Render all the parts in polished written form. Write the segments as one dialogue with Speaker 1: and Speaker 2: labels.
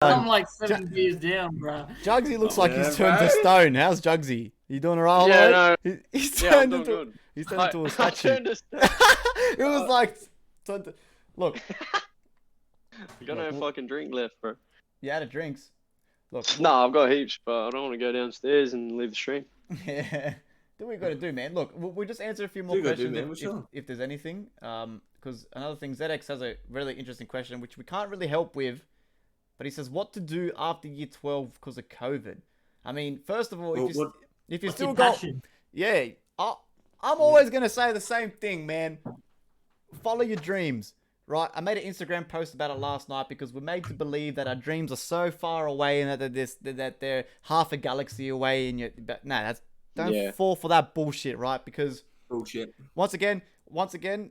Speaker 1: I'm like 7 beers down, bro.
Speaker 2: Jugsy looks like he's
Speaker 3: bro.
Speaker 2: turned to stone. How's Jugsy? You doing alright?
Speaker 4: Yeah,
Speaker 2: Holloway?
Speaker 4: no.
Speaker 2: He's
Speaker 4: Yeah,
Speaker 2: turned
Speaker 4: I'm
Speaker 2: into
Speaker 4: doing good.
Speaker 2: he's turned into a
Speaker 4: I
Speaker 2: statue.
Speaker 4: turned to
Speaker 2: It was like turned to, look.
Speaker 4: You got no fucking drink left, bro.
Speaker 2: You had a drinks. Look.
Speaker 4: Nah, I've got heaps, but I don't want to go downstairs and leave the stream.
Speaker 2: Yeah. Do what we got to do, man. Look, we'll just answer a few more
Speaker 3: Do what
Speaker 2: questions
Speaker 3: you gotta do, man.
Speaker 2: if there's anything. Because another thing, ZX has a really interesting question, which we can't really help with. But he says, what to do after year 12 because of COVID? I mean, first of all, if you still got... Yeah, I'm always going to say the same thing, man. Follow your dreams, right? I made an Instagram post about it last night because we're made to believe that our dreams are so far away and that they're half a galaxy away. But no, don't fall for that bullshit, right? Because
Speaker 3: bullshit.
Speaker 2: Once again,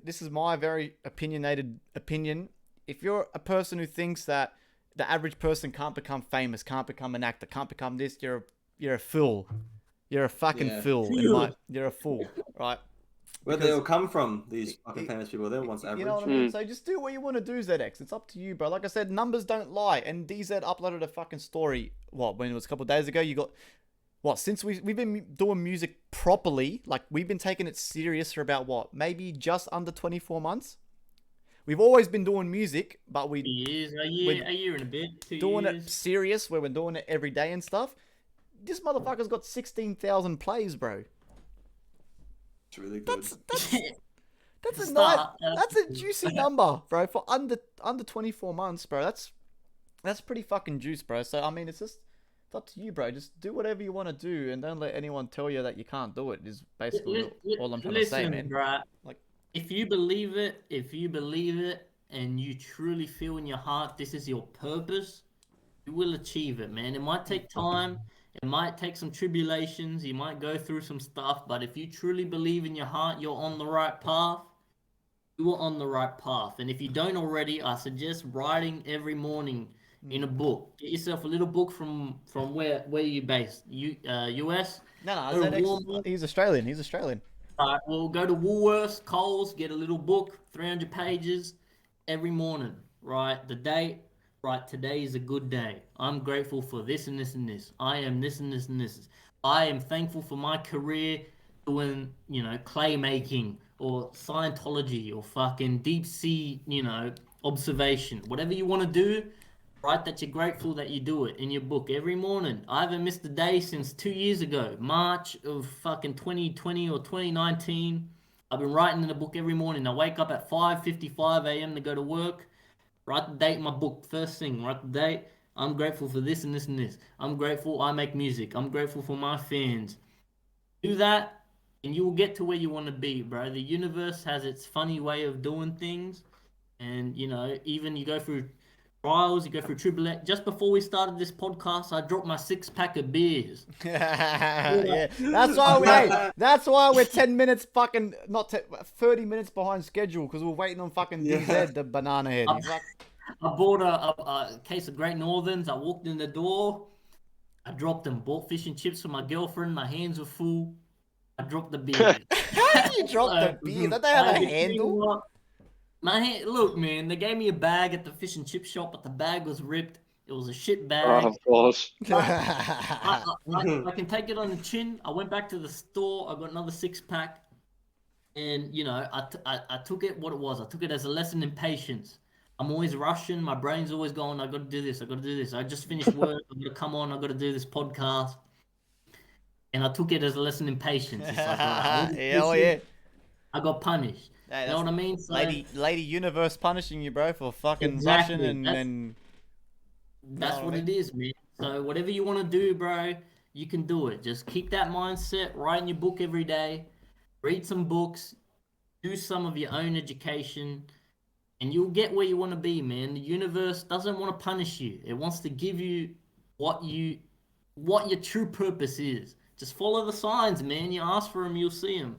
Speaker 2: this is my very opinionated opinion. If you're a person who thinks that the average person can't become famous, can't become an actor, can't become this, you're a fool. You're a fucking fool. You're a fool, right?
Speaker 3: Where they all come from, these fucking famous people, they're once average.
Speaker 2: You know what I mean? So just do what you want to do, ZX. It's up to you, bro. Like I said, numbers don't lie. And DZ uploaded a fucking story, when it was a couple of days ago. You got, since we've been doing music properly, like we've been taking it serious for about, maybe just under 24 months? We've always been doing music, but
Speaker 1: a year and a bit, 2
Speaker 2: doing
Speaker 1: years.
Speaker 2: it serious, where we're doing it every day and stuff. This motherfucker's got 16,000 plays, bro.
Speaker 3: It's really good.
Speaker 2: That's a juicy number, bro. For under 24 months, bro. That's pretty fucking juice, bro. So I mean, it's up to you, bro. Just do whatever you want to do, and don't let anyone tell you that you can't do it. Is basically all I'm trying to say, man.
Speaker 1: Bro, like, if you believe it, and you truly feel in your heart this is your purpose, you will achieve it, man. It might take time. It might take some tribulations. You might go through some stuff, but if you truly believe in your heart you're on the right path, you are on the right path. And if you don't already, I suggest writing every morning in a book. Get yourself a little book from where you based? US?
Speaker 2: No, he's Australian.
Speaker 1: Alright, well, go to Woolworths, Coles, get a little book, 300 pages, every morning. Right, the date. Right, today is a good day. I'm grateful for this and this and this. I am this and this and this. I am thankful for my career doing, clay making or Scientology or fucking deep sea, observation. Whatever you want to do, write that you're grateful that you do it in your book every morning. I haven't missed a day since 2 years ago, March of fucking 2020 or 2019. I've been writing in the book every morning. I wake up at 5:55 a.m. to go to work. Write the date in my book, first thing, write the date. I'm grateful for this and this and this. I'm grateful I make music. I'm grateful for my fans. Do that, and you will get to where you want to be, bro. The universe has its funny way of doing things. And, even you go through trials, you go through tribulation. Just before we started this podcast, I dropped my 6-pack of beers.
Speaker 2: Yeah, that's why we're 10 minutes fucking, 30 minutes behind schedule, because we're waiting on fucking DZ, the banana head.
Speaker 1: I bought a case of Great Northerns. I walked in the door. I dropped them. Bought fish and chips for my girlfriend. My hands were full. I dropped the beer.
Speaker 2: How do you drop the beer? Don't they have a handle?
Speaker 1: Look, man, they gave me a bag at the fish and chip shop, but the bag was ripped. It was a shit bag.
Speaker 4: Oh, of course.
Speaker 1: I can take it on the chin. I went back to the store. I got another 6-pack. And, I took it what it was. I took it as a lesson in patience. I'm always rushing. My brain's always going, I got to do this. I just finished work. I'm going to come on. I got to do this podcast. And I took it as a lesson in patience. It's like,
Speaker 2: hell yeah.
Speaker 1: I got punished.
Speaker 2: Hey,
Speaker 1: you know what I mean? So,
Speaker 2: Lady Universe punishing you, bro, for fucking rushing and
Speaker 1: that's what it is, man. So whatever you want to do, bro, you can do it. Just keep that mindset. Write in your book every day. Read some books. Do some of your own education. And you'll get where you want to be, man. The universe doesn't want to punish you. It wants to give you what your true purpose is. Just follow the signs, man. You ask for them, you'll see them.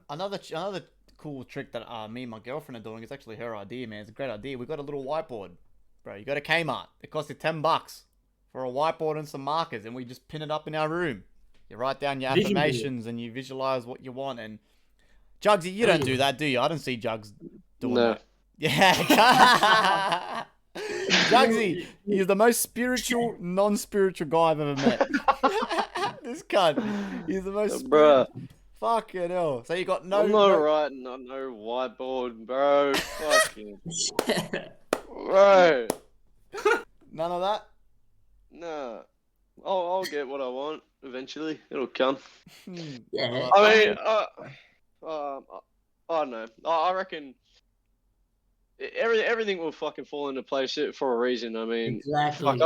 Speaker 2: Another cool trick that me and my girlfriend are doing is actually her idea, man. It's a great idea. We've got a little whiteboard, bro. You go to Kmart. It costs you $10 for a whiteboard and some markers, and we just pin it up in our room. You write down your affirmations and you visualize what you want. And Jugsy, you don't do that, do you? I don't see Jugs doing that. Yeah. Jugsy, he's the most spiritual, non-spiritual guy I've ever met. This cunt. He's the most
Speaker 4: Bruh.
Speaker 2: Fucking hell. So you got no...
Speaker 4: I'm not writing on no whiteboard, bro. Fucking... Bro.
Speaker 2: None of that?
Speaker 4: Nah. I'll get what I want eventually. It'll come.
Speaker 1: Yeah.
Speaker 4: I mean, I don't know. I reckon everything will fucking fall into place for a reason. I mean,
Speaker 1: Exactly.
Speaker 4: I've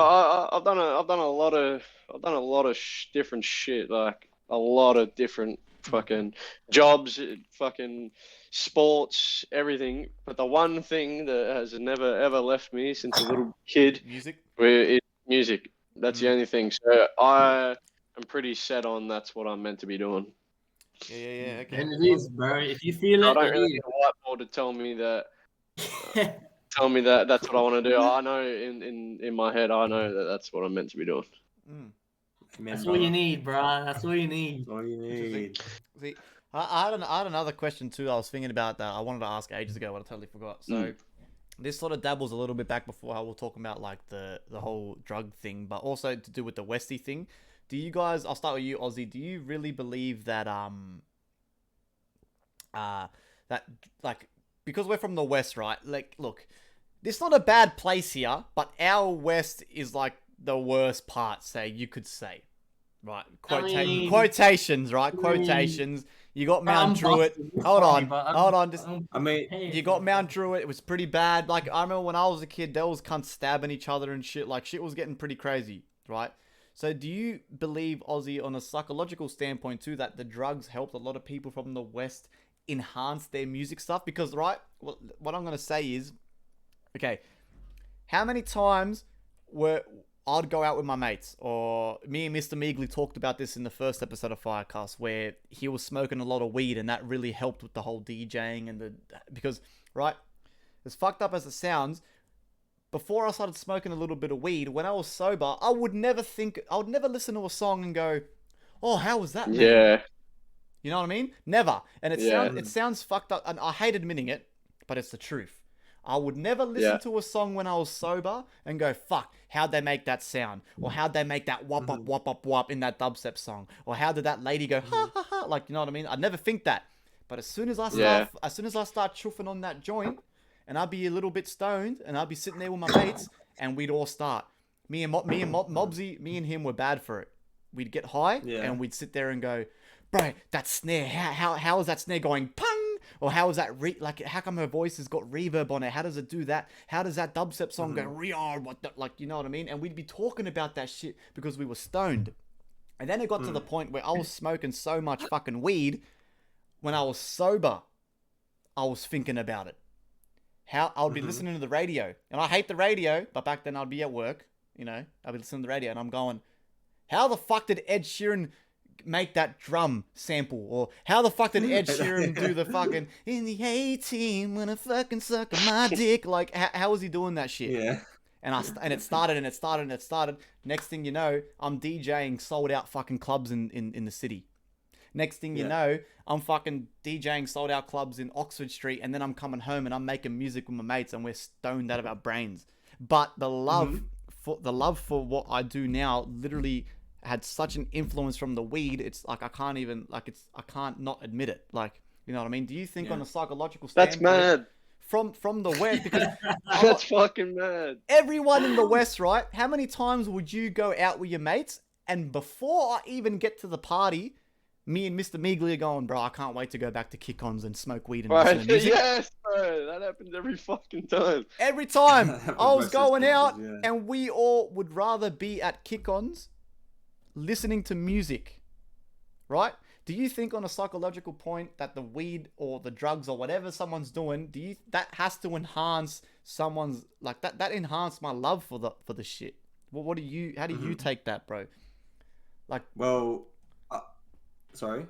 Speaker 4: done a lot of different shit, like a lot of different fucking jobs, fucking sports, everything. But the one thing that has never ever left me since a little kid is music. That's the only thing. So I am pretty set on that's what I'm meant to be doing.
Speaker 2: Yeah, okay.
Speaker 1: And it is, bro. If you feel it,
Speaker 4: I don't
Speaker 1: it
Speaker 4: really
Speaker 1: is.
Speaker 4: need a whiteboard to tell me that. That's what I want to do. I know in my head, I know that that's what I'm meant to be doing.
Speaker 1: That's all you need, bro. That's all you need.
Speaker 3: All you need.
Speaker 2: See, I had another question too. I was thinking about that. I wanted to ask ages ago, but I totally forgot. So this sort of dabbles a little bit back before how we're talking about like the whole drug thing, but also to do with the Westie thing. Do you guys? I'll start with you, Aussie. Do you really believe that that like because we're from the West, right? Like, look, this is not a bad place here, but our West is like the worst part. Say you could say, right? Quotations, right? Quotations. You got Mount Druitt. Hold on. Just,
Speaker 3: I mean,
Speaker 2: you got Mount Druitt. It was pretty bad. Like, I remember when I was a kid, there was cunts stabbing each other and shit. Like, shit was getting pretty crazy, right? So do you believe, Aussie, on a psychological standpoint too, that the drugs helped a lot of people from the West enhance their music stuff? Because, right, what I'm going to say is, okay, how many times I'd go out with my mates, or me and Mr. Meagley talked about this in the first episode of FireCast, where he was smoking a lot of weed, and that really helped with the whole DJing and because, right, as fucked up as it sounds, before I started smoking a little bit of weed, when I was sober, I would never listen to a song and go, oh, how was that, man?
Speaker 4: Yeah.
Speaker 2: You know what I mean? Never. And it sounds fucked up, and I hate admitting it, but it's the truth. I would never listen to a song when I was sober and go, fuck, how'd they make that sound? Or how'd they make that wop up, wop up, wop in that dubstep song? Or how did that lady go, ha, ha, ha? Like, you know what I mean? I'd never think that. But as soon as I start chuffing on that joint, and I'd be a little bit stoned, and I'd be sitting there with my mates, and we'd all start. Me and Mobsy, me and him were bad for it. We'd get high, and we'd sit there and go, bro, that snare, how is that snare going pung? Or how is that how come her voice has got reverb on it? How does it do that? How does that dubstep song go what the, like, you know what I mean? And we'd be talking about that shit because we were stoned. And then it got to the point where I was smoking so much fucking weed, when I was sober, I was thinking about it. How I would be listening to the radio, and I hate the radio, but back then I'd be at work, you know, I'd be listening to the radio and I'm going, how the fuck did Ed Sheeran make that drum sample? Or how the fuck did Ed Sheeran do the fucking in the A-team when I fucking suck on my dick? Like, how was he doing that shit?
Speaker 3: Yeah.
Speaker 2: And it started. Next thing you know, I'm DJing sold out fucking clubs in the city. Next thing you know, I'm fucking DJing sold out clubs in Oxford Street, and then I'm coming home and I'm making music with my mates and we're stoned out of our brains. But the love for what I do now literally had such an influence from the weed. It's like I can't not admit it. Like, you know what I mean? Do you think on a psychological standpoint,
Speaker 4: that's mad.
Speaker 2: From the West, because
Speaker 4: that's fucking mad.
Speaker 2: Everyone in the West, right? How many times would you go out with your mates, and before I even get to the party, me and Mr. Meagley are going, bro, I can't wait to go back to kick-ons and smoke weed and listen to music.
Speaker 4: Yes, bro. That happens every fucking time.
Speaker 2: Every time. I was going out, and we all would rather be at kick-ons listening to music, right? Do you think on a psychological point that the weed or the drugs or whatever someone's doing, that has to enhance someone's, like, that enhanced my love for the shit? Well, how do you take that, bro? Like,
Speaker 3: well, sorry?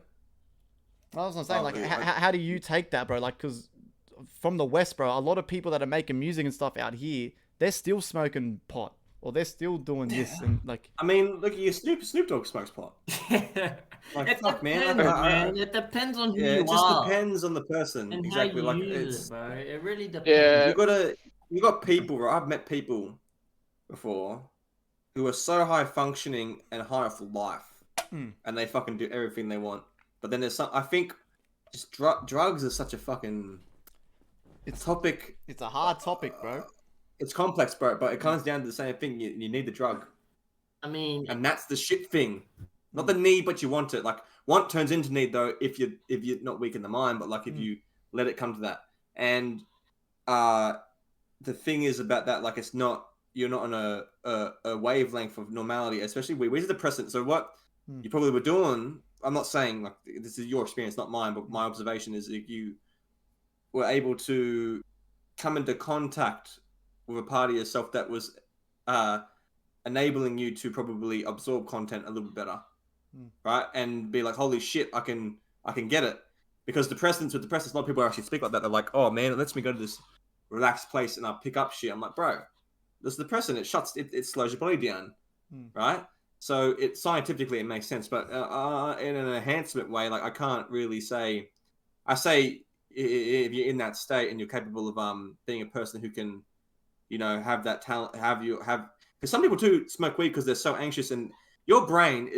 Speaker 2: I was gonna say, like, how do you take that, bro? Like, because from the West, bro, a lot of people that are making music and stuff out here, they're still smoking pot, or they're still doing this, and like.
Speaker 3: I mean, look at you, Snoop Dogg smokes pot. Like, fuck, man.
Speaker 1: It depends on who you are.
Speaker 3: It just depends on the person.
Speaker 1: And
Speaker 3: exactly,
Speaker 1: how you
Speaker 3: like
Speaker 1: use it, bro. It really depends.
Speaker 4: Yeah.
Speaker 3: You got people, right? I've met people before who are so high functioning and high off life, and they fucking do everything they want. But then there's some. I think just drugs is such a fucking topic.
Speaker 2: It's a hard topic, bro.
Speaker 3: It's complex, bro. But it comes down to the same thing. You need the drug.
Speaker 1: I mean,
Speaker 3: and that's the shit thing. Not the need, but you want it. Like want turns into need though if you're not weak in the mind, but like if you let it come to that. And the thing is about that, like it's not you're not on a wavelength of normality, especially weed's the precedent. So what you probably were doing, I'm not saying like this is your experience, not mine, but my observation is if you were able to come into contact with a part of yourself that was enabling you to probably absorb content a little bit better, right? And be like, holy shit, I can get it. Because depressants, a lot of people actually speak like that. They're like, oh man, it lets me go to this relaxed place and I pick up shit. I'm like, bro, this depressant, it slows your body down, right? So scientifically it makes sense, but in an enhancement way, like I can't really say. I say if you're in that state and you're capable of being a person who can, have that talent, because some people too smoke weed because they're so anxious, and your brain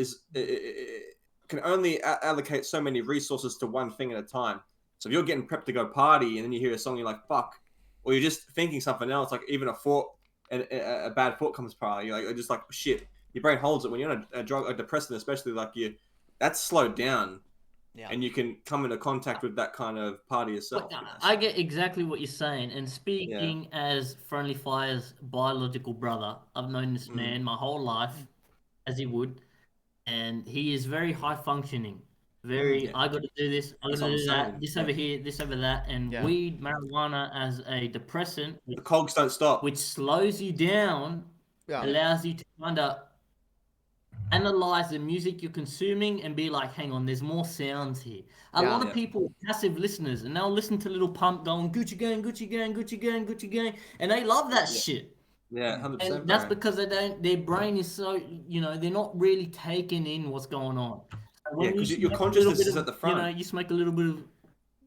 Speaker 3: can only allocate so many resources to one thing at a time. So if you're getting prepped to go party and then you hear a song, you're like, fuck, or you're just thinking something else, like even a bad thought comes by, you're just like, shit. Your brain holds it when you're on a drug, a depressant, especially like that's slowed down. Yeah. And you can come into contact with that kind of part of yourself.
Speaker 1: I get exactly what you're saying. And speaking as FriendlyFire's biological brother, I've known this man my whole life, as he would, and he is very high functioning. I got to do this, I got to do that, this over here, this over that, and weed, marijuana as a depressant.
Speaker 3: The cogs don't stop.
Speaker 1: Which slows you down, allows you to kind of analyze the music you're consuming and be like, hang on, there's more sounds here. A lot of people are passive listeners and they'll listen to Little Pump going Gucci gang, Gucci gang, Gucci gang, Gucci gang, and they love that shit.
Speaker 3: Yeah, 100%.
Speaker 1: And that's because their brain is so, they're not really taking in what's going on. So
Speaker 3: because your consciousness is at the front.
Speaker 1: You smoke a little bit of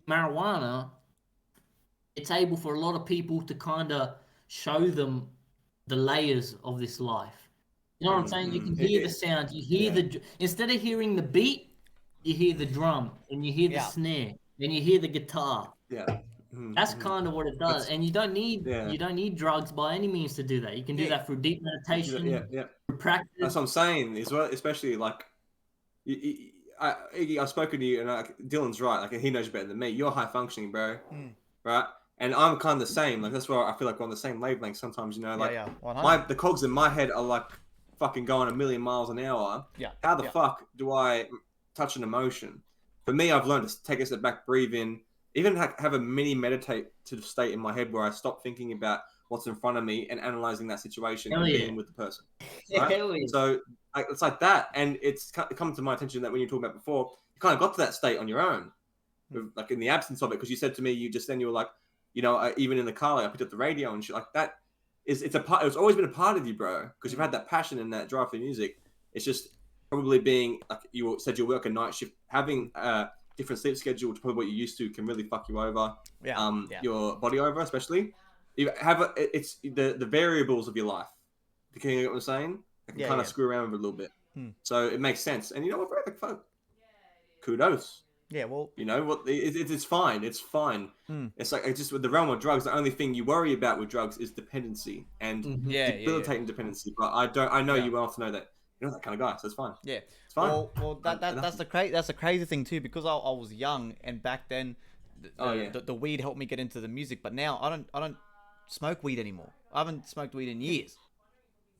Speaker 1: marijuana, it's able for a lot of people to kind of show them the layers of this life. You know what I'm saying? You can hear the sound. You hear instead of hearing the beat, you hear the drum and you hear the snare and you hear the guitar.
Speaker 3: Yeah.
Speaker 1: That's kind of what it does. And you don't need drugs by any means to do that. You can do that through deep meditation, through practice.
Speaker 3: That's what I'm saying as well, especially like I've spoken to you and Dylan's right. Like he knows you better than me. You're high functioning, bro. Right? And I'm kind of the same. Like that's where I feel like we're on the same wavelength sometimes, the cogs in my head are like fucking going a million miles an hour. How the fuck do I touch an emotion? For me, I've learned to take a step back, breathe in, even have a mini meditative state in my head where I stop thinking about what's in front of me and analyzing that situation and being with the person. Right? So it's like that, and it's come to my attention that when you were talking about before, you kind of got to that state on your own, like in the absence of it, because you said to me, you were like, even in the car, like I picked up the radio and shit like that. It's always been a part of you, bro, because you've had that passion and that drive for music. It's just probably being like you said, you work a night shift, having a different sleep schedule to probably what you used to can really fuck you over. Your body over, especially. You have it's the variables of your life. You know what I'm saying? I can kind of screw around with it a little bit. So it makes sense. And you know what, bro? Like, fuck. Kudos.
Speaker 2: Yeah, well,
Speaker 3: it's fine. It's fine. It's like just with the realm of drugs, the only thing you worry about with drugs is dependency and debilitating dependency. But I know you well to know that you're not that kind of guy, so it's fine.
Speaker 2: Yeah,
Speaker 3: it's fine.
Speaker 2: Well, that's the crazy thing too, because I was young and back then, the weed helped me get into the music. But now I don't smoke weed anymore. I haven't smoked weed in years.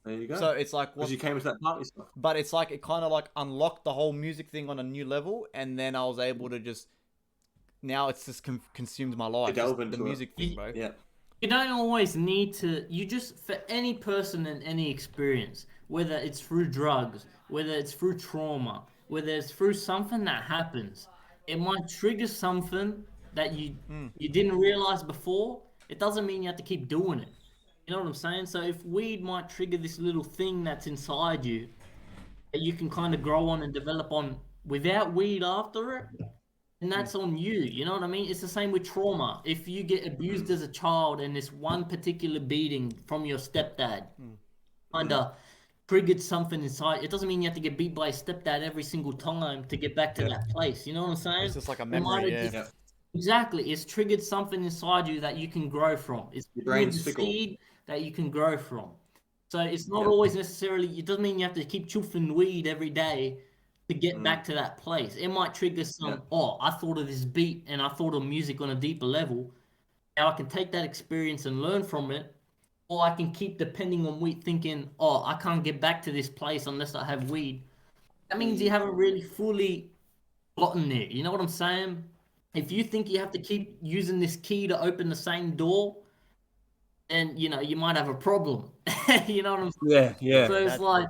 Speaker 3: There you go.
Speaker 2: So it's like
Speaker 3: because you came into that party stuff.
Speaker 2: But it's like it kind of like unlocked the whole music thing on a new level, and then I was able to just it's just consumed my life.
Speaker 3: Delve into
Speaker 2: the music thing, bro.
Speaker 3: Yeah.
Speaker 1: You don't always need to. You just for any person in any experience, whether it's through drugs, whether it's through trauma, whether it's through something that happens, it might trigger something that you didn't realize before. It doesn't mean you have to keep doing it. You know what I'm saying? So if weed might trigger this little thing that's inside you that you can kind of grow on and develop on without weed after it, and that's on you. You know what I mean? It's the same with trauma. If you get abused as a child and this one particular beating from your stepdad, kind of triggered something inside. It doesn't mean you have to get beat by a stepdad every single time to get back to that place. You know what I'm saying?
Speaker 2: It's just like a
Speaker 1: It might
Speaker 2: memory,
Speaker 1: have
Speaker 2: yeah.
Speaker 1: just exactly. It's triggered something inside you that you can grow from. It's
Speaker 3: Your
Speaker 1: triggered
Speaker 3: brain's
Speaker 1: the
Speaker 3: fickle.
Speaker 1: seed that you can grow from. So it's not always necessarily. It doesn't mean you have to keep chuffing weed every day to get back to that place. It might trigger some. Oh, I thought of this beat and I thought of music on a deeper level. Now I can take that experience and learn from it, or I can keep depending on weed, thinking, oh, I can't get back to this place unless I have weed. That means you haven't really fully gotten there. You know what I'm saying? If you think you have to keep using this key to open the same door, then you might have a problem. You know what I'm saying?
Speaker 3: Yeah.
Speaker 1: So it's like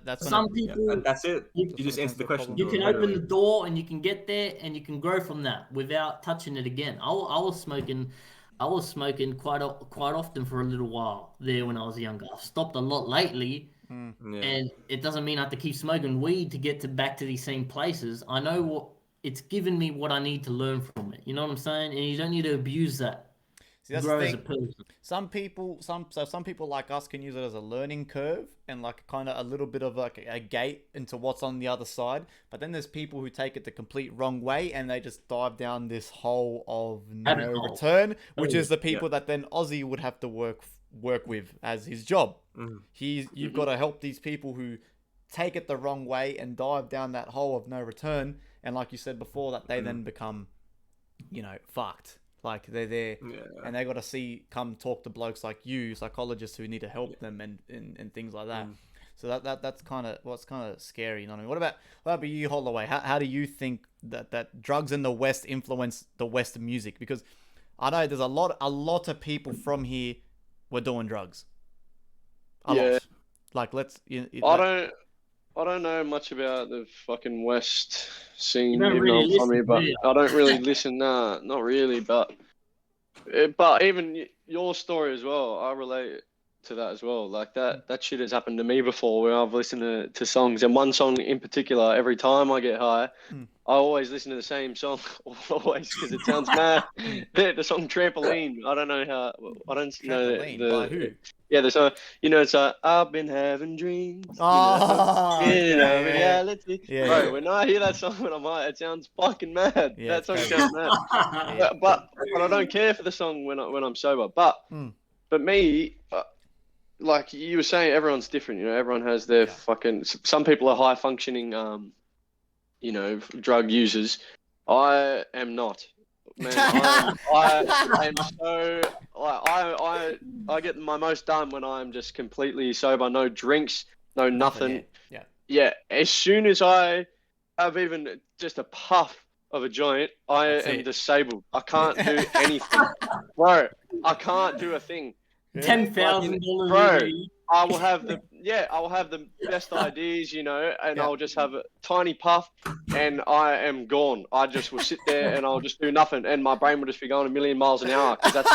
Speaker 2: that's
Speaker 1: some people.
Speaker 3: That's it. You just answered the question.
Speaker 1: You can open the door and you can get there and you can grow from that without touching it again. I was smoking quite often for a little while there when I was younger. I've stopped a lot lately, and it doesn't mean I have to keep smoking weed to get back to these same places. I know what it's given me, what I need to learn from it. You know what I'm saying? And you don't need to abuse that.
Speaker 2: See, that's
Speaker 1: grow
Speaker 2: the
Speaker 1: as
Speaker 2: thing.
Speaker 1: a person.
Speaker 2: Some people like us can use it as a learning curve and like kind of a little bit of like a gate into what's on the other side. But then there's people who take it the complete wrong way and they just dive down this hole of no return, which is the people that then Aussie would have to work with as his job. You've got to help these people who take it the wrong way and dive down that hole of no return. And like you said before, that they then become, fucked. Like they're there and they got to come talk to blokes like you, psychologists who need to help them and things like that. So that's kind of what's kind of scary. You know what I mean? What about you, Holloway? How do you think that drugs in the West influence the West music? Because I know there's a lot of people from here were doing drugs. A lot. Like
Speaker 4: I don't know much about the fucking West scene,
Speaker 1: don't
Speaker 4: even
Speaker 1: really
Speaker 4: though I'm from here, but
Speaker 1: listen,
Speaker 4: I don't really listen. Nah, not really. But even your story as well, I relate to that as well. Like that shit has happened to me before, where I've listened to songs, and one song in particular. Every time I get high, I always listen to the same song, always, because it sounds mad. The song "Trampoline." I don't know how. I don't know
Speaker 2: by who?
Speaker 4: Yeah, the song. It's I've been having dreams. Reality. Bro, when I hear that song when I'm high, it sounds fucking mad.
Speaker 2: Yeah,
Speaker 4: that song sounds mad. But I don't care for the song when I'm sober. But me, like you were saying, everyone's different. Everyone has their fucking. Some people are high functioning, drug users. I am not. Man, I am so like I get my most done when I'm just completely sober, no drinks, no nothing. Yeah. As soon as I have even just a puff of a joint, I am disabled. I can't do anything, bro. I can't do a thing.
Speaker 1: $10,000,
Speaker 4: bro. I will have the best ideas, and I'll just have a tiny puff, and I am gone. I just will sit there and I'll just do nothing, and my brain will just be going a million miles an hour. Because that's,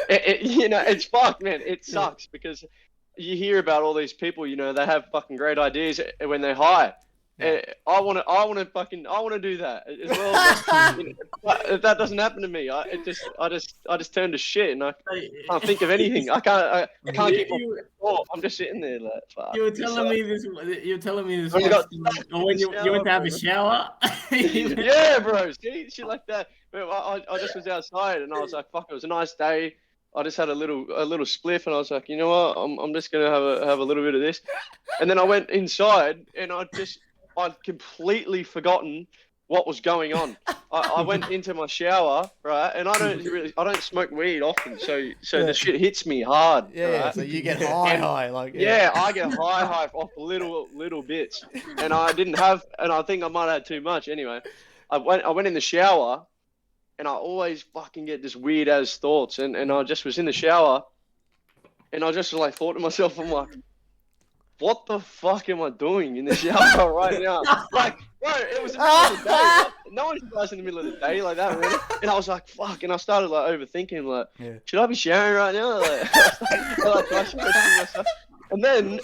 Speaker 4: it's fucked, man. It sucks because you hear about all these people, they have fucking great ideas when they're high. I want to do that as well. But that doesn't happen to me. I just turn to shit and I can't think of anything. I can't keep my thought. I'm just sitting there like. Fuck.
Speaker 1: You were telling me this. When you went to have a shower.
Speaker 4: Yeah, bro. See, shit like that. I just was outside and I was like, fuck. It was a nice day. I just had a little spliff and I was like, you know what? I'm just gonna have a little bit of this. And then I went inside and I'd completely forgotten what was going on. I went into my shower, right? And I don't smoke weed often, so the shit hits me hard.
Speaker 2: Yeah,
Speaker 4: right?
Speaker 2: so you get high, like
Speaker 4: I get high off little bits, and I didn't have, and I think I might have had too much. Anyway, I went in the shower, and I always fucking get this weird ass thoughts, and I just was in the shower, and I just like thought to myself, I'm like, what the fuck am I doing in the shower right now? Like, bro, it was in the middle of the day. Like, no one does in the middle of the day like that, really. And I was like, fuck. And I started like overthinking, like, should I be showering right now? And then,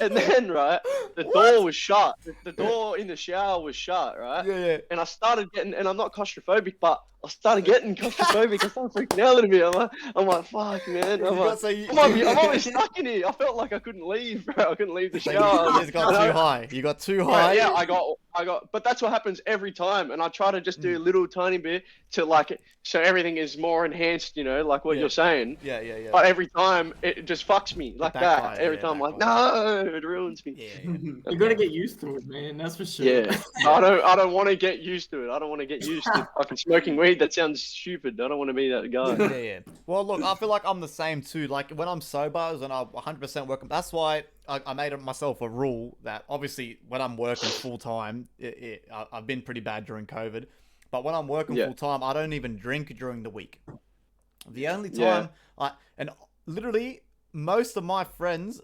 Speaker 4: right, the door was shut. The door in the shower was shut, right?
Speaker 2: Yeah.
Speaker 4: And I started getting, and I'm not claustrophobic, but I started getting claustrophobic. I started freaking out a little bit. I'm like, fuck, man. I might be stuck in here. I felt like I couldn't leave, bro. I couldn't leave the shower.
Speaker 2: You just got too high. You got too high.
Speaker 4: Yeah, I got. But that's what happens every time. And I try to just do a little tiny bit to like, so everything is more enhanced, like what you're saying.
Speaker 2: Yeah.
Speaker 4: But every time it just fucks me like that. Every time I'm like, no, it ruins me.
Speaker 2: Yeah.
Speaker 1: You gotta get used to it, man. That's for sure.
Speaker 4: Yeah, I don't want to get used to it. I don't want to get used to fucking smoking weed. That sounds stupid. I don't want to be that guy.
Speaker 2: Yeah. Well, look, I feel like I'm the same too. Like when I'm sober, when I 100% work, that's why I made myself a rule that obviously when I'm working full time, I've been pretty bad during COVID, but when I'm working full time, I don't even drink during the week. The only time and literally most of my friends,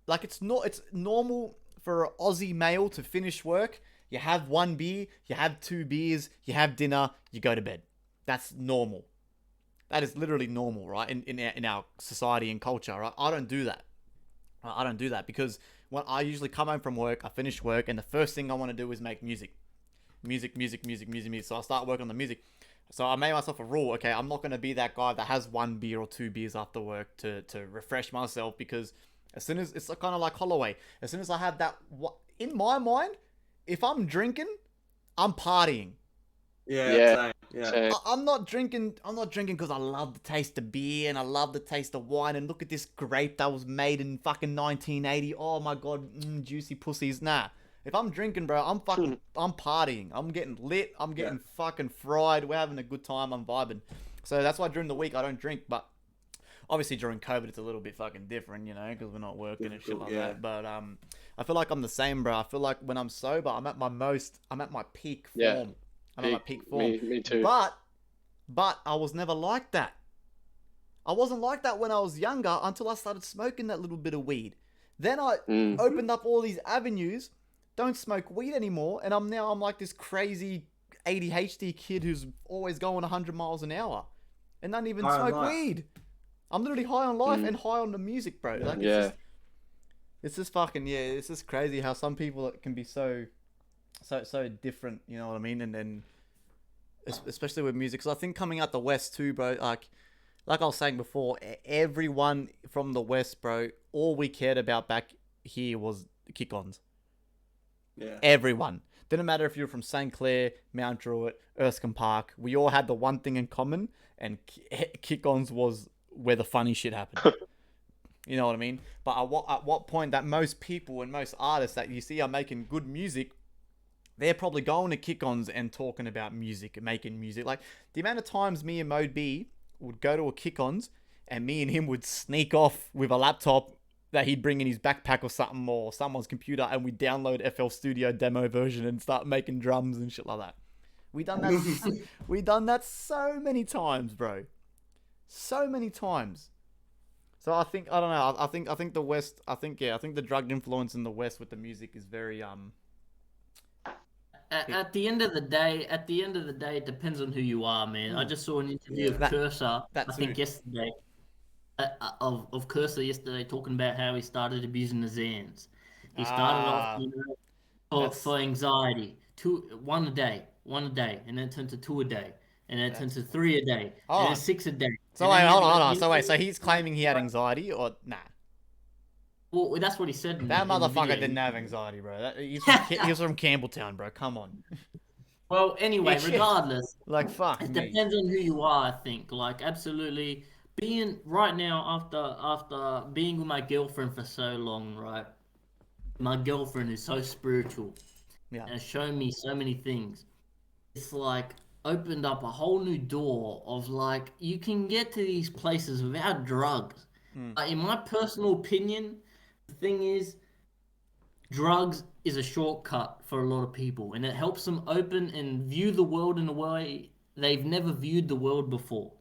Speaker 2: like it's normal for an Aussie male to finish work. You have 1 beer, you have 2 beers, you have dinner, you go to bed. That's normal. That is literally normal, right? In our society and culture, right? I don't do that. I don't do that because when I usually come home from work, I finish work, and the first thing I want to do is make music. Music. So I start working on the music. So I made myself a rule. Okay, I'm not going to be that guy that has 1 beer or 2 beers after work to refresh myself, because as soon as it's kind of like Holloway, as soon as I have that in my mind, if I'm drinking, I'm partying.
Speaker 3: Yeah.
Speaker 2: I'm not drinking because I love the taste of beer and I love the taste of wine and look at this grape that was made in fucking 1980. Oh my god, juicy pussies. Nah. If I'm drinking, bro, I'm partying. I'm getting lit. I'm getting fucking fried. We're having a good time. I'm vibing. So that's why during the week I don't drink. But obviously during COVID it's a little bit fucking different, because we're not working and shit like that. But I feel like I'm the same, bro. I feel like when I'm sober, I'm at my peak form.
Speaker 4: Yeah.
Speaker 2: I'm at my peak form.
Speaker 4: Me too.
Speaker 2: But I was never like that. I wasn't like that when I was younger until I started smoking that little bit of weed. Then I opened up all these avenues, don't smoke weed anymore, and I'm like this crazy ADHD kid who's always going 100 miles an hour and not even smoke weed. I'm literally high on life and high on the music, bro. Like, it's just fucking, it's just crazy how some people can be so different, you know what I mean? And then, especially with music, because I think coming out the West too, bro, like I was saying before, everyone from the West, bro, all we cared about back here was kick-ons.
Speaker 3: Yeah.
Speaker 2: Everyone. Didn't matter if you were from St. Clair, Mount Druitt, Erskine Park. We all had the one thing in common, and kick-ons was where the funny shit happened. You know what I mean? But at what point that most people and most artists that you see are making good music, they're probably going to kick-ons and talking about music and making music. Like, the amount of times me and Mode B would go to a kick-ons and me and him would sneak off with a laptop that he'd bring in his backpack or something, or someone's computer, and we'd download FL Studio demo version and start making drums and shit like that. We done that so many times, bro. So many times. So I think the West, I think the drug influence in the West with the music is very
Speaker 1: At the end of the day, it depends on who you are, man. I just saw an interview of Cursor, I think yesterday, of Cursor yesterday, talking about how he started abusing the Xans. He started off, for anxiety, one a day, and then turned to 2 a day, and then turned to 3 a day, and then 6 a day.
Speaker 2: So wait, hold on. So he's claiming he had anxiety, or nah?
Speaker 1: Well, that's what he said.
Speaker 2: That motherfucker didn't have anxiety, bro. He's from Campbelltown, bro. Come on.
Speaker 1: Well, anyway, regardless,
Speaker 2: like fuck.
Speaker 1: It depends on who you are. I think, like, absolutely. Being right now after being with my girlfriend for so long, right? My girlfriend is so spiritual, and has shown me so many things. It's like opened up a whole new door of like you can get to these places without drugs. In my personal opinion, the thing is, drugs is a shortcut for a lot of people, and it helps them open and view the world in a way they've never viewed the world before.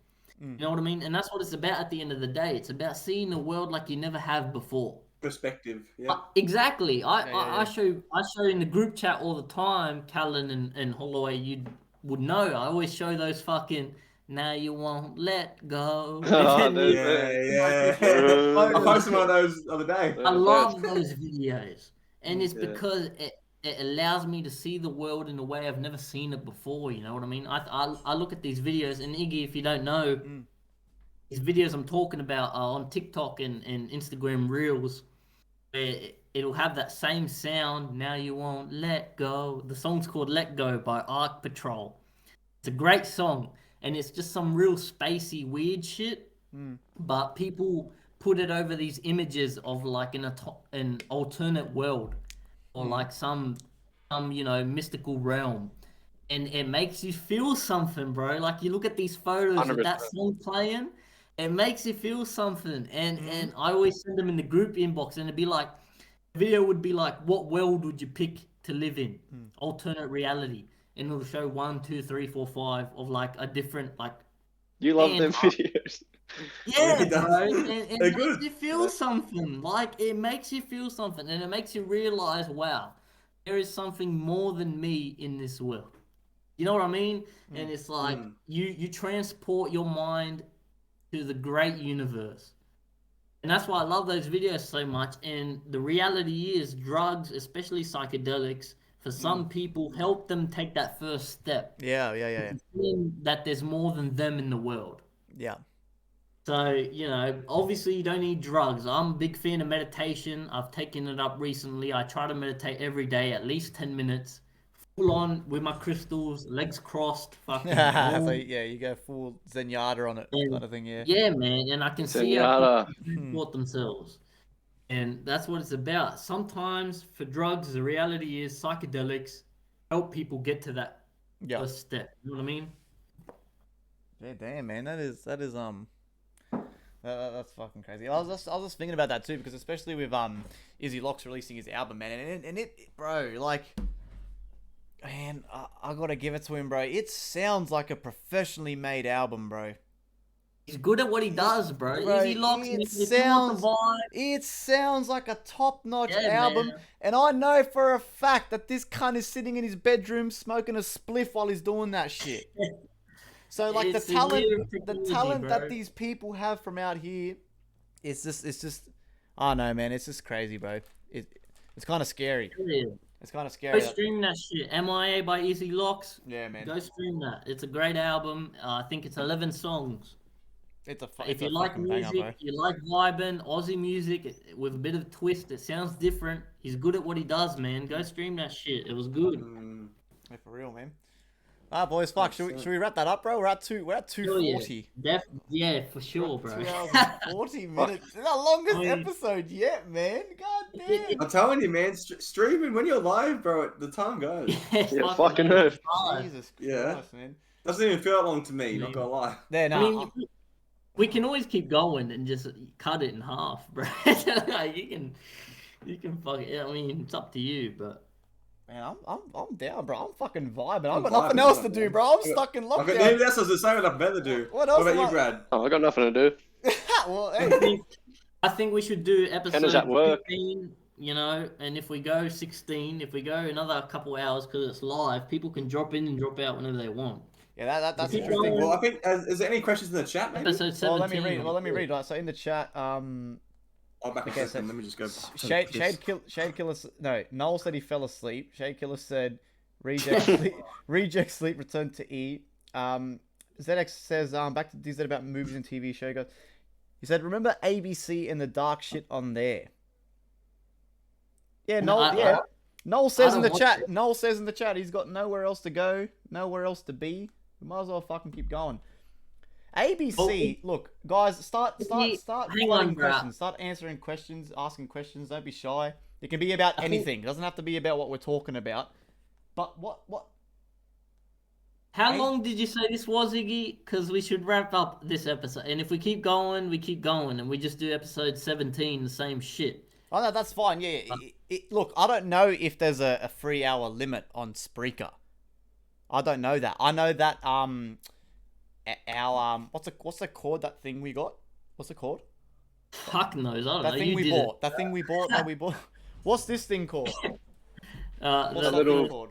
Speaker 1: You know what I mean? And that's what it's about at the end of the day. It's about seeing the world like you never have before.
Speaker 3: Perspective, yeah.
Speaker 1: Exactly. I show in the group chat all the time, Callan and Holloway, you would know. I always show those fucking "now you won't let go."
Speaker 3: Yeah. I posted one of those the other day.
Speaker 1: I love those videos, and it's because it allows me to see the world in a way I've never seen it before. You know what I mean? I look at these videos, and Iggy, if you don't know, these videos I'm talking about are on TikTok and Instagram Reels, where it'll have that same sound. Now you won't let go. The song's called "Let Go" by Arc Patrol. It's a great song, and it's just some real spacey, weird shit. But people put it over these images of like an alternate world, or like some mystical realm, and it makes you feel something, bro. Like you look at these photos with that
Speaker 4: 100%.
Speaker 1: song playing, it makes you feel something. And I always send them in the group inbox, and it'd be like, the video would be like, what world would you pick to live in? Alternate reality, and it'll show 1, 2, 3, 4, 5 of like a different like.
Speaker 4: You love them videos.
Speaker 1: Yeah,
Speaker 3: He does.
Speaker 1: bro. And it
Speaker 3: They're
Speaker 1: makes
Speaker 3: good.
Speaker 1: you feel something. Like, it makes you feel something. And it makes you realize, wow, there is something more than me in this world. You know what I mean? And it's like, you transport your mind to the great universe. And that's why I love those videos so much. And the reality is, drugs, especially psychedelics, for some people, help them take that first step.
Speaker 2: Yeah.
Speaker 1: Seeing that there's more than them in the world.
Speaker 2: Yeah.
Speaker 1: So, obviously you don't need drugs. I'm a big fan of meditation. I've taken it up recently. I try to meditate every day, at least 10 minutes. Full on with my crystals, legs crossed, fucking
Speaker 2: So
Speaker 1: warm.
Speaker 2: yeah, you go full Zenyatta on it, kind of thing. Yeah.
Speaker 1: Yeah, man. And I can see how
Speaker 4: Zenyatta.
Speaker 1: people transport themselves. And that's what it's about. Sometimes for drugs, the reality is psychedelics help people get to that first step. You know what I mean?
Speaker 2: Yeah, damn, man. That's fucking crazy. I was just thinking about that too, because especially with Izzy Locks releasing his album, man, and it bro, like, man, I gotta give it to him, bro. It sounds like a professionally made album, bro.
Speaker 1: He's good at what he does, bro. Izzy Locks,
Speaker 2: it sounds like a top-notch album,
Speaker 1: man.
Speaker 2: and I know for a fact that this cunt is sitting in his bedroom smoking a spliff while he's doing that shit. So like
Speaker 1: It's
Speaker 2: the talent
Speaker 1: bro.
Speaker 2: that these people have from out here, it's just, I don't know, man. It's just crazy, bro. It's kind of scary.
Speaker 1: Yeah.
Speaker 2: It's kind of scary.
Speaker 1: Go stream that shit. MIA by Izzy Locks.
Speaker 2: Yeah, man.
Speaker 1: Go stream that. It's a great album. I think it's 11 songs. If you like music,
Speaker 2: banger,
Speaker 1: you like vibing, Aussie music with a bit of a twist, it sounds different. He's good at what he does, man. Go stream that shit. It was good.
Speaker 2: Yeah, for real, man. Ah, boys, fuck. Should we wrap that up, bro? We're at 2:40.
Speaker 1: Yeah, for sure, bro.
Speaker 2: 2 hours and 40 minutes. It's our longest episode yet, man. God damn.
Speaker 3: I'm telling you, man. Streaming when you're live, bro. The time goes.
Speaker 4: Yeah, fucking earth.
Speaker 2: Jesus
Speaker 3: Yeah.
Speaker 2: Christ, man.
Speaker 3: Doesn't even feel that long to me. Not gonna lie.
Speaker 2: Yeah, no.
Speaker 1: I mean, we can always keep going and just cut it in half, bro. you can fuck it. I mean, it's up to you, but.
Speaker 2: Man, I'm down, bro. I'm fucking vibing. I've got nothing else to do, bro. I'm stuck in lockdown.
Speaker 3: Maybe that's what I was saying. I've better do.
Speaker 2: What else?
Speaker 3: What about you, Brad?
Speaker 4: Oh, I got nothing to do.
Speaker 2: Well, hey.
Speaker 1: I think we should do episode
Speaker 4: at work.
Speaker 1: 15, and if we go 16, if we go another couple hours because it's live, people can drop in and drop out whenever they want.
Speaker 2: Yeah, that's
Speaker 1: Keep
Speaker 2: interesting.
Speaker 1: going.
Speaker 3: Well, I think is there any questions in the chat? Maybe.
Speaker 1: Episode 17.
Speaker 2: Let me read. Right, so in the chat,
Speaker 3: Back
Speaker 2: Okay,
Speaker 3: a second. Let me just go.
Speaker 2: Shade Killer. No, Noel said he fell asleep. Shade Killer said reject sleep, return to E. ZX says back to DZ about movies and TV show. He said remember ABC and the dark shit on there. Yeah, Noel. Noel says in the chat. Noel says in the chat he's got nowhere else to go, nowhere else to be. We might as well fucking keep going. ABC, look, guys, start flooding questions. Start answering questions, asking questions. Don't be shy. It can be about anything. It doesn't have to be about what we're talking about. But what?
Speaker 1: How long did you say this was, Iggy? Because we should wrap up this episode. And if we keep going, and we just do episode 17, the same shit.
Speaker 2: Oh, no, that's fine. Yeah. Look, I don't know if there's a 3-hour limit on Spreaker. I don't know that. I know that our what's the called that thing we got? What's it called?
Speaker 1: Fuck knows. I don't know.
Speaker 2: That thing we bought. What's this thing called?
Speaker 1: What's that thing called?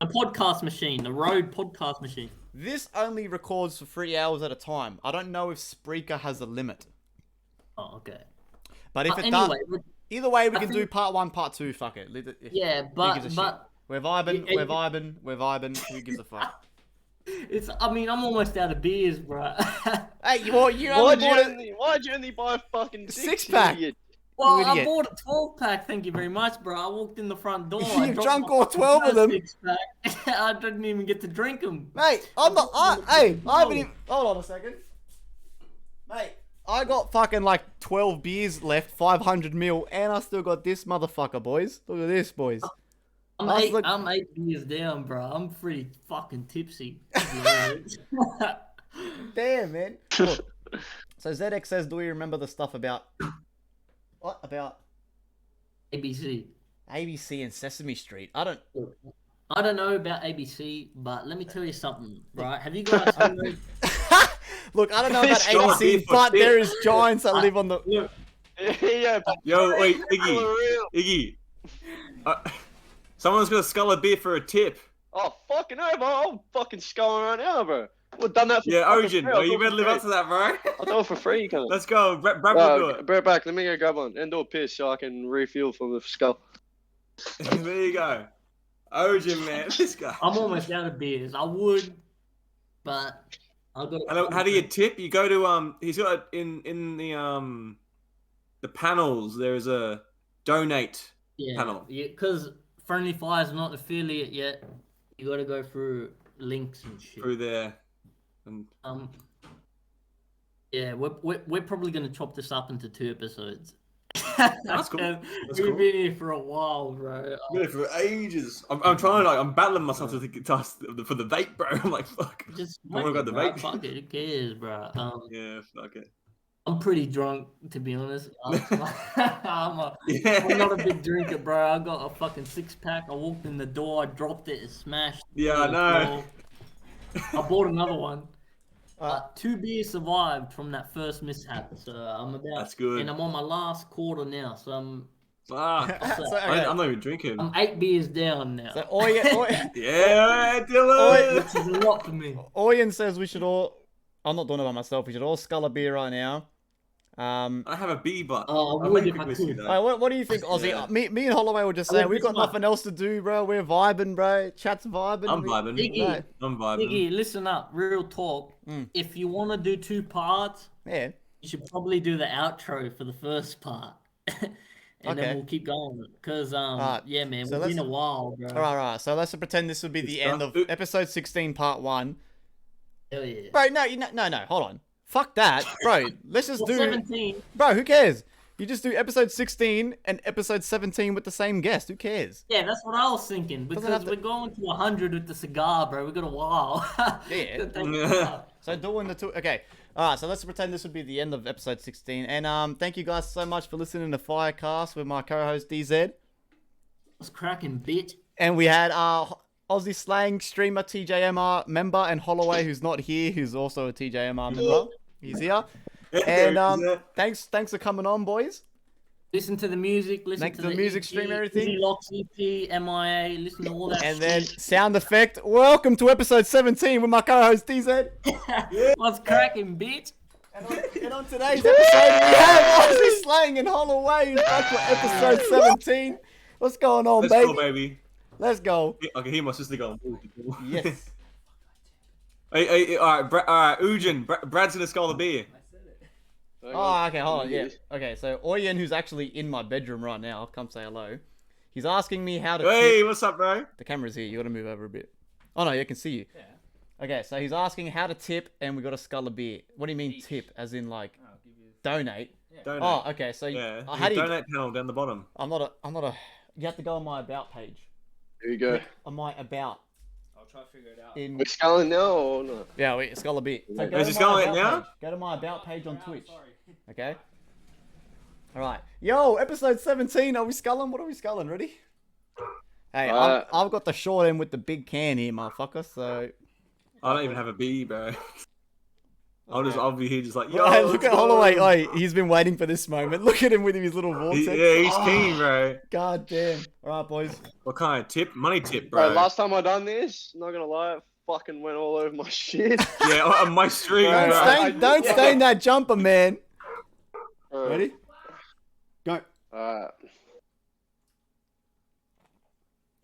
Speaker 1: A podcast machine, the Rode podcast machine.
Speaker 2: This only records for 3 hours at a time. I don't know if Spreaker has a limit.
Speaker 1: Oh, okay.
Speaker 2: But if it does, either way, we can do part 1, part 2. Fuck it.
Speaker 1: Yeah, but
Speaker 2: We're vibing.
Speaker 1: Yeah,
Speaker 2: We're vibing. We're vibing. Who gives a fuck?
Speaker 1: I mean, I'm almost out of beers, bro.
Speaker 2: Hey, well, you only bought a
Speaker 4: Why'd you only buy a fucking
Speaker 2: six-pack.
Speaker 4: idiot?
Speaker 1: Well,
Speaker 2: You
Speaker 1: I
Speaker 2: idiot.
Speaker 1: bought a 12-pack. Thank you very much, bro. I walked in the front door. I
Speaker 2: You've
Speaker 1: dropped
Speaker 2: drunk
Speaker 1: my
Speaker 2: all
Speaker 1: fucking
Speaker 2: 12 of
Speaker 1: first
Speaker 2: them.
Speaker 1: six-pack. I didn't even get to drink them.
Speaker 2: Mate, I'm not. Hey, I haven't even. Hold on a second. Mate, I got fucking like 12 beers left, 500 ml, and I still got this motherfucker, boys. Look at this, boys.
Speaker 1: I'm 8 beers down, bro. I'm pretty fucking tipsy. To be honest.
Speaker 2: Damn, man. Look, so ZX says, do we remember the stuff about. What? About
Speaker 1: ABC.
Speaker 2: ABC and Sesame Street?
Speaker 1: I don't know about ABC, but let me tell you something, right? Have you guys heard?
Speaker 2: Look, I don't know about
Speaker 3: Go on,
Speaker 2: ABC,
Speaker 3: beer for
Speaker 2: but
Speaker 3: beer.
Speaker 2: there is giants that live on the.
Speaker 1: Look,
Speaker 4: Yeah, but
Speaker 3: Yo, wait,
Speaker 4: for real.
Speaker 3: Iggy. Someone's gonna scull a beer for a tip.
Speaker 4: Oh, fucking hell, bro. I'm fucking sculling right now, bro. We've done that for
Speaker 3: Yeah,
Speaker 4: fucking
Speaker 3: Ocean.
Speaker 4: free.
Speaker 3: Well,
Speaker 4: I'll
Speaker 3: you
Speaker 4: do it
Speaker 3: better
Speaker 4: for
Speaker 3: live
Speaker 4: free.
Speaker 3: up to that, bro.
Speaker 4: I'll do it for free, cunt.
Speaker 3: Let's go. Brad will do it.
Speaker 4: Bear back, let me go grab one and do a piss so I can refuel from the skull.
Speaker 3: There you go. Ocean, man. This guy.
Speaker 1: I'm almost out of beers. I would, but I've got.
Speaker 3: And how do you tip? You go to he's got in the panels. There's a donate panel.
Speaker 1: Yeah, because FriendlyFire is not affiliate yet. You got to go through links and shit.
Speaker 3: Through there. And
Speaker 1: Yeah, we're probably gonna chop this up into 2 episodes.
Speaker 3: That's cool.
Speaker 1: And
Speaker 3: That's
Speaker 1: we've
Speaker 3: cool.
Speaker 1: been here for a while, bro.
Speaker 3: yeah, for ages. I'm trying to I'm battling myself to think for the vape, bro. I'm like, fuck.
Speaker 1: Just
Speaker 3: I wanna
Speaker 1: smoke
Speaker 3: go
Speaker 1: it,
Speaker 3: the
Speaker 1: bro.
Speaker 3: vape.
Speaker 1: Fuck it, who cares, bro?
Speaker 3: Yeah, fuck it.
Speaker 1: I'm pretty drunk, to be honest. I'm
Speaker 3: Yeah.
Speaker 1: not a big drinker, bro. I got a fucking 6-pack. I walked in the door, I dropped it, it smashed.
Speaker 3: Yeah, I know.
Speaker 1: I bought another one. 2 beers survived from that first mishap, so I'm about.
Speaker 3: That's good.
Speaker 1: And I'm on my last quarter now, so I'm
Speaker 3: Fuck.
Speaker 2: So, okay.
Speaker 3: I'm not even drinking.
Speaker 1: I'm 8 beers down now.
Speaker 2: So Oyen,
Speaker 3: Yeah, Dylan.
Speaker 1: Which is a lot for me.
Speaker 2: Oyen says we should all. I'm not doing it by myself. We should all scull a beer right now.
Speaker 3: I have a bee butt.
Speaker 1: Oh, I
Speaker 3: I
Speaker 1: would
Speaker 3: might
Speaker 1: if I
Speaker 3: quickly
Speaker 1: could.
Speaker 3: see that.
Speaker 2: Hey, what do you think, Ozzy?
Speaker 3: Yeah.
Speaker 2: Me and Holloway were just
Speaker 1: I like
Speaker 2: saying we've
Speaker 1: this
Speaker 2: got
Speaker 1: one.
Speaker 2: nothing else to do, bro. We're vibing, bro. Chat's vibing.
Speaker 3: I'm vibing.
Speaker 1: Iggy,
Speaker 3: I'm vibing.
Speaker 1: Iggy, listen up. Real talk. If you want to do 2 parts,
Speaker 2: Yeah.
Speaker 1: you should probably do the outro for the first part. And
Speaker 2: Okay.
Speaker 1: then we'll keep going. Because, yeah, man,
Speaker 2: so
Speaker 1: we've been
Speaker 2: let's-
Speaker 1: a while, bro.
Speaker 2: All right. So let's pretend this would be the end of
Speaker 3: stuff.
Speaker 2: episode 16, part 1.
Speaker 1: Hell yeah.
Speaker 2: Bro, no. Hold on. Fuck that, bro. Let's just
Speaker 1: Well,
Speaker 2: do.
Speaker 1: 17.
Speaker 2: Bro, who cares? You just do episode 16 and episode 17 with the same guest. Who cares?
Speaker 1: Yeah, that's what I was thinking.
Speaker 2: have
Speaker 1: Because
Speaker 2: to-
Speaker 1: we're going to 100 with the cigar, bro. We got a while.
Speaker 2: Yeah.
Speaker 1: That takes a while.
Speaker 2: So doing the 2. Okay. All right. So let's pretend this would be the end of episode 16. And thank you guys so much for listening to FireCast with my co-host DZ.
Speaker 1: What's cracking, bitch?
Speaker 2: And we had Aussie slangg streamer TJMR member and Holloway, who's not here, who's also a TJMR member. He's here. And thanks for coming on, boys.
Speaker 1: Listen to the music. Listen
Speaker 2: Thanks
Speaker 1: to
Speaker 2: to the music, stream everything.
Speaker 1: Easy Locks EP, MIA. Listen to all that
Speaker 2: And
Speaker 1: shit.
Speaker 2: then sound effect. Welcome to episode 17 with my co-host DZ.
Speaker 1: What's cracking, bitch?
Speaker 2: And on today's episode, we have Aussie slangg and Holloway who's back for episode 17. What's going on,
Speaker 3: Let's
Speaker 2: baby?
Speaker 3: go, baby.
Speaker 2: Let's go.
Speaker 3: I can hear my sister going.
Speaker 2: Yes.
Speaker 3: Hey, all right, Ujin. Brad's gonna scull the beer.
Speaker 2: Oh, okay, hold on. Yeah. Okay, so Oyen, who's actually in my bedroom right now, I'll come say hello. He's asking me how to.
Speaker 3: Hey,
Speaker 2: tip.
Speaker 3: what's up, bro?
Speaker 2: The camera's here. You gotta move over a bit. Oh no, I can see you. Yeah. Okay, so he's asking how to tip, and we got to scull a beer. What do you mean tip? As in like donate?
Speaker 3: Donate.
Speaker 2: Oh, okay. So
Speaker 3: Yeah.
Speaker 2: how do you?
Speaker 3: Donate panel down the bottom.
Speaker 2: I'm not a. You have to go on my about page.
Speaker 4: Here you go.
Speaker 2: On my about.
Speaker 5: I'll try to figure it out.
Speaker 2: In
Speaker 4: We're sculling now or not?
Speaker 2: yeah, wait, scull a beer. So go
Speaker 3: Is
Speaker 2: to
Speaker 3: he
Speaker 2: my
Speaker 3: sculling it
Speaker 2: about
Speaker 3: now?
Speaker 2: page. Go to my about page on Twitch.
Speaker 5: Sorry.
Speaker 2: Okay. All right. Yo, episode 17. Are we sculling? What are we sculling? Ready? Hey, I've got the short end with the big can here, motherfucker. So.
Speaker 3: I don't even have a bee, bro. I'll be here just like, yo.
Speaker 2: Hey, look
Speaker 3: let's
Speaker 2: at
Speaker 3: go.
Speaker 2: Holloway. Oh, he's been waiting for this moment. Look at him with his little vortex.
Speaker 3: He's keen, bro.
Speaker 2: God damn. All right, boys.
Speaker 3: What kind of tip? Money tip,
Speaker 4: Bro,
Speaker 3: bro.
Speaker 4: last time I done this, not gonna lie, it fucking went all over my shit.
Speaker 3: Yeah, on my stream,
Speaker 2: Don't
Speaker 3: bro.
Speaker 2: stain that jumper, man.
Speaker 4: Bro.
Speaker 2: Ready? Go.
Speaker 4: Alright.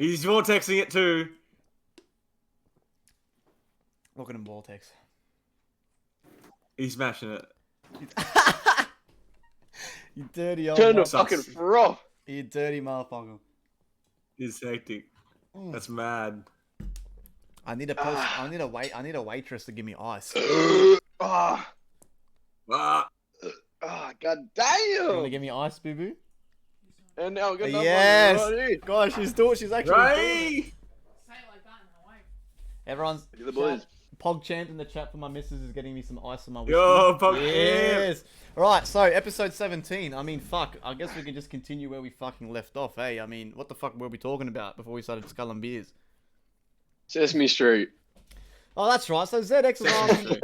Speaker 3: He's vortexing it too.
Speaker 2: Look at him, vortex.
Speaker 3: He's smashing it.
Speaker 2: You dirty old
Speaker 4: Turn to
Speaker 2: motherfucker.
Speaker 4: fucking fro.
Speaker 2: You dirty motherfucker.
Speaker 3: He's hectic. That's mad.
Speaker 2: I need a post. I need a waitress to give me ice.
Speaker 4: Ah,
Speaker 3: Ah,
Speaker 4: god
Speaker 2: You wanna
Speaker 4: damn!
Speaker 2: give me ice, boo boo?
Speaker 4: And now I've got another
Speaker 2: Yes.
Speaker 4: one right here.
Speaker 2: Gosh, she's actually doing it.
Speaker 3: Ray!
Speaker 2: Everyone's
Speaker 4: Look at the boys.
Speaker 2: Pog chant in the chat for my missus is getting me some ice on my whiskey.
Speaker 3: Yo, Pog
Speaker 2: Yes. Right, so episode 17. I mean, fuck. I guess we can just continue where we fucking left off, eh? I mean, what the fuck were we talking about before we started sculling beers?
Speaker 4: Sesame Street.
Speaker 2: Oh, that's right. So ZX is asking,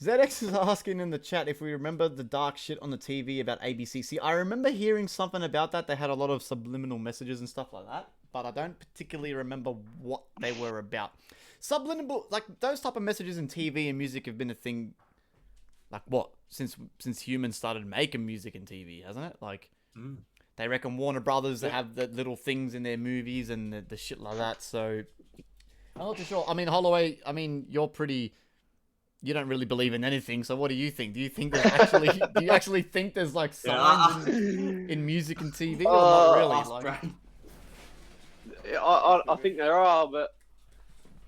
Speaker 2: ZX is asking in the chat if we remember the dark shit on the TV about ABC. See, I remember hearing something about that. They had a lot of subliminal messages and stuff like that, but I don't particularly remember what they were about. Subliminal, like those type of messages in TV and music have been a thing, like what, since humans started making music and TV, hasn't it? Like, they reckon Warner Brothers have the little things in their movies and the shit like that. So I'm not too sure. I mean, Holloway, you're pretty. You don't really believe in anything. So what do you think? Do you think there's actually? Do you actually think there's like signs in music and TV, or not really? Like,
Speaker 4: I think there are, but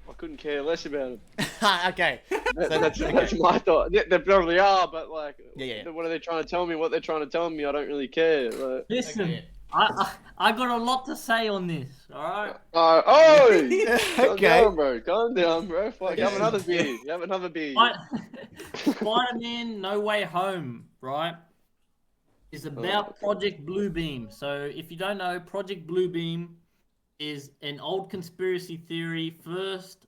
Speaker 4: I couldn't care less about them.
Speaker 2: okay.
Speaker 4: That's my thought. Yeah, there probably are, but like,
Speaker 2: Yeah.
Speaker 4: what are they trying to tell me? What they're trying to tell me, I don't really care. Like,
Speaker 1: Listen,
Speaker 2: Okay.
Speaker 1: I got a lot to say on this. All right.
Speaker 4: Calm
Speaker 2: Okay.
Speaker 4: down, bro. Calm down, bro. Fuck, have another beer. Have another beer.
Speaker 1: Spider-Man No Way Home, right, is about Project Bluebeam. So if you don't know, Project Bluebeam is an old conspiracy theory first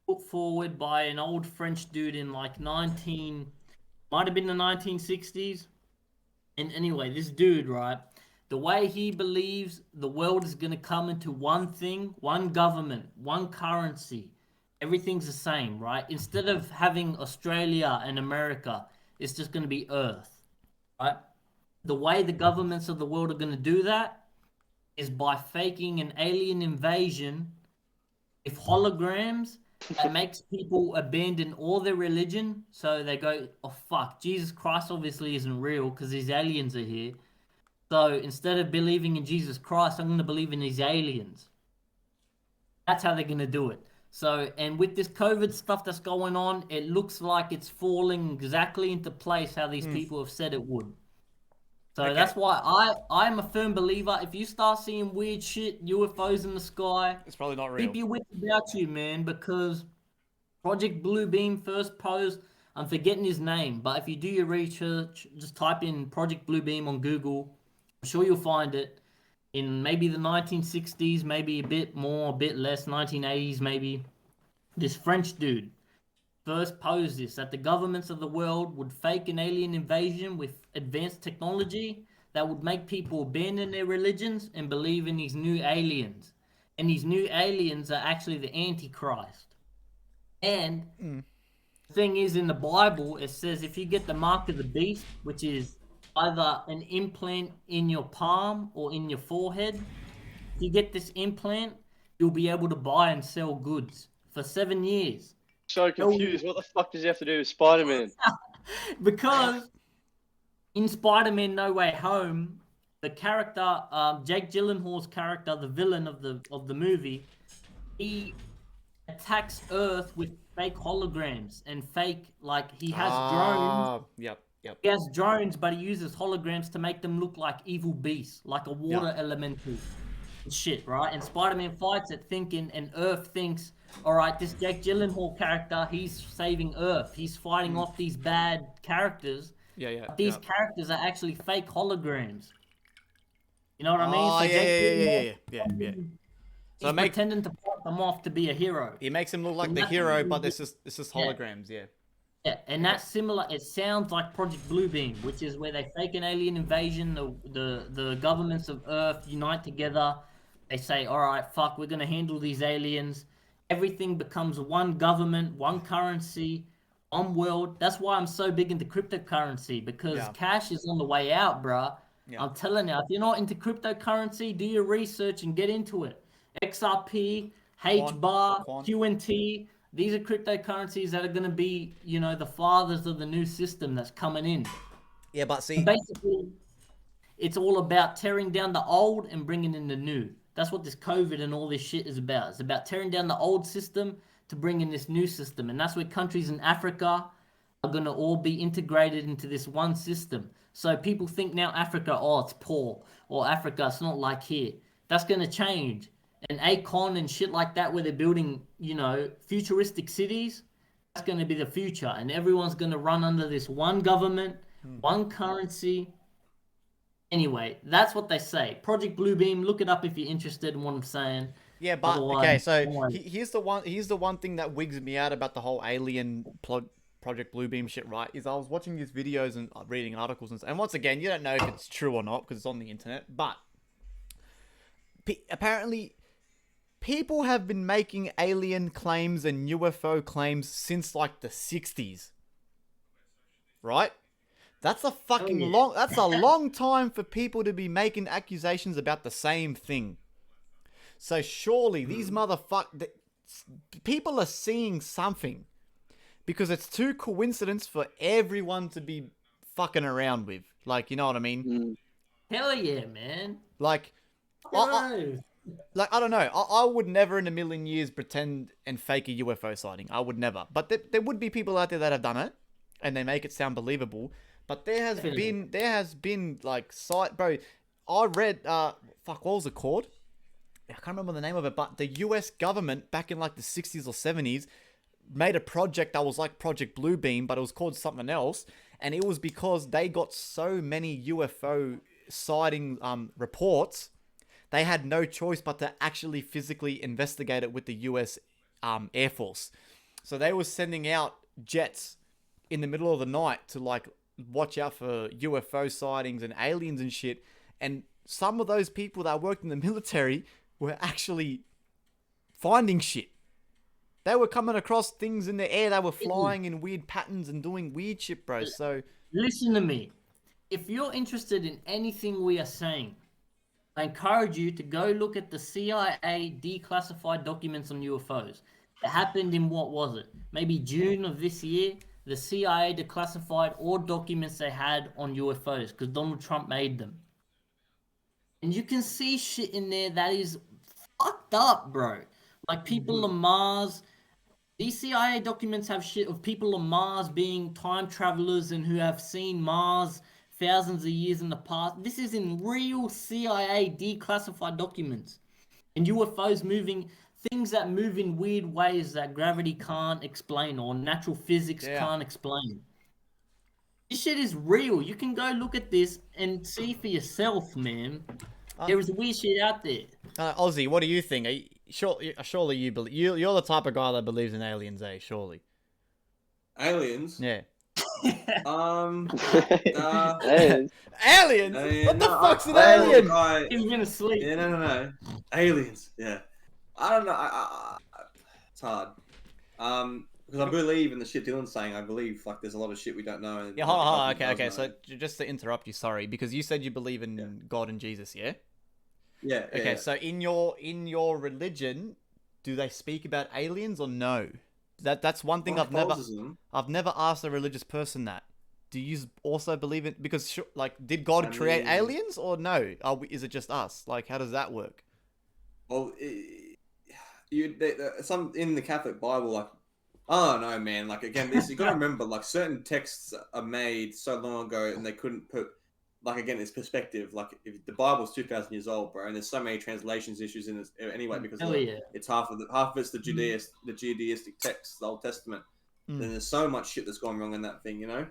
Speaker 1: put forward by an old French dude in like might have been the 1960s. And anyway, this dude, right, the way he believes the world is going to come into one thing, one government, one currency, everything's the same, right? Instead of having Australia and America, it's just going to be Earth, right? The way the governments of the world are going to do that is by faking an alien invasion with holograms that makes people abandon all their religion. So they go, oh fuck, Jesus Christ obviously isn't real because these aliens are here. So instead of believing in Jesus Christ, I'm going to believe in these aliens. That's how they're going to do it. So, and with this COVID stuff that's going on, it looks like it's falling exactly into place how these people have said it would. So that's why I'm a firm believer. If you start seeing weird shit, UFOs in the sky,
Speaker 2: It's probably not real.
Speaker 1: keep your wits about you, man, because Project Bluebeam first posed, I'm forgetting his name, but if you do your research, just type in Project Bluebeam on Google. I'm sure you'll find it. In maybe the 1960s, maybe a bit more, a bit less, 1980s maybe. This French dude first posed this, that the governments of the world would fake an alien invasion with advanced technology that would make people abandon their religions and believe in these new aliens. And these new aliens are actually the Antichrist. And the thing is, in the Bible, it says if you get the mark of the beast, which is either an implant in your palm or in your forehead, if you get this implant, you'll be able to buy and sell goods for 7 years.
Speaker 4: So confused. What the fuck does he have to do with Spider-Man?
Speaker 1: Because in Spider-Man No Way Home, the character, Jake Gyllenhaal's character, the villain of the movie, he attacks Earth with fake holograms and fake, like, he has drones.
Speaker 2: Yep.
Speaker 1: He has drones, but he uses holograms to make them look like evil beasts, like a water elemental and shit, right? And Spider-Man fights it thinking, and Earth thinks, all right, this Jake Gyllenhaal character, he's saving Earth. He's fighting off these bad characters. But these characters are actually fake holograms. You know what I mean?
Speaker 2: Oh, yeah. So
Speaker 1: He's pretending to fight them off to be a hero.
Speaker 2: He makes him look like the hero, but it's just holograms, yeah.
Speaker 1: Yeah, and that's similar. It sounds like Project Bluebeam, which is where they fake an alien invasion. The governments of Earth unite together. They say, all right, fuck, we're going to handle these aliens. Everything becomes one government, one currency, one world. That's why I'm so big into cryptocurrency, because cash is on the way out, bruh. I'm telling you, if you're not into cryptocurrency, do your research and get into it. XRP,
Speaker 2: Quant,
Speaker 1: HBAR,
Speaker 2: Quant.
Speaker 1: QNT. These are cryptocurrencies that are going to be, the fathers of the new system that's coming in.
Speaker 2: Yeah, but see,
Speaker 1: Basically, it's all about tearing down the old and bringing in the new. That's what this COVID and all this shit is about. It's about tearing down the old system to bring in this new system. And that's where countries in Africa are going to all be integrated into this one system. So people think now Africa, oh, it's poor. Or Africa, it's not like here. That's going to change. And Akon and shit like that, where they're building, futuristic cities, that's going to be the future. And everyone's going to run under this one government, one currency. Anyway, that's what they say. Project Bluebeam, look it up if you're interested in what I'm saying.
Speaker 2: yeah, but
Speaker 1: Otherwise,
Speaker 2: okay. So
Speaker 1: otherwise-
Speaker 2: here's the one thing that wigs me out about the whole Project Bluebeam shit. Right? Is I was watching these videos and reading articles and once again, you don't know if it's true or not because it's on the internet. But apparently, people have been making alien claims and UFO claims since like the 60s. Right? That's a fucking long. That's a long time for people to be making accusations about the same thing. So surely these people are seeing something, because it's too coincidence for everyone to be fucking around with. Like, you know what I mean?
Speaker 1: Hell yeah, man.
Speaker 2: Like, I don't know. I would never in a million years pretend and fake a UFO sighting. I would never. But there would be people out there that have done it, and they make it sound believable. But there has been like bro. I read what was it called? I can't remember the name of it, but the US government back in like the 60s or 70s made a project that was like Project Bluebeam, but it was called something else, and it was because they got so many UFO sighting reports, they had no choice but to actually physically investigate it with the US Air Force. So they were sending out jets in the middle of the night to like watch out for UFO sightings and aliens and shit. And some of those people that worked in the military were actually finding shit. They were coming across things in the air. They were flying in weird patterns and doing weird shit, bro. So
Speaker 1: listen to me. If you're interested in anything we are saying, I encourage you to go look at the CIA declassified documents on UFOs. It happened in, what was it? Maybe June of this year. The CIA declassified all documents they had on UFOs because Donald Trump made them. And you can see shit in there that is fucked up, bro. Like people on Mars. These CIA documents have shit of people on Mars being time travelers and who have seen Mars thousands of years in the past. This is in real CIA declassified documents. And UFOs moving, things that move in weird ways that gravity can't explain or natural physics can't explain. This shit is real. You can go look at this and see for yourself, man. There is weird shit out there.
Speaker 2: Aussie, what do you think? Surely you believe you're the type of guy that believes in aliens, eh? Surely.
Speaker 3: Aliens?
Speaker 2: Yeah.
Speaker 3: Aliens?
Speaker 2: What the fuck's an alien?
Speaker 1: He's been asleep.
Speaker 3: Yeah, no. Aliens. Yeah. I don't know. It's hard. Because I believe in the shit Dylan's saying. I believe like there's a lot of shit we don't know. And
Speaker 2: Yeah. Okay. So just to interrupt you, sorry, because you said you believe in God and Jesus, yeah?
Speaker 3: Yeah.
Speaker 2: Okay.
Speaker 3: Yeah.
Speaker 2: So in your religion, do they speak about aliens or no? That's one thing I've never asked a religious person that. Do you also believe it? Because did God create aliens or no? Is it just us? Like, how does that work?
Speaker 3: Well, some in the Catholic Bible, like, I don't know, man. Like, again, you got to remember, like, certain texts are made so long ago, and they couldn't put, like, again, it's perspective. Like, if the Bible's 2,000 years old, bro, and there's so many translations issues in it anyway, because it's half of it's the Judaistic text, the Old Testament. Then there's so much shit that's gone wrong in that thing, you know.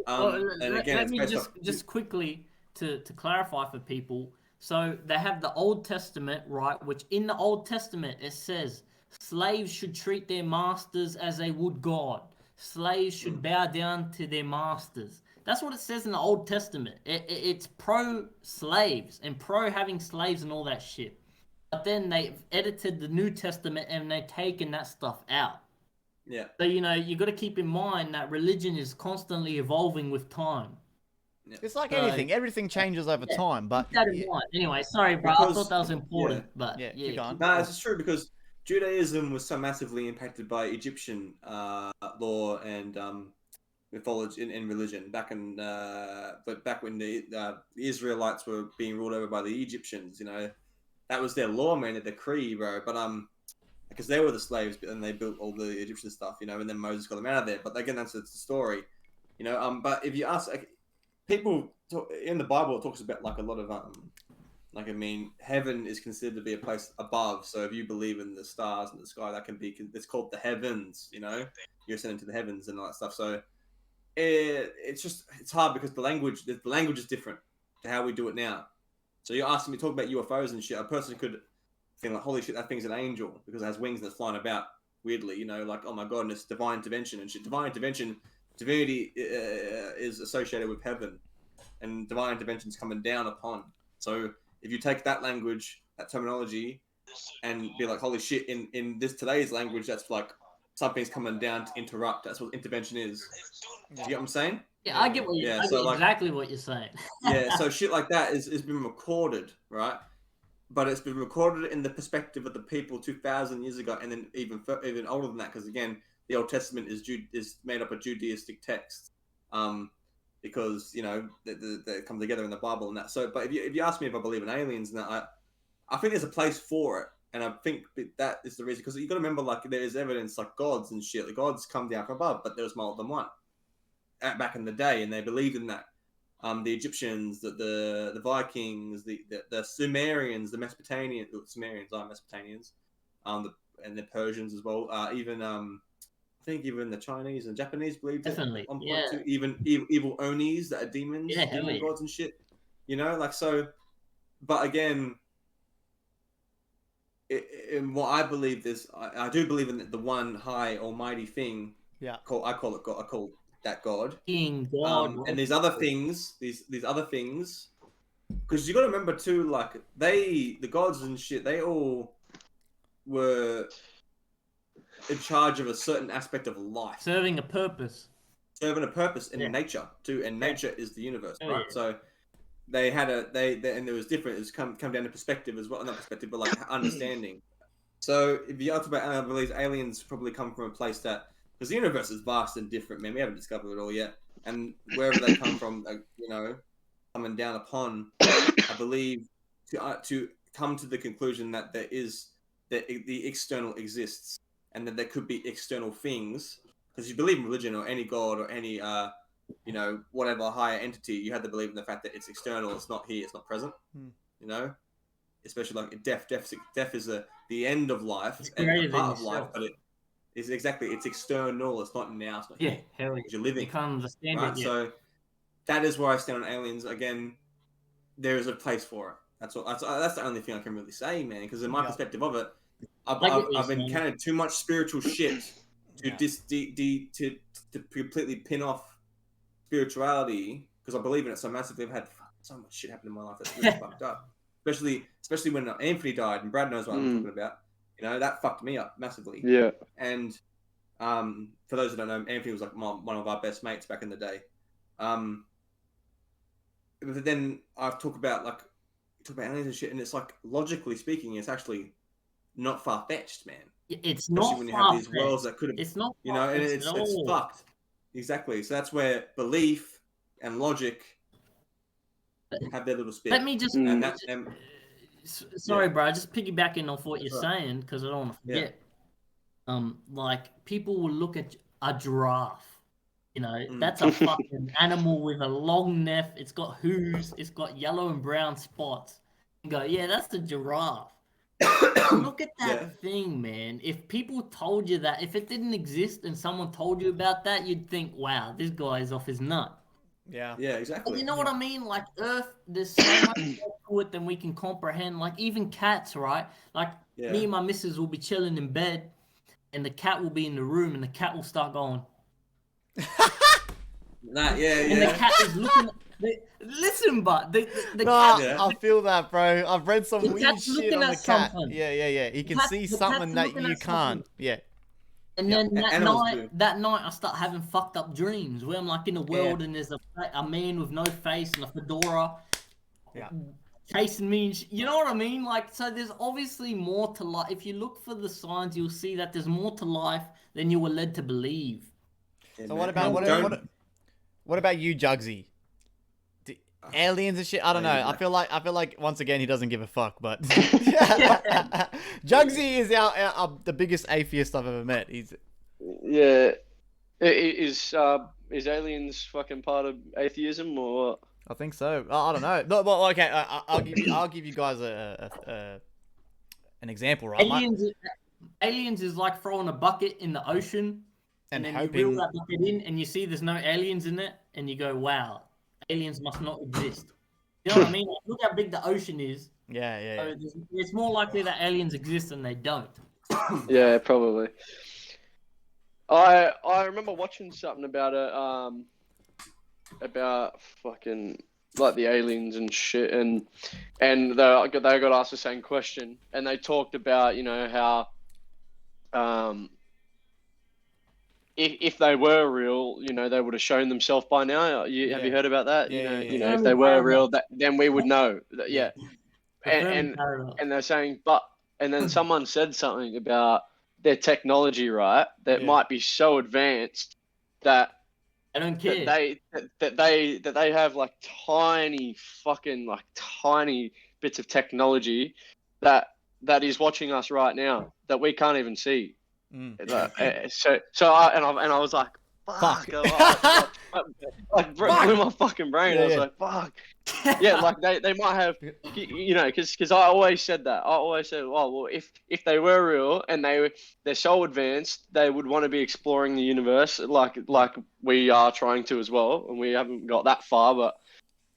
Speaker 3: And again,
Speaker 1: let me just quickly to clarify for people. So they have the Old Testament, right? Which in the Old Testament it says slaves should treat their masters as they would God. Slaves should bow down to their masters. That's what it says in the Old Testament. It's pro-slaves and pro-having slaves and all that shit. But then they've edited the New Testament and they've taken that stuff out.
Speaker 3: Yeah.
Speaker 1: So, you got to keep in mind that religion is constantly evolving with time.
Speaker 2: It's like anything. Everything changes over time, but...
Speaker 1: Keep that in mind. Anyway, sorry, bro. I thought that was important, but
Speaker 2: keep going.
Speaker 3: No, it's true because Judaism was so massively impacted by Egyptian law and mythology and religion back when the Israelites were being ruled over by the Egyptians. You know, that was their law, man, their creed, bro. But because they were the slaves, and they built all the Egyptian stuff, you know, and then Moses got them out of there. But again, that's the story, you know. But if you ask, people in the Bible, it talks about like a lot of like, I mean, heaven is considered to be a place above. So if you believe in the stars and the sky, that can be, it's called the heavens, you know, you're ascending to the heavens and all that stuff. So it's hard because the language is different to how we do it now. So you're asking me to talk about UFOs and shit. A person could think like, holy shit, that thing's an angel because it has wings and it's flying about weirdly, you know, like, oh my God, and it's divine intervention and shit. Divine intervention, divinity is associated with heaven, and divine intervention is coming down upon. So if you take that language, that terminology, and be like, holy shit, in this today's language, that's like something's coming down to interrupt. That's what intervention is. Do you get what I'm saying?
Speaker 1: Yeah, I get what you. I get exactly what you're saying.
Speaker 3: So shit like that is been recorded, right? But it's been recorded in the perspective of the people 2,000 years ago, and then even older than that, because again, the Old Testament is made up of Judaistic texts, because you know they come together in the Bible and that. So, but if you ask me if I believe in aliens, and that, I think there's a place for it, and I think that is the reason, because you got to remember, like, there is evidence like gods and shit. The gods come down from above, but there was more than one back in the day, and they believed in that. The Egyptians, the Vikings, the Sumerians, the Mesopotamians, Sumerians are Mesopotamians, and the Persians as well. Even I think even the Chinese and Japanese believed
Speaker 1: definitely.
Speaker 3: Too. Even evil Onis that are demons, demon gods and shit. You know, like, so. But again, in what I believe is, I do believe in the one high almighty thing. Yeah. I call it God. I call that God.
Speaker 1: King God.
Speaker 3: And these other things, these other things, because you got to remember too, like, the gods and shit, they all were in charge of a certain aspect of life,
Speaker 1: serving a purpose
Speaker 3: in nature too, and nature is the universe, right? So they had and there was different. It's come down to perspective as well, not perspective, but like understanding. So if you talk about, I believe aliens probably come from a place that, because the universe is vast and different, man. We haven't discovered it all yet, and wherever they come from, you know, coming down upon, I believe, to come to the conclusion that the external exists, and that there could be external things. Because you believe in religion or any god or any, you know, whatever higher entity, you have to believe in the fact that it's external. It's not here. It's not present. You know, especially like death. Death is the end of life and a part of life, but it's external. It's not now. It's not here.
Speaker 1: Hell yeah.
Speaker 3: You're living.
Speaker 1: You can't understand it yet.
Speaker 3: So that is where I stand on aliens. Again, there is a place for it. That's the only thing I can really say, man. Because in my perspective of it, I've encountered too much spiritual shit to completely pin off spirituality, because I believe in it so massively. I've had so much shit happen in my life that's really fucked up. Especially when Anthony died, and Brad knows what I'm talking about. You know, that fucked me up massively. Yeah. And for those that don't know, Anthony was like one of our best mates back in the day. But then I've talked about aliens and shit, and it's like, logically speaking, it's actually not far fetched, man.
Speaker 1: It's
Speaker 3: especially
Speaker 1: not
Speaker 3: when you
Speaker 1: far
Speaker 3: have these worlds that could have,
Speaker 1: it's not,
Speaker 3: you know, and it's fucked. Exactly. So that's where belief and logic have their little spin.
Speaker 1: Let me just. Sorry, bro. Just piggybacking off what you're saying, because I don't want to forget. Like, people will look at a giraffe. You know, that's a fucking animal with a long neck. It's got hooves. It's got yellow and brown spots. And go, yeah, that's the giraffe. Look at that thing, man. If people told you that, if it didn't exist and someone told you about that, you'd think, wow, this guy is off his nut.
Speaker 3: Yeah, exactly.
Speaker 1: But you know what I mean? Like, Earth, there's so much more to it than we can comprehend. Like, even cats, right? Like, me and my missus will be chilling in bed, and the cat will be in the room, and the cat will start going. And the cat is looking. Listen, but the cat.
Speaker 2: I feel that, bro. I've read some weird shit on the cat.
Speaker 1: Something.
Speaker 2: Yeah. He can see something that you can't. Yeah.
Speaker 1: And then
Speaker 3: Animals do.
Speaker 1: that night, I start having fucked up dreams where I'm like in a world and there's a man with no face and a fedora chasing me. You know what I mean? Like, so there's obviously more to life. If you look for the signs, you'll see that there's more to life than you were led to believe.
Speaker 2: Yeah, so what about you, Jugsy? Aliens and shit. I don't know. I feel like once again he doesn't give a fuck. But Jugsy is the biggest atheist I've ever met. He's
Speaker 4: Is aliens fucking part of atheism or what?
Speaker 2: I think so. I don't know. No, well, okay. I'll give you guys an example, right?
Speaker 1: Aliens is like throwing a bucket in the ocean, and then you reel that bucket in, and you see there's no aliens in it, and you go, "Wow, aliens must not exist." You know what I mean? Like, look how big the ocean is.
Speaker 2: Yeah.
Speaker 1: So it's more likely that aliens exist than they don't.
Speaker 4: Yeah, probably. I remember watching something about it, about fucking like the aliens and shit, and they got asked the same question, and they talked about how if they were real, they would have shown themselves by now. Have you heard about that?
Speaker 2: Yeah.
Speaker 4: If they were real, then we would know. Yeah. And they're saying, and then someone said something about their technology, right? That might be so advanced that
Speaker 1: I don't care.
Speaker 4: That they have like tiny bits of technology that is watching us right now that we can't even see. So I was like, fuck. Blew my fucking brain. I was like, fuck. Yeah, like they might have, because I always said that. I always said, well, if they were real and they're so advanced, they would want to be exploring the universe like we are trying to as well, and we haven't got that far,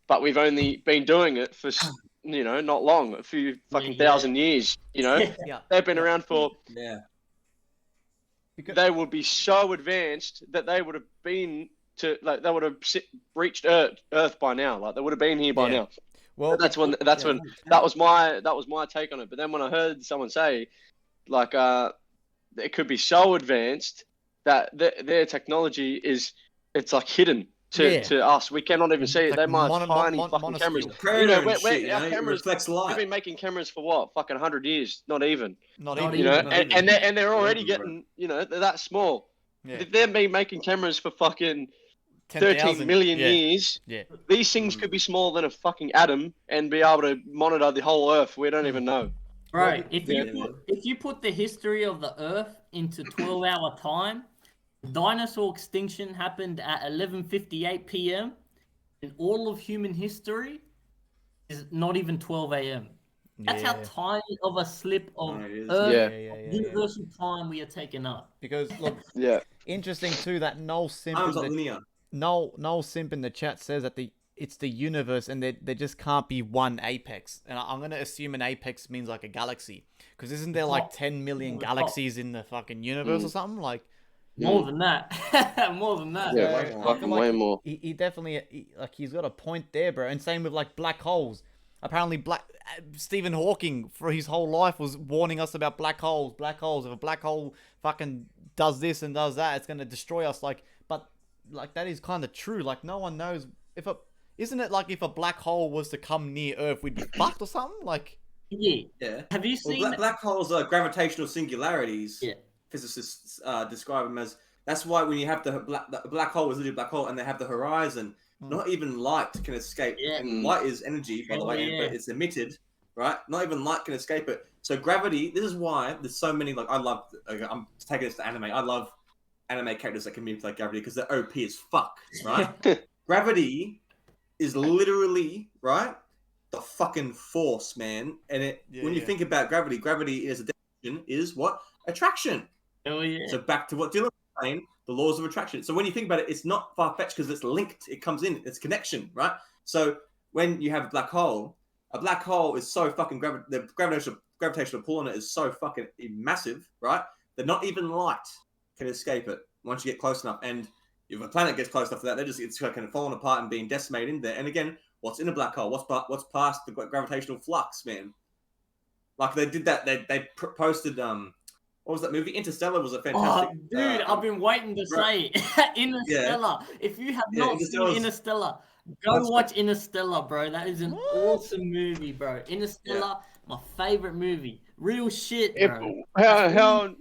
Speaker 4: but we've only been doing it for not long, a few fucking thousand years. They've been around for They would be so advanced that they would have been they would have reached Earth by now. Like they would have been here by now. Well, that was my take on it. But then when I heard someone say, like, it could be so advanced that their technology it's like hidden to us. We cannot even see it. They might have tiny fucking cameras.
Speaker 3: Cameras reflects light.
Speaker 4: We've been making cameras for what? Fucking 100 years. Not even.
Speaker 2: And
Speaker 4: they're already getting, they're that small.
Speaker 2: Yeah.
Speaker 4: If they've been making cameras for fucking 13 million years, these things could be smaller than a fucking atom and be able to monitor the whole Earth. We don't even know.
Speaker 1: Right. If you put the history of the Earth into 12-hour time, dinosaur extinction happened at 11:58 p.m. and all of human history is not even 12 a.m. That's how tiny of a slip of Earth universal time we are taking up.
Speaker 2: Because look, interesting too that Noel Simp in the chat says that it's the universe and there just can't be one apex. And I'm gonna assume an apex means like a galaxy, because isn't there like 10 million galaxies in the fucking universe or something like?
Speaker 1: More than that. More than that.
Speaker 4: Yeah, fucking way more.
Speaker 2: He definitely, he's got a point there, bro. And same with, like, black holes. Apparently, Stephen Hawking, for his whole life, was warning us about black holes. Black holes. If a black hole fucking does this and does that, it's going to destroy us. But that is kind of true. Like, no one knows. Isn't it like if a black hole was to come near Earth, we'd be fucked or something? Like...
Speaker 3: Yeah.
Speaker 1: Have you seen...
Speaker 3: Well, black holes are gravitational singularities. Yeah. Physicists describe them as, that's why when you have the black hole is literally a black hole and they have the horizon, not even light can escape. And light is energy, by the way, but it's emitted, right? Not even light can escape it. So gravity, this is why there's so many, I'm taking this to anime. I love anime characters that can manipulate gravity because they're OP as fuck, right? Gravity is literally, right, the fucking force, man. And when you think about gravity is a definition is what? Attraction.
Speaker 1: Oh, yeah.
Speaker 3: So back to what Dylan was saying, the laws of attraction. So when you think about it, it's not far-fetched because it's linked. It comes in. It's connection, right? So when you have a black hole is so fucking the gravitational pull on it is so fucking massive, right? That not even light can escape it once you get close enough. And if a planet gets close enough to that, it's kind of falling apart and being decimated in there. And again, what's in a black hole? What's past the gravitational flux, man? Like they did that. They posted what was that movie? Interstellar was a
Speaker 1: Oh,
Speaker 3: fantastic.
Speaker 1: dude, I've been waiting to say it. Interstellar. If you have not seen Interstellar, go watch Interstellar, bro. That is an awesome movie, bro. Interstellar, my favorite movie. Real shit, bro.
Speaker 4: How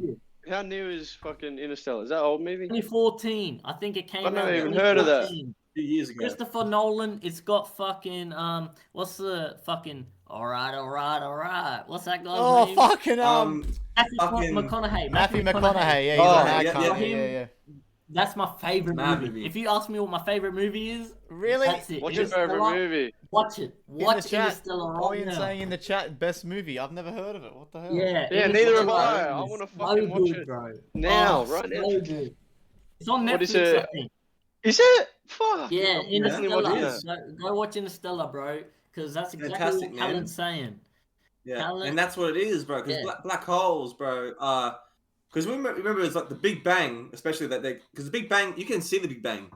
Speaker 4: new is fucking Interstellar? Is that old movie?
Speaker 1: 2014. I think it came out.
Speaker 4: I've never even
Speaker 1: 2014.
Speaker 4: heard of that.
Speaker 3: 2 years ago.
Speaker 1: Christopher Nolan. It's got fucking what's the fucking all right. What's that guy's name?
Speaker 2: Fucking
Speaker 1: Matthew McConaughey.
Speaker 2: Matthew McConaughey. Yeah, he's an actor. Yeah.
Speaker 1: That's my favorite
Speaker 3: Mad
Speaker 1: movie.
Speaker 3: movie.
Speaker 1: If you ask me what my favorite movie is,
Speaker 2: Really?
Speaker 1: that's it.
Speaker 4: What's your favorite movie?
Speaker 1: Watch it. Watch Interstellar
Speaker 2: Oh,
Speaker 1: right
Speaker 2: you're
Speaker 1: now.
Speaker 2: saying in the chat, best movie. I've never heard of it. What the hell?
Speaker 1: Yeah,
Speaker 4: Neither have
Speaker 1: Interstellar
Speaker 4: I. I
Speaker 1: is
Speaker 4: want to
Speaker 1: so
Speaker 4: fucking watch
Speaker 1: good,
Speaker 4: it
Speaker 1: bro.
Speaker 4: now,
Speaker 1: Oh,
Speaker 4: right now.
Speaker 1: so good. It's on
Speaker 4: What is
Speaker 1: Netflix,
Speaker 4: it?
Speaker 1: I think.
Speaker 4: Is it? Fuck.
Speaker 1: Yeah,
Speaker 4: I'm definitely watching
Speaker 1: Interstellar. Go watch Interstellar, bro, because that's exactly
Speaker 3: Fantastic,
Speaker 1: what
Speaker 3: man.
Speaker 1: Alan's saying.
Speaker 3: Yeah,
Speaker 1: Talent.
Speaker 3: and that's what it is, bro. Because black holes, bro. Because remember, it's like the Big Bang, especially because the Big Bang, you can see the Big Bang.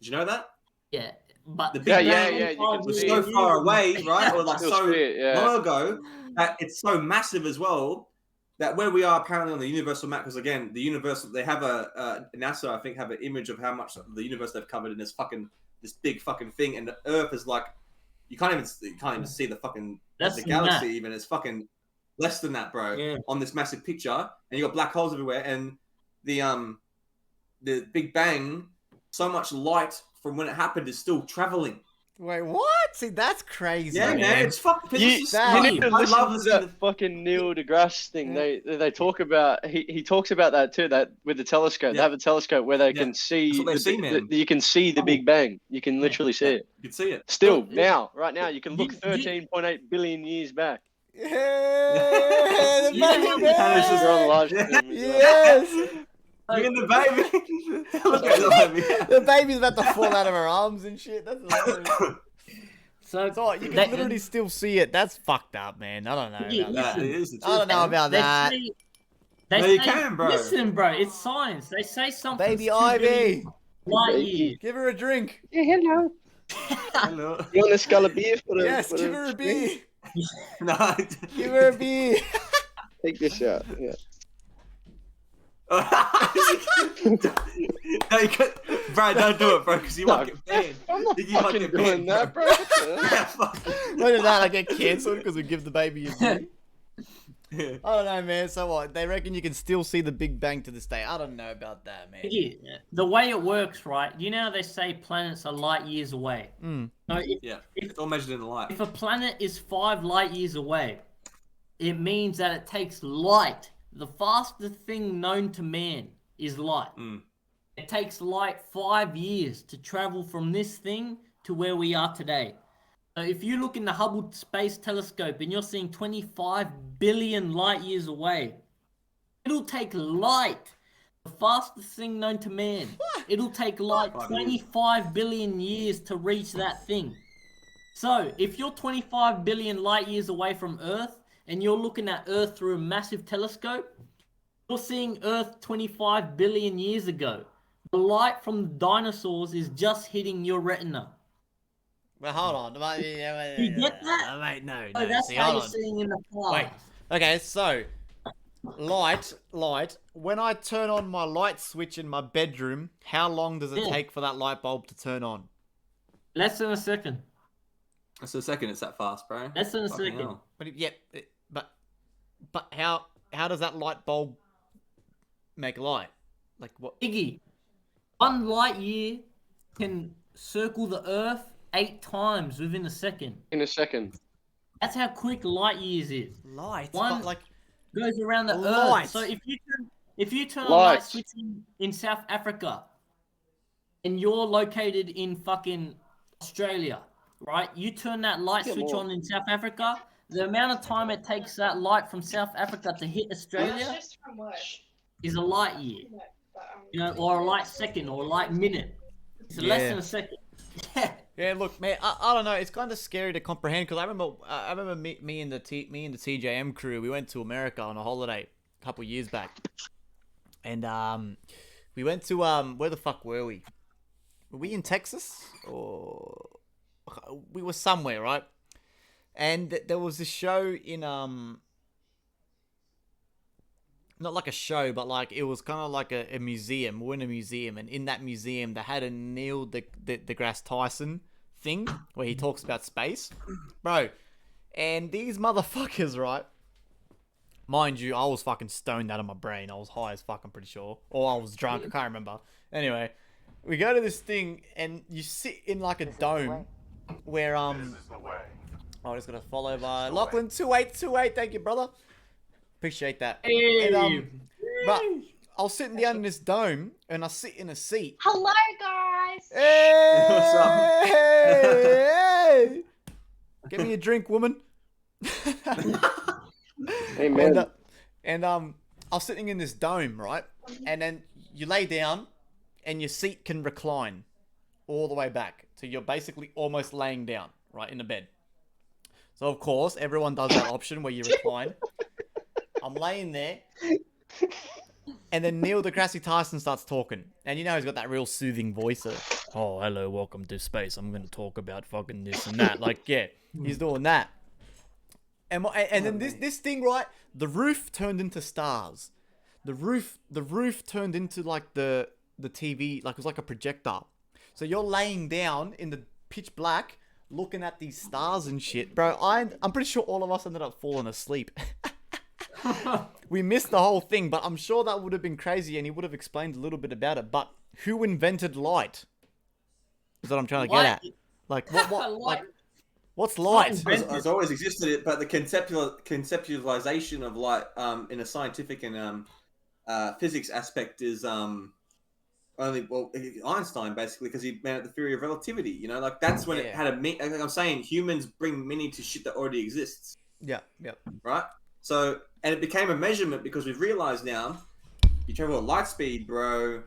Speaker 3: Did you know that?
Speaker 1: Yeah, but
Speaker 3: The Big Bang
Speaker 4: you can
Speaker 3: was
Speaker 4: see
Speaker 3: so
Speaker 4: it.
Speaker 3: far away, right? Or like
Speaker 4: Still
Speaker 3: so
Speaker 4: see it, yeah.
Speaker 3: long ago that it's so massive as well that where we are apparently on the universal map. Because again, the universal, they have NASA, I think, have an image of how much of the universe they've covered in this big fucking thing, and the Earth is like you can't even see the fucking the galaxy even. It's fucking less than that, bro.
Speaker 1: Yeah.
Speaker 3: On this massive picture, and you got black holes everywhere, and the Big Bang, so much light from when it happened is still traveling.
Speaker 2: Wait, what? See, that's crazy.
Speaker 3: Yeah, man, it's fucking.
Speaker 4: You need to listen to that fucking
Speaker 3: to
Speaker 4: Neil deGrasse thing. They talk about he talks about that too. That with the telescope, they have a telescope where they can see. You can see the Big Bang. You can literally see it.
Speaker 3: You can see it.
Speaker 4: Still right now, you can look 13.8 billion years back.
Speaker 2: Yeah, the baby.
Speaker 4: We're on live stream.
Speaker 2: Yes.
Speaker 3: Look at the baby. Look at the baby.
Speaker 2: The baby's about to fall out of her arms and shit. That's hilarious.
Speaker 1: So
Speaker 2: you can literally still see it. That's fucked up, man. I don't know about that.
Speaker 3: It is.
Speaker 2: I don't know about that.
Speaker 3: You can, bro.
Speaker 1: Listen, bro, it's science. They say something.
Speaker 2: Baby Ivy.
Speaker 1: Light years.
Speaker 2: Give her a drink.
Speaker 4: Yeah, hello.
Speaker 3: Hello.
Speaker 4: You want a skull of beer for the?
Speaker 2: Yes, give her a beer.
Speaker 3: No.
Speaker 2: Give her a beer.
Speaker 4: Take this out. Yeah.
Speaker 3: No, you can't, bro, don't do it, bro, because you might get banned.
Speaker 4: I'm not
Speaker 3: You might
Speaker 4: fucking
Speaker 3: get
Speaker 4: doing
Speaker 3: banned,
Speaker 4: that, bro.
Speaker 3: Yeah, fuck.
Speaker 2: Look at that, I get cancelled because we give the baby a beer.
Speaker 3: Yeah.
Speaker 2: I don't know, man. So what? They reckon you can still see the Big Bang to this day. I don't know about that, man.
Speaker 1: Yeah. The way it works, right? You know how they say planets are light years away.
Speaker 2: Mm.
Speaker 1: So
Speaker 3: It's all measured in the light.
Speaker 1: if a planet is 5 light years away, it means that it takes light. The fastest thing known to man is light.
Speaker 3: Mm.
Speaker 1: It takes light 5 years to travel from this thing to where we are today. So if you look in the Hubble Space Telescope and you're seeing 25 billion light years away, it'll take light, the fastest thing known to man. It'll take light 25 billion years to reach that thing. So if you're 25 billion light years away from Earth and you're looking at Earth through a massive telescope, you're seeing Earth 25 billion years ago. The light from the dinosaurs is just hitting your retina.
Speaker 2: Well, hold on.
Speaker 1: You get that?
Speaker 2: Wait, no.
Speaker 1: So that's
Speaker 2: See,
Speaker 1: how
Speaker 2: hold
Speaker 1: you're
Speaker 2: on.
Speaker 1: seeing in the past.
Speaker 2: Wait. Okay, so light. When I turn on my light switch in my bedroom, how long does it take for that light bulb to turn on?
Speaker 1: Less than a second.
Speaker 3: That's a second. It's that fast, bro.
Speaker 1: Less than a
Speaker 3: Fucking
Speaker 1: second.
Speaker 3: hell.
Speaker 2: But how does that light bulb make light? Like what?
Speaker 1: Iggy, 1 light year can circle the Earth 8 times within a second.
Speaker 4: In a second.
Speaker 1: That's how quick light years is.
Speaker 2: Light?
Speaker 1: One
Speaker 2: But like
Speaker 1: goes around the
Speaker 2: light.
Speaker 1: Earth. So if you turn a light
Speaker 4: Light.
Speaker 1: switch in South Africa, and you're located in fucking Australia, right? You turn that light switch on in South Africa. The amount of time it takes that light from South Africa to hit Australia is a light year, you know, or a light second, or a light minute. It's less than a second.
Speaker 2: Yeah, look, man, I don't know. It's kind of scary to comprehend because I remember me and the TJM crew. We went to America on a holiday a couple years back, and we went to where the fuck were we? Were we in Texas or we were somewhere, right? And there was this show in not like a show, but like it was kind of like a museum. We're in a museum, and in that museum, they had a Neil deGrasse Tyson thing where he talks about space, bro. And these motherfuckers, right? Mind you, I was fucking stoned out of my brain. I was high as fuck, I'm pretty sure, or I was drunk. I can't remember. Anyway, we go to this thing, and you sit in like a dome where I just gotta follow by Lachlan 2828. Thank you, brother. Appreciate that.
Speaker 1: Hey.
Speaker 2: And, but I was sitting down in this dome, and I sit in a seat.
Speaker 6: Hello, guys.
Speaker 2: Hey,
Speaker 3: What's up?
Speaker 2: hey, get me a drink, woman.
Speaker 4: Hey, man.
Speaker 2: And I was sitting in this dome, right? And then you lay down, and your seat can recline all the way back, so you're basically almost laying down, right, in the bed. So of course, everyone does that option where you recline. I'm laying there, and then Neil deGrasse Tyson starts talking, and you know he's got that real soothing voice of, "Oh, hello, welcome to space. I'm going to talk about fucking this and that." Like, yeah, he's doing that. And then this thing, right? The roof turned into stars. The roof turned into like the TV, like it was like a projector. So you're laying down in the pitch black, looking at these stars and shit, bro. I'm pretty sure all of us ended up falling asleep. We missed the whole thing, but I'm sure that would have been crazy, and he would have explained a little bit about it. But who invented light? Is what I'm trying to get at. Like what like what's light?
Speaker 3: It's always existed, but the conceptualization of light in a scientific and physics aspect is only Einstein, basically, because he made up the theory of relativity. You know, like that's when it had a like I'm saying, humans bring meaning to shit that already exists.
Speaker 2: Yeah.
Speaker 3: Right. So, and it became a measurement because we've realized now, you travel at light speed, bro.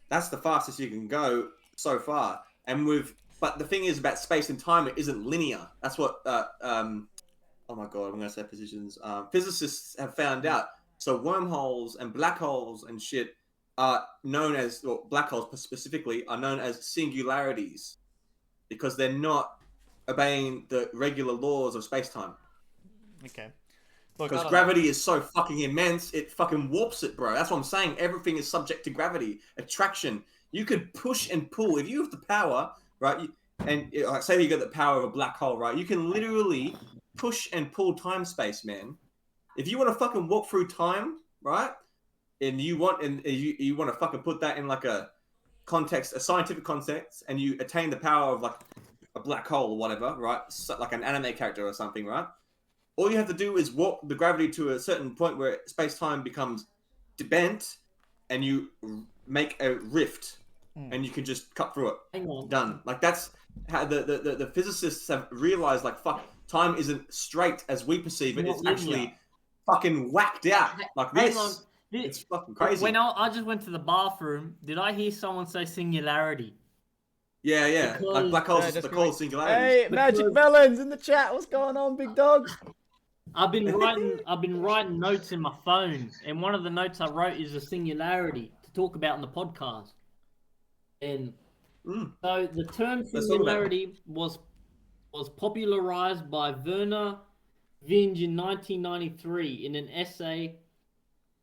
Speaker 3: That's the fastest you can go so far. But the thing is about space and time, it isn't linear. That's what, oh my God, I'm going to say positions. Physicists have found out. So wormholes and black holes and shit are known as, well, black holes specifically are known as singularities because they're not obeying the regular laws of space-time.
Speaker 2: Okay.
Speaker 3: Because gravity is so fucking immense, it fucking warps it, bro. That's what I'm saying. Everything is subject to gravity, attraction. You could push and pull. If you have the power, right, like say you got the power of a black hole, right, you can literally push and pull time-space, man. If you want to fucking walk through time, right, and you want to fucking put that in like a context, a scientific context, and you attain the power of like a black hole or whatever, right, so, like an anime character or something, right? All you have to do is walk the gravity to a certain point where space-time becomes bent, and you make a rift, and you can just cut through it. Done. Like that's how the physicists have realized. Like fuck, time isn't straight as we perceive it. It's actually fucking whacked out like this. It's fucking crazy.
Speaker 1: When I just went to the bathroom, did I hear someone say singularity?
Speaker 3: Yeah.
Speaker 1: Because,
Speaker 3: like black holes, they're called singularities.
Speaker 2: Hey, Magic Melons in the chat. What's going on, big dog?
Speaker 1: I've been writing notes in my phone, and one of the notes I wrote is a singularity to talk about in the podcast. And so the term singularity was popularized by Werner Vinge in 1993 in an essay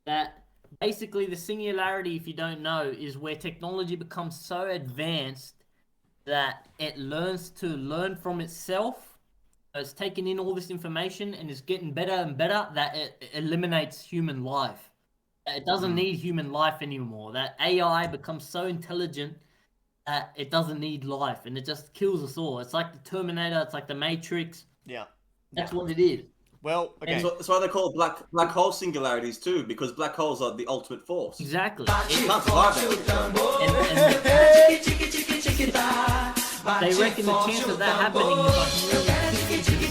Speaker 1: that basically the singularity, if you don't know, is where technology becomes so advanced that it learns to learn from itself. It's taking in all this information and it's getting better and better that it eliminates human life. It doesn't need human life anymore. That AI becomes so intelligent that it doesn't need life and it just kills us all. It's like the Terminator. It's like the Matrix.
Speaker 2: Yeah.
Speaker 1: That's what it is.
Speaker 2: Well, okay.
Speaker 3: That's why they call black hole singularities too, because black holes are the ultimate force.
Speaker 1: Exactly.
Speaker 3: You can't survive
Speaker 1: they reckon the chance of that happening is like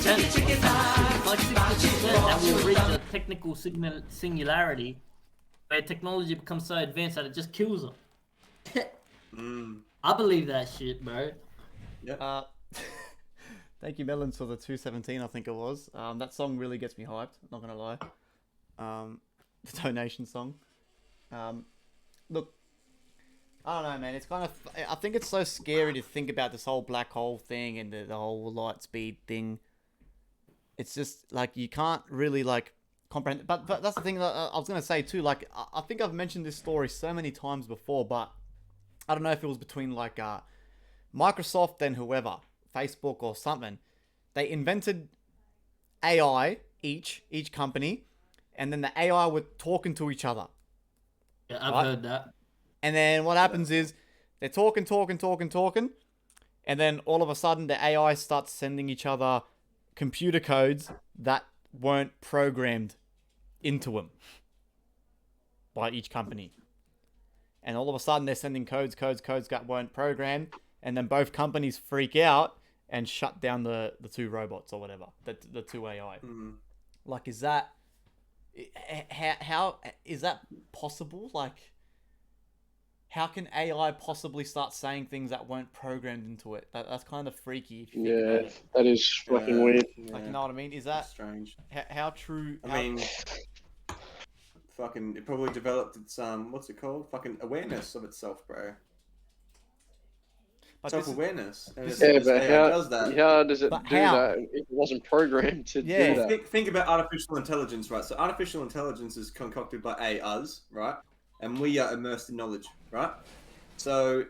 Speaker 1: 60%. Like 60% that will reach a technical singularity where technology becomes so advanced that it just kills them. I believe that shit, bro.
Speaker 3: Yeah.
Speaker 2: Thank you, Melons, for the 217, I think it was. That song really gets me hyped, not gonna lie. The donation song. Look, I don't know, man. It's kind of... I think it's so scary to think about this whole black hole thing and the whole light speed thing. It's just, like, you can't really, like... comprehend. But that's the thing that I was gonna say too. Like I think I've mentioned this story so many times before, but I don't know if it was between like Microsoft and whoever, Facebook or something. They invented AI, each company, and then the AI were talking to each other.
Speaker 1: Yeah, I've heard that.
Speaker 2: And then what happens is they're talking, and then all of a sudden the AI starts sending each other computer codes that weren't programmed into them by each company. And all of a sudden they're sending codes that weren't programmed, and then both companies freak out and shut down the two robots or whatever, the two AI. Like, is that how is that possible? Like, how can AI possibly start saying things that weren't programmed into it? That's kind of freaky. If you think about it.
Speaker 4: That is fucking weird.
Speaker 2: Like, you know what I mean? Is that
Speaker 3: strange?
Speaker 2: How true?
Speaker 3: I mean, fucking, it probably developed its what's it called? Fucking awareness of itself, bro. Self-awareness.
Speaker 4: But how does it do that if it wasn't programmed to do that?
Speaker 3: Think about artificial intelligence, right? So artificial intelligence is concocted by us, right? And we are immersed in knowledge, right? So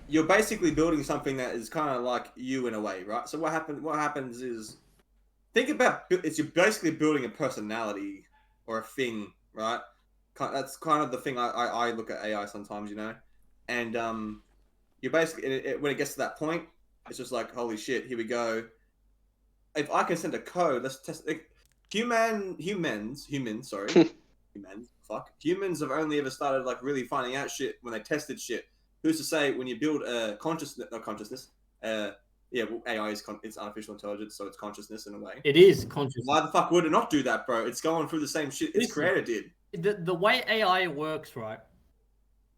Speaker 3: you're basically building something that is kind of like you in a way, right? So what happens is, think about you're basically building a personality or a thing, right? That's kind of the thing I look at AI sometimes, you know? And you're basically, when it gets to that point, it's just like, holy shit, here we go. If I can send a code, let's test it. Humans have only ever started like really finding out shit when they tested shit. Who's to say when you build a AI is it's artificial intelligence, so it's consciousness in a way.
Speaker 1: It is consciousness.
Speaker 3: Why the fuck would it not do that, bro? It's going through the same shit its creator did.
Speaker 1: The way AI works, right?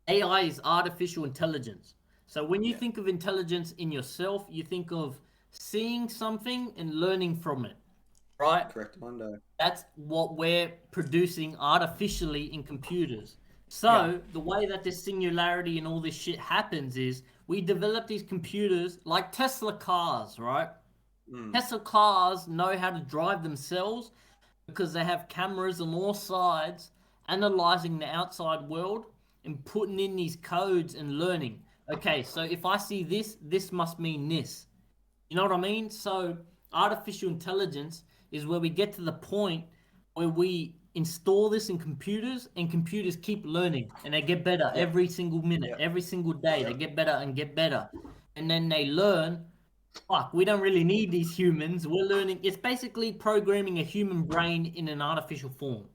Speaker 1: AI is artificial intelligence. So when you think of intelligence in yourself, you think of seeing something and learning from it, right?
Speaker 3: Correct, Mondo.
Speaker 1: That's what we're producing artificially in computers. So the way that this singularity and all this shit happens is we develop these computers like Tesla cars, right? Tesla cars know how to drive themselves because they have cameras on all sides analyzing the outside world and putting in these codes and learning. Okay, so if I see this must mean this. You know what I mean? So artificial intelligence is where we get to the point where we install this in computers and computers keep learning and they get better every single minute, every single day. They get better and get better. And then they learn, fuck, we don't really need these humans. We're learning. It's basically programming a human brain in an artificial form.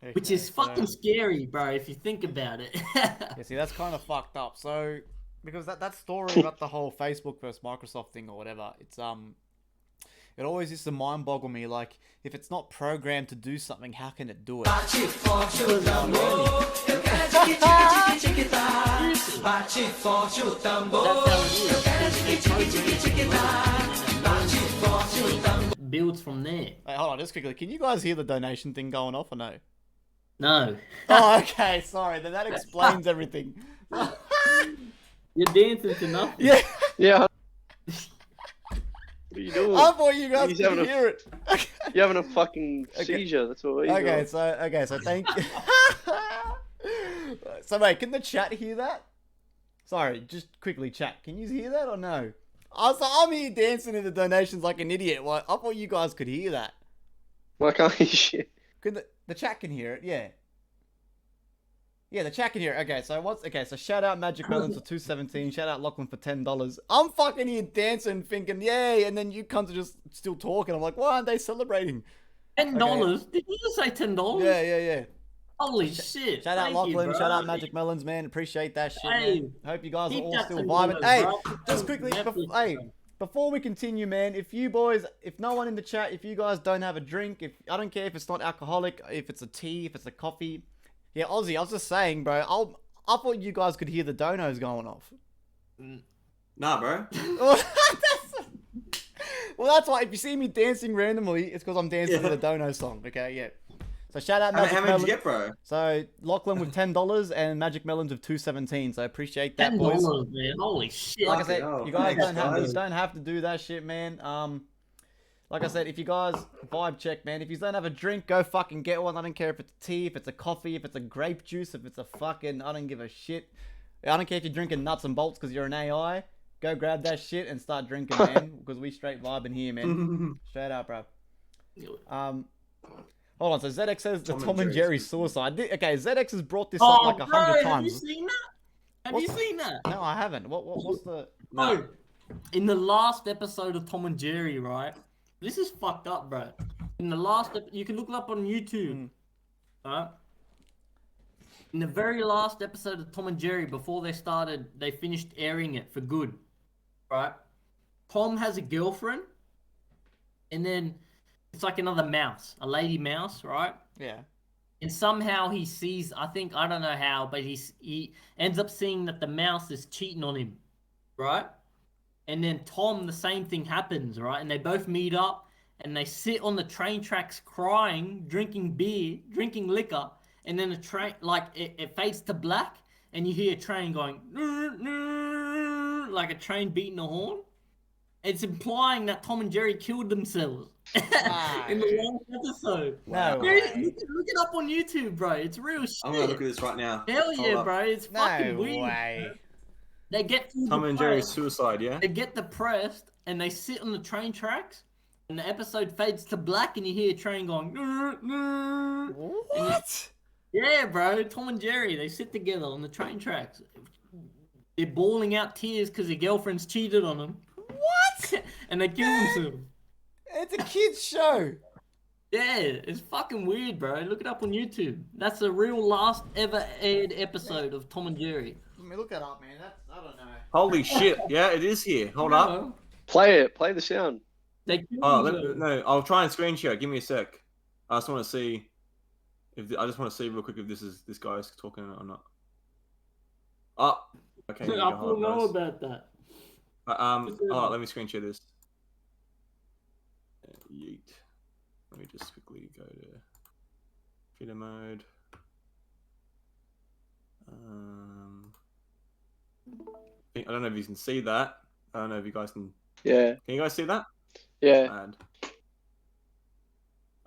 Speaker 2: Okay,
Speaker 1: which is fucking scary, bro, if you think about it.
Speaker 2: Yeah, see, that's kind of fucked up. So, because that story about the whole Facebook versus Microsoft thing or whatever, it always used to mind boggle me. Like, if it's not programmed to do something, how can it do it?
Speaker 1: Builds from there.
Speaker 2: Hey, hold on, just quickly. Can you guys hear the donation thing going off or no?
Speaker 1: No.
Speaker 2: Oh, okay. Sorry. Then that explains everything.
Speaker 1: You're dancing to nothing.
Speaker 2: Yeah.
Speaker 4: Yeah. What are you doing?
Speaker 2: I thought you guys could hear it.
Speaker 4: You're having a fucking seizure. That's what we're doing.
Speaker 2: So thank you. So wait, can the chat hear that? Sorry, just quickly, chat. Can you hear that or no? I'm here dancing in the donations like an idiot. Well, I thought you guys could hear that.
Speaker 4: Why can't you shit?
Speaker 2: Could the chat can hear it? Yeah. Yeah, the chat can hear it. So shout out Magic Melons for $2.17. Shout out Lachlan for $10. I'm fucking here dancing, thinking yay, and then you cunts are just still talking. I'm like, why aren't they celebrating?
Speaker 1: $10? Okay. Did you just say $10?
Speaker 2: Yeah.
Speaker 1: Holy shit!
Speaker 2: Shout out Lachlan. Shout out Magic Melons, man. Appreciate that shit, man. Hope you guys are all still vibing. Hey, just quickly, before we continue, man, if no one in the chat, if you guys don't have a drink, I don't care if it's not alcoholic, if it's a tea, if it's a coffee. Yeah, Aussie, I was just saying, bro, I thought you guys could hear the donos going off.
Speaker 3: Nah, bro.
Speaker 2: Well, that's why if you see me dancing randomly, it's because I'm dancing to the dono song, okay? Yeah. So shout out Magic Melons.
Speaker 3: How many did you get, bro?
Speaker 2: So Lachlan with $10 and Magic Melons with $2.17. So I appreciate that, boys.
Speaker 1: $10, man. Holy shit!
Speaker 2: Like I said, you guys don't have to do that shit, man. Like I said, if you guys vibe check, man, if you don't have a drink, go fucking get one. I don't care if it's tea, if it's a coffee, if it's a grape juice, if it's a fucking, I don't give a shit. I don't care if you're drinking nuts and bolts because you're an AI. Go grab that shit and start drinking, man, because we straight vibing here, man. Straight up, bro. Hold on, so ZX says the Tom and Jerry suicide. Okay, ZX has brought this up like 100 times.
Speaker 1: Have you seen that? Have you seen that?
Speaker 2: No, I haven't. What's the...
Speaker 1: No. In the last episode of Tom and Jerry, right? This is fucked up, bro. In the last... You can look it up on YouTube. Right? In the very last episode of Tom and Jerry, before they finished airing it for good, right? Tom has a girlfriend, and then it's like another mouse, a lady mouse, right?
Speaker 2: Yeah.
Speaker 1: And somehow he sees, I don't know how, but he ends up seeing that the mouse is cheating on him, right? And then Tom, the same thing happens, right? And they both meet up, and they sit on the train tracks crying, drinking beer, drinking liquor, and then the train, like, it fades to black, and you hear a train going, like a train beating a horn. It's implying that Tom and Jerry killed themselves in the last episode.
Speaker 2: No
Speaker 1: Look it up on YouTube, bro. It's real shit.
Speaker 3: I'm gonna look at this right now.
Speaker 1: Hell yeah, bro. It's fucking weird.
Speaker 2: Way.
Speaker 1: They get
Speaker 3: Tom and Jerry's suicide, yeah?
Speaker 1: They get depressed, and they sit on the train tracks, and the episode fades to black, and you hear a train going,
Speaker 2: What?
Speaker 1: Yeah, bro. Tom and Jerry, they sit together on the train tracks. They're bawling out tears because their girlfriend's cheated on them.
Speaker 2: What?
Speaker 1: And they kill themselves.
Speaker 2: It's a kid's show.
Speaker 1: Yeah, it's fucking weird, bro. Look it up on YouTube. That's the real last ever aired episode of Tom and Jerry.
Speaker 2: Let me look that up, man. I don't know.
Speaker 3: Holy shit. Yeah, it is here. Hold up.
Speaker 4: Play it. Play the sound.
Speaker 1: They kill themselves.
Speaker 3: No, I'll try and screen share. Give me a sec. I just want to see real quick if this guy's talking or not. Oh, okay.
Speaker 1: I don't know about that.
Speaker 3: Let me screen share this. Yeet. Let me just quickly go to video mode. I don't know if you can see that. I don't know if you guys can.
Speaker 4: Yeah.
Speaker 3: Can you guys see that?
Speaker 4: Yeah.
Speaker 3: And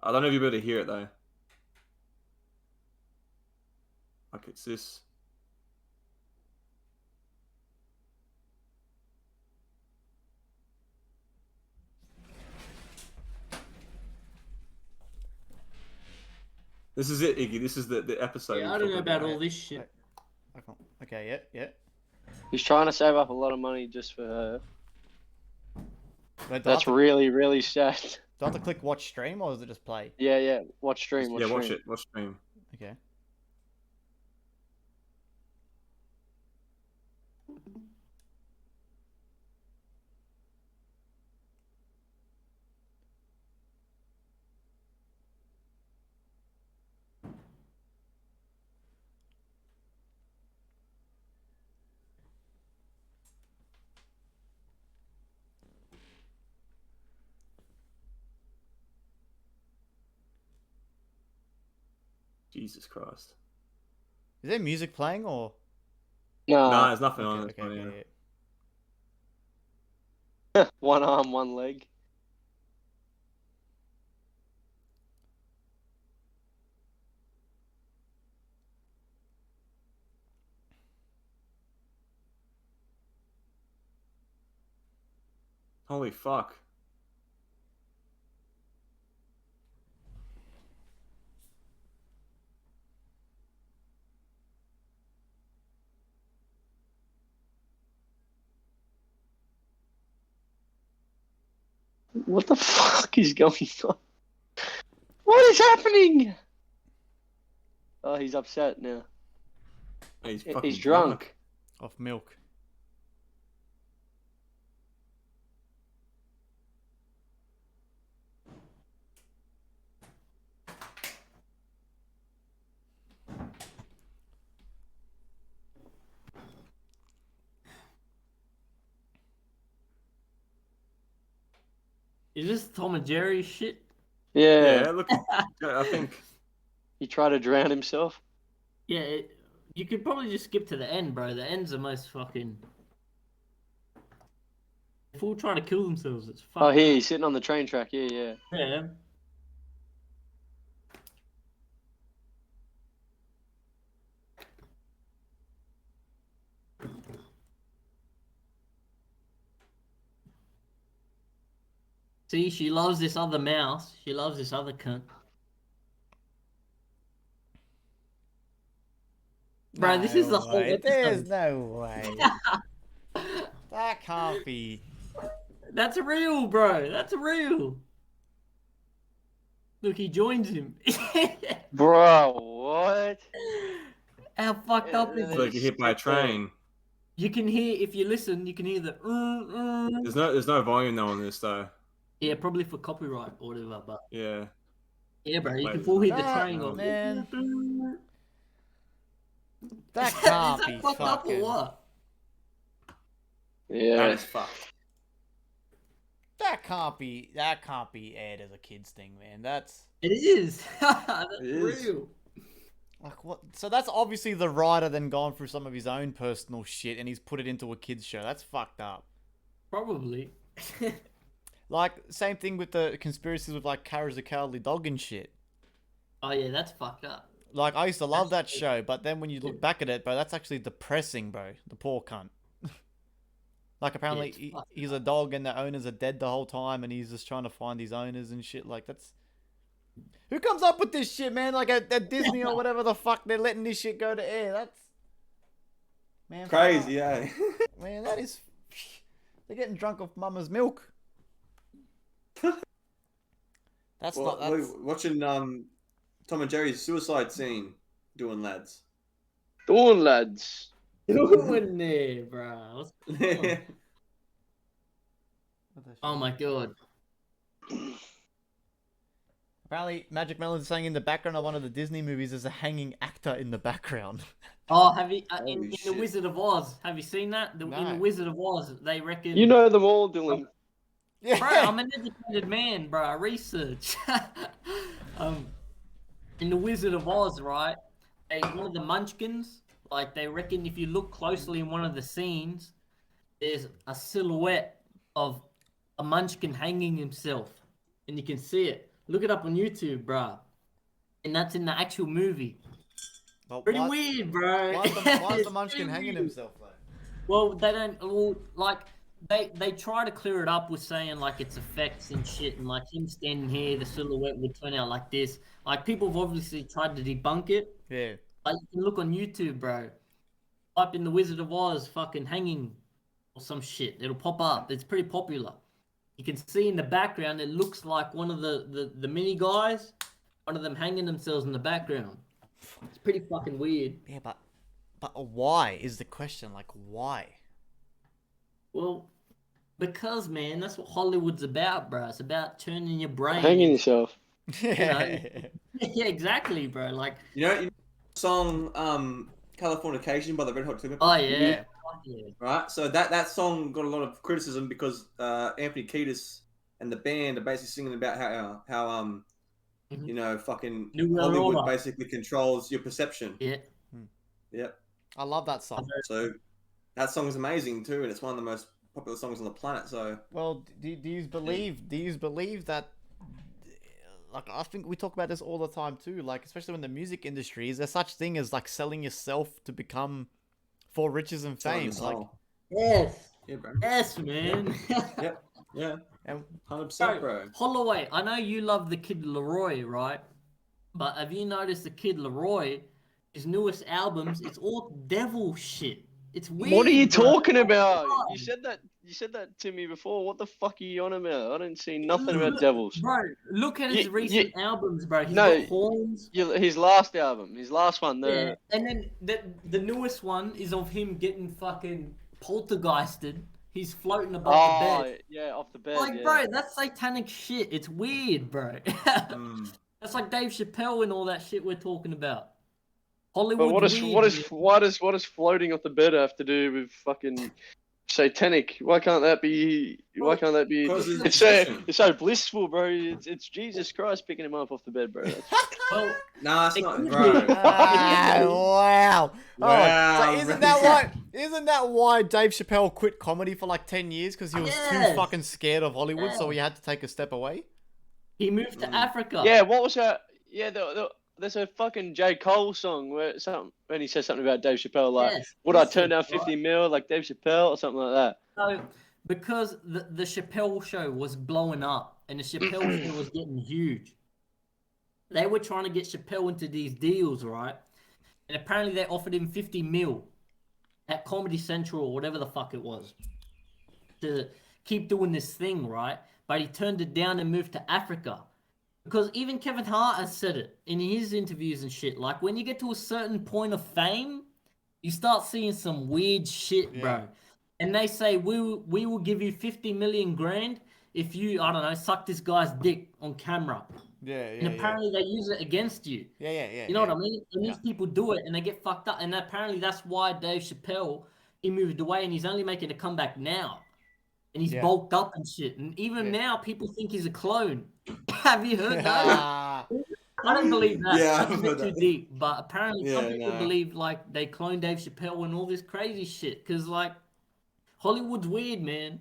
Speaker 3: I don't know if you'll be able to hear it though. Like it's this. This is it, Iggy. This is the episode.
Speaker 1: Yeah, I don't know about all this shit.
Speaker 2: Okay, yeah.
Speaker 4: He's trying to save up a lot of money just for her.
Speaker 2: Wait,
Speaker 4: That's really, really sad.
Speaker 2: Do I have to click watch stream or does it just play?
Speaker 4: Yeah. Watch stream.
Speaker 3: Watch it. Watch stream.
Speaker 2: Okay.
Speaker 3: Jesus Christ.
Speaker 2: Is there music playing or?
Speaker 4: No.
Speaker 3: No, there's nothing on it.
Speaker 2: Okay.
Speaker 4: One arm, one leg.
Speaker 3: Holy fuck.
Speaker 4: What the fuck is going on? What is happening? Oh, he's upset now. He's drunk.
Speaker 2: Off milk.
Speaker 1: Is this Tom and Jerry shit?
Speaker 4: Yeah.
Speaker 3: Yeah, look. I think.
Speaker 4: He tried to drown himself.
Speaker 1: Yeah, you could probably just skip to the end, bro. The end's the most fucking... Full trying to kill themselves. It's fucked.
Speaker 4: Oh, here he's sitting on the train track. Yeah.
Speaker 1: Yeah. See, she loves this other mouse. She loves this other cunt. Bro, this is the whole episode.
Speaker 2: There's no way. That can't be.
Speaker 1: That's real, bro. That's real. Look, he joins him.
Speaker 4: Bro, what?
Speaker 1: How fucked up is
Speaker 3: It's like
Speaker 1: it?
Speaker 3: you're hit by a train.
Speaker 1: You can hear, if you listen, you can hear the.
Speaker 3: There's no volume though on this though.
Speaker 1: Yeah, probably for copyright or whatever, but.
Speaker 3: Yeah.
Speaker 1: Yeah, bro, you
Speaker 3: Wait,
Speaker 1: can full hear the
Speaker 2: that,
Speaker 1: train go.
Speaker 2: man. That
Speaker 1: Is
Speaker 2: can't
Speaker 1: that
Speaker 2: be
Speaker 1: fucked up or
Speaker 2: fucking.
Speaker 1: what?
Speaker 4: Yeah.
Speaker 3: That is fucked.
Speaker 2: That can't be aired as a kids thing, man. That's
Speaker 1: It is. That's
Speaker 3: It is.
Speaker 1: real.
Speaker 2: like what? So that's obviously the writer then gone through some of his own personal shit and he's put it into a kids show. That's fucked up.
Speaker 1: Probably.
Speaker 2: Like same thing with the conspiracies with like Kara's a Cowardly Dog and shit.
Speaker 1: Oh yeah, that's fucked up.
Speaker 2: Like I used to love that show, but then when you look back at it, bro, that's actually depressing, bro. The poor cunt. Like apparently
Speaker 1: it's fucked
Speaker 2: he's a dog and the owners are dead the whole time and he's just trying to find his owners and shit. Like that's who comes up with this shit, man? Like at Disney or whatever the fuck they're letting this shit go to air. That's man
Speaker 3: Crazy, yeah.
Speaker 2: man, that is they're getting drunk off mama's milk. That's
Speaker 3: Well,
Speaker 2: not that's
Speaker 3: watching Tom and Jerry's suicide scene doing lads.
Speaker 4: Dawn lads.
Speaker 1: Doing there, bro. What's going on? Oh my god.
Speaker 2: Apparently, Magic Melon's saying in the background of one of the Disney movies there's a hanging actor in the background.
Speaker 1: Oh, have you in
Speaker 3: Holy
Speaker 1: the
Speaker 3: shit.
Speaker 1: Wizard of Oz? Have you seen that? In
Speaker 2: No.
Speaker 1: the Wizard of Oz, they reckon.
Speaker 4: You know them all, Dylan.
Speaker 2: Yeah.
Speaker 1: Bro, I'm an educated man, bro. I research. In the Wizard of Oz, right? One of the Munchkins, like they reckon if you look closely in one of the scenes, there's a silhouette of a Munchkin hanging himself, and you can see it. Look it up on YouTube, bro. And that's in the actual movie.
Speaker 2: Well,
Speaker 1: Pretty weird, bro.
Speaker 2: Why is
Speaker 1: It's
Speaker 2: the Munchkin
Speaker 1: pretty
Speaker 2: hanging
Speaker 1: weird.
Speaker 2: himself though?
Speaker 1: Well, they don't. Well, like they try to clear it up with saying like it's effects and shit, and like him standing here, the silhouette would turn out like this. Like people have obviously tried to debunk it.
Speaker 2: Yeah.
Speaker 1: Like you can look on YouTube, bro. Type in the Wizard of Oz fucking hanging or some shit. It'll pop up. It's pretty popular. You can see in the background. It looks like one of the mini guys. One of them hanging themselves in the background. It's pretty fucking weird.
Speaker 2: Yeah, but why is the question? Like why?
Speaker 1: Well, because man, that's what Hollywood's about, bro. It's about turning your brain.
Speaker 4: Hanging yourself.
Speaker 1: know? Yeah, exactly, bro. Like,
Speaker 3: You know the song Californication by the Red Hot Chili Peppers?
Speaker 1: oh yeah, fuck yeah.
Speaker 3: Right? So that song got a lot of criticism because Anthony Kiedis and the band are basically singing about how you know, fucking
Speaker 1: New World
Speaker 3: Hollywood
Speaker 1: Order.
Speaker 3: basically controls your perception.
Speaker 1: Yeah.
Speaker 3: Yep.
Speaker 2: I love that song.
Speaker 3: So that song is amazing too, and it's one of the most popular songs on the planet. So
Speaker 2: Well, do you believe that? Like I think we talk about this all the time too. Like especially in the music industry, is there such thing as like selling yourself to become for riches and fame? Like,
Speaker 1: Yes.
Speaker 3: yeah, bro.
Speaker 1: Yes, man.
Speaker 3: Yep. Yeah.
Speaker 2: and
Speaker 3: 100%, bro.
Speaker 1: Holloway, I know you love the Kid Leroy, right? But have you noticed the Kid Leroy, his newest albums, it's all devil shit. It's weird.
Speaker 4: What are you
Speaker 1: bro.
Speaker 4: talking about?
Speaker 1: God.
Speaker 4: You said that to me before. What the fuck are you on about? I don't see nothing about devils.
Speaker 1: Bro, look at his
Speaker 4: You-
Speaker 1: recent albums, bro. He's
Speaker 4: No,
Speaker 1: got horns.
Speaker 4: His last album, his last one.
Speaker 1: Yeah. And then the newest one is of him getting fucking poltergeisted. He's floating above the
Speaker 4: Oh,
Speaker 1: bed.
Speaker 4: yeah, off the bed.
Speaker 1: Like,
Speaker 4: yeah.
Speaker 1: bro, that's satanic shit. It's weird, bro.
Speaker 3: Mm.
Speaker 1: That's like Dave Chappelle and all that shit we're talking about.
Speaker 4: But
Speaker 1: Hollywood.
Speaker 4: what does floating off the bed have to do with fucking satanic? Why can't that be? Why can't that be?
Speaker 3: Because
Speaker 4: It's so blissful, bro. It's Jesus Christ picking him up off the bed, bro.
Speaker 1: Well,
Speaker 3: Nah, it's
Speaker 1: It
Speaker 3: not,
Speaker 1: could
Speaker 3: bro.
Speaker 1: be.
Speaker 2: wow.
Speaker 3: Wow,
Speaker 2: Oh, so isn't that
Speaker 3: bro.
Speaker 2: why? Isn't that why Dave Chappelle quit comedy for like 10 years? Because he was too fucking scared of Hollywood, so he had to take a step away?
Speaker 1: He moved to Africa.
Speaker 4: Yeah, what was that? Yeah, there's a fucking J. Cole song when he says something about Dave Chappelle, like, would I turn down 50 mil like Dave Chappelle or something like that?
Speaker 1: So, because the Chappelle show was blowing up and the Chappelle show was getting huge, they were trying to get Chappelle into these deals, right? And apparently they offered him 50 mil at Comedy Central or whatever the fuck it was to keep doing this thing, right? But he turned it down and moved to Africa. Because even Kevin Hart has said it in his interviews and shit. Like, when you get to a certain point of fame, you start seeing some weird shit, bro. And they say, we will give you 50 million grand if you, I don't know, suck this guy's dick on camera. And apparently they use it against you. You know what I mean? And these people do it and they get fucked up. And apparently that's why Dave Chappelle, he moved away and he's only making a comeback now. And he's bulked up and shit. And even now, people think he's a clone. Have you heard that? I don't believe that. That's a bit too deep. But apparently some people believe, like, they cloned Dave Chappelle and all this crazy shit. Because, like, Hollywood's weird, man.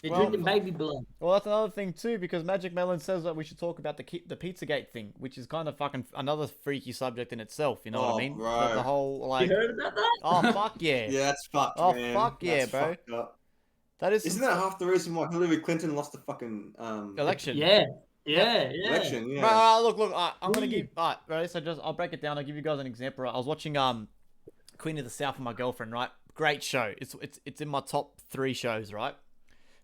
Speaker 1: They're drinking baby blood.
Speaker 2: Well, that's another thing, too, because Magic Melon says that we should talk about the Pizzagate thing, which is kind of fucking another freaky subject in itself, you know what I mean?
Speaker 3: Bro.
Speaker 2: The whole, like...
Speaker 1: You heard about that?
Speaker 2: Oh, fuck yeah.
Speaker 3: Yeah, that's fucked, man.
Speaker 2: Oh, fuck yeah, bro.
Speaker 3: Isn't that half the reason why Hillary Clinton lost the fucking
Speaker 2: election?
Speaker 3: Election, yeah.
Speaker 2: Right, look, I'm gonna give. Right, so I'll break it down. I'll give you guys an example. Right? I was watching Queen of the South with my girlfriend. Right, great show. It's in my top 3 shows. Right,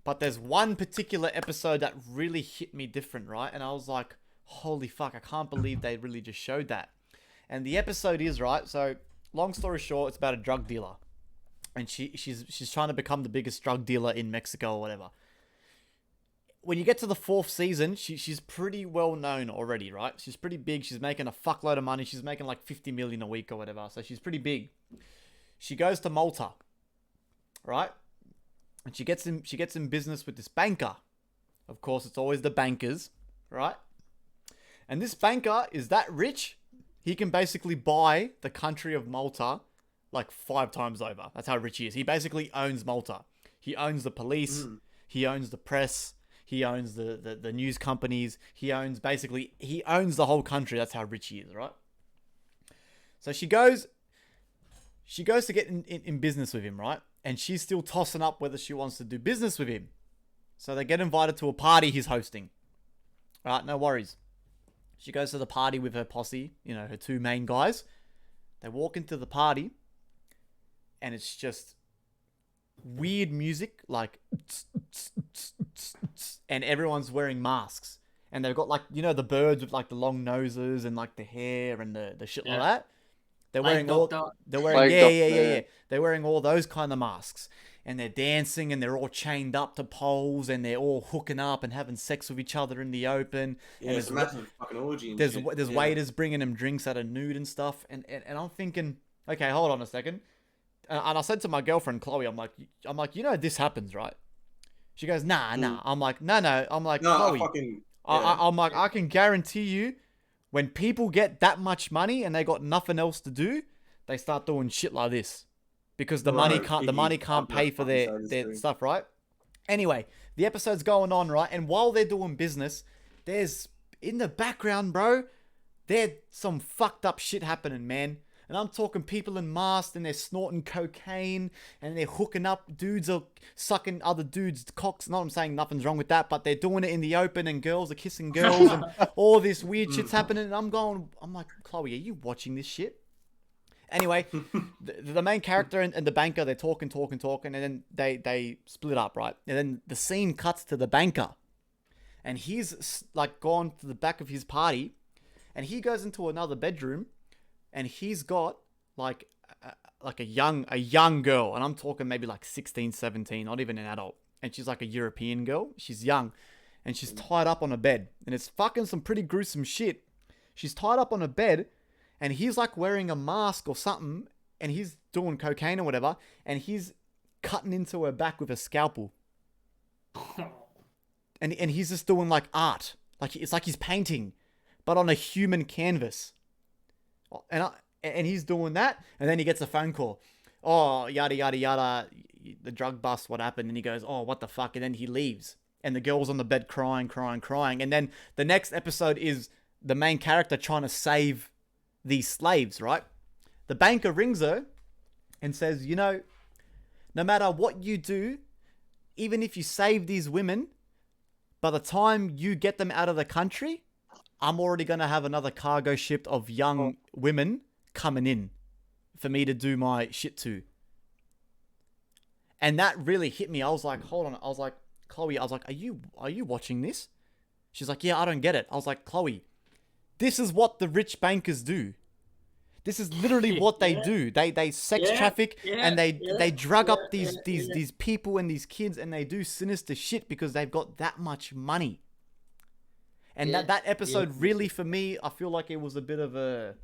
Speaker 2: but there's one particular episode that really hit me different. Right, and I was like, holy fuck, I can't believe they really just showed that. And the episode is right. So long story short, it's about a drug dealer. And she's trying to become the biggest drug dealer in Mexico or whatever. When you get to the 4th season, she's pretty well known already, right? She's pretty big. She's making a fuckload of money. She's making like 50 million a week or whatever. So she's pretty big. She goes to Malta, right? And she gets in business with this banker. Of course, it's always the bankers, right? And this banker is that rich, he can basically buy the country of Malta like 5 times over. That's how rich he is. He basically owns Malta. He owns the police. He owns the press. He owns the news companies. He owns the whole country. That's how rich he is, right? So she goes to get in business with him, right? And she's still tossing up whether she wants to do business with him. So they get invited to a party he's hosting. Right, no worries. She goes to the party with her posse, you know, her 2 main guys. They walk into the party. And it's just weird music, like, and everyone's wearing masks. And they've got, like, you know, the birds with, like, the long noses and, like, the hair and the shit like that. They're wearing They're wearing all those kind of masks. And they're dancing and they're all chained up to poles and they're all hooking up and having sex with each other in the open.
Speaker 3: Yeah,
Speaker 2: and
Speaker 3: it's a massive fucking orgy.
Speaker 2: There's waiters bringing them drinks that are nude and stuff. And I'm thinking, okay, hold on a second. And I said to my girlfriend, Chloe, I'm like, you know, this happens, right? She goes, nah. I'm like, no. I'm like, Chloe, I'm like, I can guarantee you when people get that much money and they got nothing else to do, they start doing shit like this because the money can't pay for their stuff, right? Anyway, the episode's going on, right? And while they're doing business, there's in the background, bro, there's some fucked up shit happening, man. And I'm talking people in masks and they're snorting cocaine and they're hooking up. Dudes are sucking other dudes' cocks. Not I'm saying nothing's wrong with that, but they're doing it in the open and girls are kissing girls and all this weird shit's happening. And I'm like, Chloe, are you watching this shit? Anyway, the main character and the banker, they're talking, and then they split up, right? And then the scene cuts to the banker. And he's like gone to the back of his party and he goes into another bedroom. And he's got like a young girl. And I'm talking maybe like 16, 17, not even an adult. And she's like a European girl. She's young. And she's tied up on a bed. And it's fucking some pretty gruesome shit. She's tied up on a bed. And he's like wearing a mask or something. And he's doing cocaine or whatever. And he's cutting into her back with a scalpel. And he's just doing like art. Like it's like he's painting. But on a human canvas. And he's doing that, and then he gets a phone call. oh, yada, yada, yada, the drug bust, what happened? And he goes, oh, what the fuck? And then he leaves. And the girl's on the bed crying. And then the next episode is the main character trying to save these slaves, right? The banker rings her and says, you know, no matter what you do, even if you save these women, by the time you get them out of the country, I'm already going to have another cargo ship of young women coming in for me to do my shit to. And that really hit me. I was like, hold on. I was like, Chloe, I was like, are you watching this? She's like, yeah, I don't get it. I was like, Chloe, this is what the rich bankers do. This is literally what they do. They sex traffic and they drug up these people and these kids, and they do sinister shit because they've got that much money. And that episode really, for me, I feel like it was a bit of a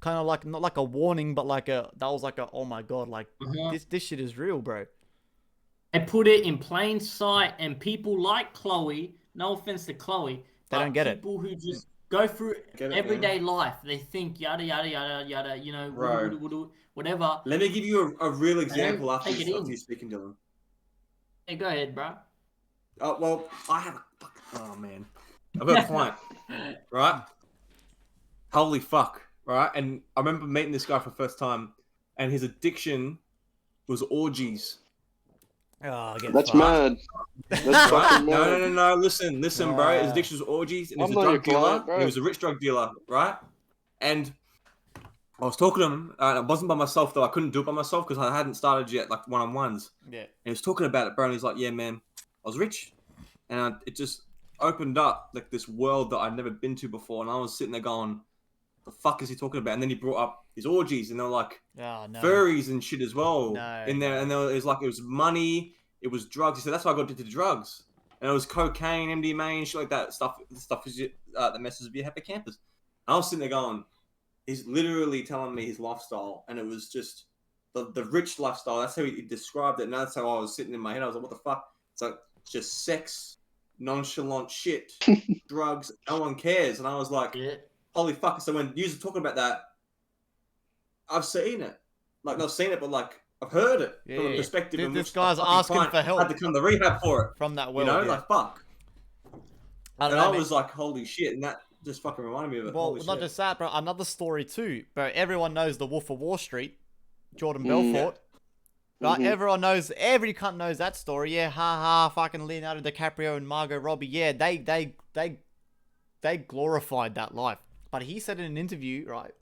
Speaker 2: kind of like, not like a warning, but like that was like a, oh my God, like this shit is real, bro.
Speaker 1: They put it in plain sight, and people like Chloe, no offense to Chloe,
Speaker 2: they don't get
Speaker 1: people who just go through everyday life, they think yada yada yada yada, you know, whatever.
Speaker 3: Let me give you a real example after you speaking, Dylan.
Speaker 1: Hey, go ahead, bro.
Speaker 3: Well, I've got a client, right? Holy fuck, right? And I remember meeting this guy for the first time, and his addiction was orgies.
Speaker 2: Oh,
Speaker 4: that's mad. That's fucking mad.
Speaker 3: No. Listen, bro. His addiction was orgies, and he was a drug dealer. He was a rich drug dealer, right? And I was talking to him, and it wasn't by myself, though. I couldn't do it by myself because I hadn't started yet, like one-on-ones.
Speaker 2: Yeah. And
Speaker 3: he was talking about it, bro, and he's like, yeah, man, I was rich. And it just opened up, like, this world that I'd never been to before. And I was sitting there going, the fuck is he talking about? And then he brought up his orgies, and they're like furries and shit as well in there. And there was like, it was money, it was drugs. He said, that's why I got addicted to drugs. And it was cocaine, MDMA, and shit like that. Stuff is that messes with your hippocampus. And I was sitting there going, he's literally telling me his lifestyle, and it was just the rich lifestyle. That's how he described it, and that's how I was sitting in my head. I was like, what the fuck? It's like, it's just sex, nonchalant shit, drugs, no one cares. And I was like, holy fuck. So when you were talking about that, I've seen it. Like, not seen it, but like, I've heard it from a perspective in
Speaker 2: this
Speaker 3: which
Speaker 2: guy's asking for help.
Speaker 3: Had to come to rehab for it.
Speaker 2: From that world,
Speaker 3: you know, like, fuck. I was like, holy shit, and that just fucking reminded me of it.
Speaker 2: Well, not just that, bro. Another story too, bro. Everyone knows the Wolf of Wall Street, Jordan Belfort. Right? Everyone knows, every cunt knows that story. Yeah, fucking Leonardo DiCaprio and Margot Robbie. Yeah, they glorified that life. But he said in an interview, right?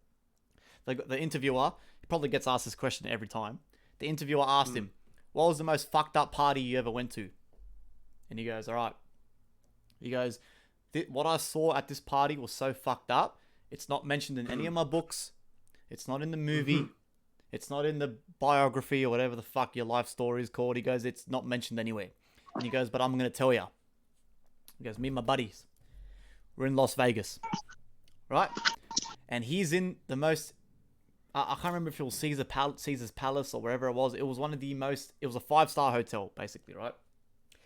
Speaker 2: The interviewer, he probably gets asked this question every time. The interviewer asked him, what was the most fucked up party you ever went to? And he goes, all right. He goes, what I saw at this party was so fucked up. It's not mentioned in any of my books. It's not in the movie. It's not in the biography or whatever the fuck your life story is called. He goes, it's not mentioned anywhere. And he goes, but I'm going to tell you. He goes, me and my buddies, we're in Las Vegas. Right? And he's in the most, I can't remember if it was Caesar's Palace or wherever it was. It was one of the most, it was a 5-star hotel, basically, right?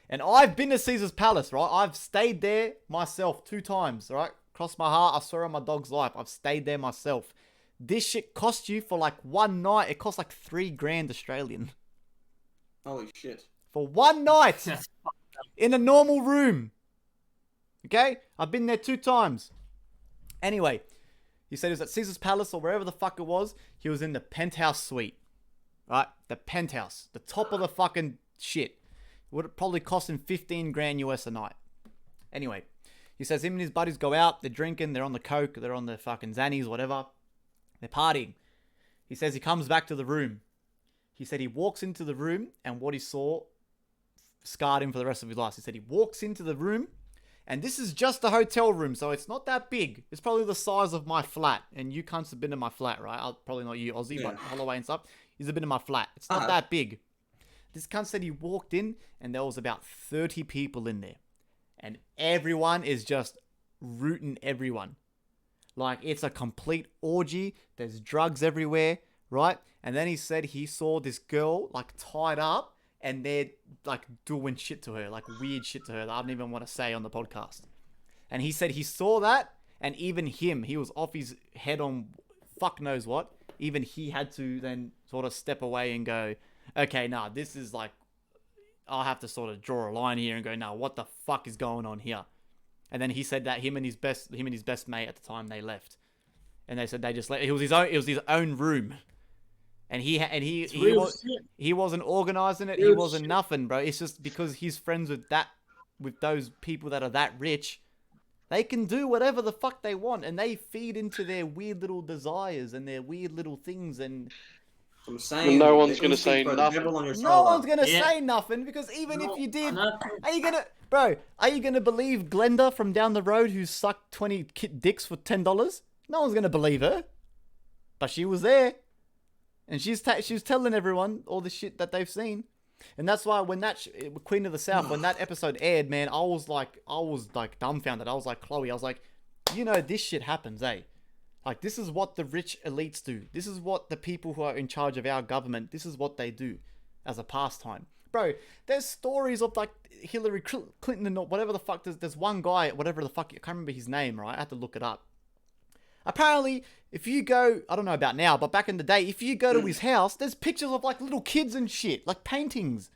Speaker 2: And I've been to Caesar's Palace, right? I've stayed there myself 2 times, right? Cross my heart, I swear on my dog's life. I've stayed there myself. This shit cost you for like one night. It cost like $3,000 Australian.
Speaker 3: Holy shit.
Speaker 2: For one night. In a normal room. Okay? I've been there 2 times. Anyway, he said he was at Caesar's Palace or wherever the fuck it was. He was in the penthouse suite. Right? The penthouse. The top of the fucking shit. Would probably cost him $15,000 US a night. Anyway, he says him and his buddies go out. They're drinking. They're on the coke. They're on the fucking Xannies, whatever. They're partying. He says he comes back to the room. He said he walks into the room and what he saw scarred him for the rest of his life. He said he walks into the room and this is just a hotel room, so it's not that big. It's probably the size of my flat. And you cunts have been in my flat, right? Probably not you, Aussie, but Holloway and stuff. He's been in my flat. It's not that big. This cunt said he walked in and there was about 30 people in there. And everyone is just rooting everyone. Like, it's a complete orgy. There's drugs everywhere, right? And then he said he saw this girl, like, tied up. And they're, like, doing shit to her. Like, weird shit to her that I don't even want to say on the podcast. And he said he saw that. And even him, he was off his head on fuck knows what. even he had to then sort of step away and go, okay, nah, this is like, I'll have to sort of draw a line here and go, nah, what the fuck is going on here? And then he said that him and his best mate at the time, they left, and they said they just left. It was his own room, and he wasn't organizing it. He wasn't nothing, bro. It's just because he's friends with those people that are that rich. They can do whatever the fuck they want, and they feed into their weird little desires and their weird little things. And
Speaker 3: I'm saying,
Speaker 4: no one's gonna say nothing.
Speaker 2: No one's gonna say nothing, because even if you did, are you gonna believe Glenda from down the road who sucked 20 dicks for $10? No one's gonna believe her, but she was there, and she was telling everyone all the shit that they've seen. And that's why when that Queen of the South, when that episode aired, man, I was like dumbfounded. I was like, Chloe, this shit happens, eh? Like, this is what the rich elites do. This is what the people who are in charge of our government, this is what they do as a pastime. Bro, there's stories of like Hillary Clinton and whatever the fuck. There's one guy, whatever the fuck, I can't remember his name, right? I had to look it up. Apparently, if you go, I don't know about now, but back in the day, if you go to his house, there's pictures of like little kids and shit, like paintings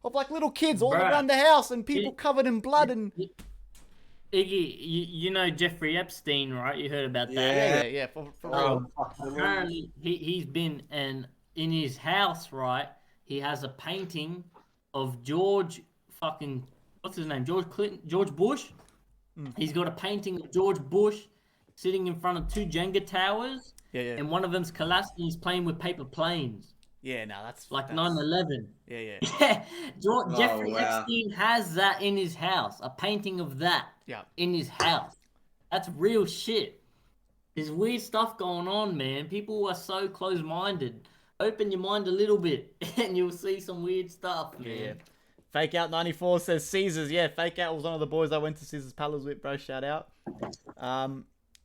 Speaker 2: of like little kids all around the house and people covered in blood and...
Speaker 1: Iggy, you know Jeffrey Epstein, right? You heard about that?
Speaker 2: Yeah. For real.
Speaker 1: Apparently, he's been, and in his house, right, he has a painting of George fucking, what's his name? George Bush? He's got a painting of George Bush sitting in front of 2 Jenga towers.
Speaker 2: Yeah.
Speaker 1: And one of them's collapsed and he's playing with paper planes.
Speaker 2: Yeah, no, that's...
Speaker 1: Like 9/11.
Speaker 2: Yeah.
Speaker 1: Yeah. Jeffrey Epstein has that in his house. A painting of that in his house. That's real shit. There's weird stuff going on, man. People are so close-minded. Open your mind a little bit and you'll see some weird stuff, man.
Speaker 2: Yeah. Fake Out 94 says Caesars. Yeah, Fake Out was one of the boys I went to Caesars Palace with, bro. Shout out.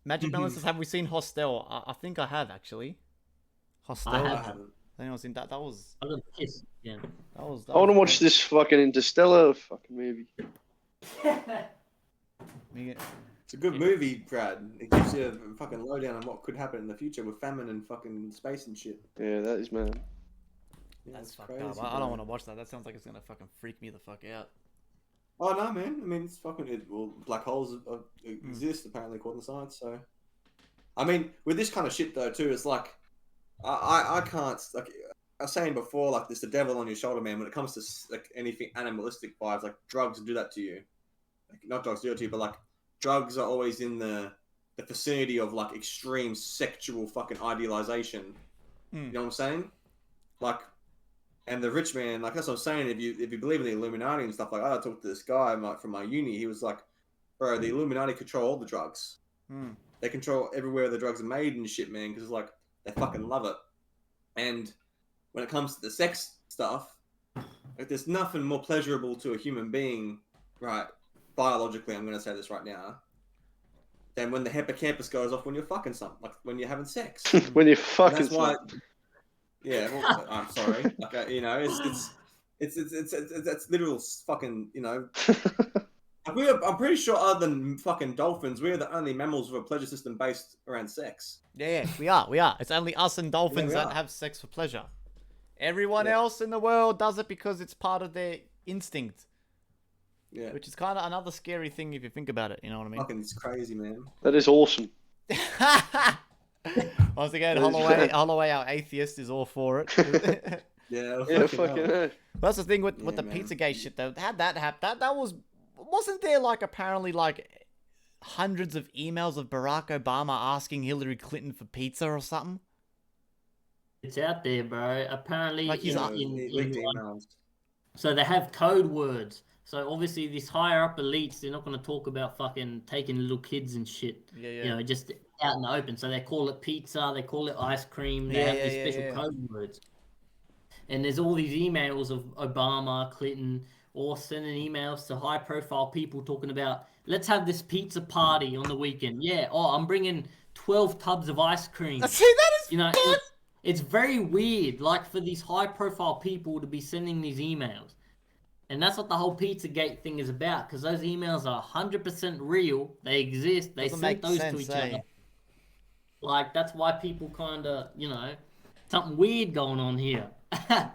Speaker 2: Magic Melon says, have we seen Hostel? I think I have, actually. Hostel.
Speaker 1: I haven't.
Speaker 2: I think I was in that. That was...
Speaker 1: I got pissed again.
Speaker 2: That was
Speaker 4: I want to watch this fucking Interstellar fucking movie.
Speaker 3: It's a good movie, Brad. It gives you a fucking lowdown on what could happen in the future with famine and fucking space and shit.
Speaker 4: Yeah, that is mad.
Speaker 3: Yeah,
Speaker 2: That's fucked
Speaker 3: crazy,
Speaker 2: up. I don't want to watch that. That sounds like it's gonna fucking freak me the fuck out.
Speaker 3: Oh no, man. I mean, it's fucking... black holes exist, apparently, according to science, so... I mean, with this kind of shit, though, too, it's like... I can't... Like, I was saying before, like, there's the devil on your shoulder, man. When it comes to, like, anything animalistic vibes, like, drugs do that to you. Like, not drugs do it to you, but, like, drugs are always in the vicinity of, like, extreme sexual fucking idealization. You know what I'm saying? Like... And the rich man, like that's what I'm saying. If you believe in the Illuminati and stuff like that, I talked to this guy from my uni. He was like, "Bro, the Illuminati control all the drugs. They control everywhere the drugs are made and shit, man. Because it's like they fucking love it. And when it comes to the sex stuff, like there's nothing more pleasurable to a human being, right? Biologically, I'm gonna say this right now, than when the hippocampus goes off when you're fucking something, like when you're having sex.
Speaker 4: When you're fucking.
Speaker 3: That's why. Yeah, well, I'm sorry. Like, you know, it's literal fucking, you know. Like I'm pretty sure, other than fucking dolphins, we're the only mammals with a pleasure system based around sex.
Speaker 2: Yeah, we are. It's only us and dolphins that have sex for pleasure. Everyone else in the world does it because it's part of their instinct.
Speaker 3: Yeah.
Speaker 2: Which is kind of another scary thing if you think about it. You know what I mean?
Speaker 3: Fucking, it's crazy, man.
Speaker 4: That is awesome.
Speaker 2: Once again, Holloway, our atheist, is all for it.
Speaker 3: Yeah,
Speaker 4: fucking hell.
Speaker 2: That's the thing with the Pizzagate shit, though. How'd that happen? Wasn't there like apparently like hundreds of emails of Barack Obama asking Hillary Clinton for pizza or something?
Speaker 1: It's out there, bro. Apparently,
Speaker 2: like he's
Speaker 1: so they have code words. So obviously, these higher up elites, they're not going to talk about fucking taking little kids and shit.
Speaker 2: Yeah.
Speaker 1: You know, just out in the open. So they call it pizza, they call it ice cream. They have these special code words. And there's all these emails of Obama, Clinton, or sending emails to high-profile people talking about, let's have this pizza party on the weekend. Yeah. Oh, I'm bringing 12 tubs of ice cream.
Speaker 2: See, that is,
Speaker 1: you know, it's very weird. Like for these high-profile people to be sending these emails. And that's what the whole Pizzagate thing is about, because those emails are 100% real. They exist. They sent those to each other. Like, that's why people kind of, something weird going on here.
Speaker 3: Oh,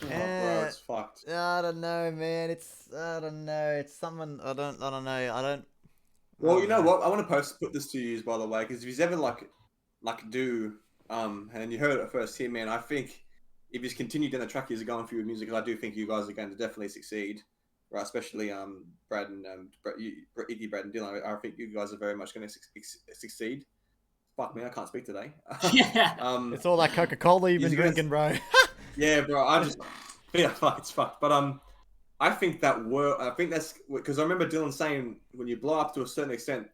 Speaker 3: bro, it's fucked.
Speaker 2: I don't know, man. I don't know. It's something I don't know.
Speaker 3: Well, you know what? I want to put this to you, by the way, because if you ever and you heard it first here, man. I think if you continue down the track you're going for your music, I do think you guys are going to definitely succeed, right? Especially Brad and Iggy, Brad and Dylan. I think you guys are very much going to succeed. Fuck me, I can't speak today.
Speaker 1: Yeah.
Speaker 2: It's all that Coca-Cola you've been drinking, bro.
Speaker 3: Yeah, bro. Fuck, it's fucked. But I think that's because I remember Dylan saying when you blow up to a certain extent,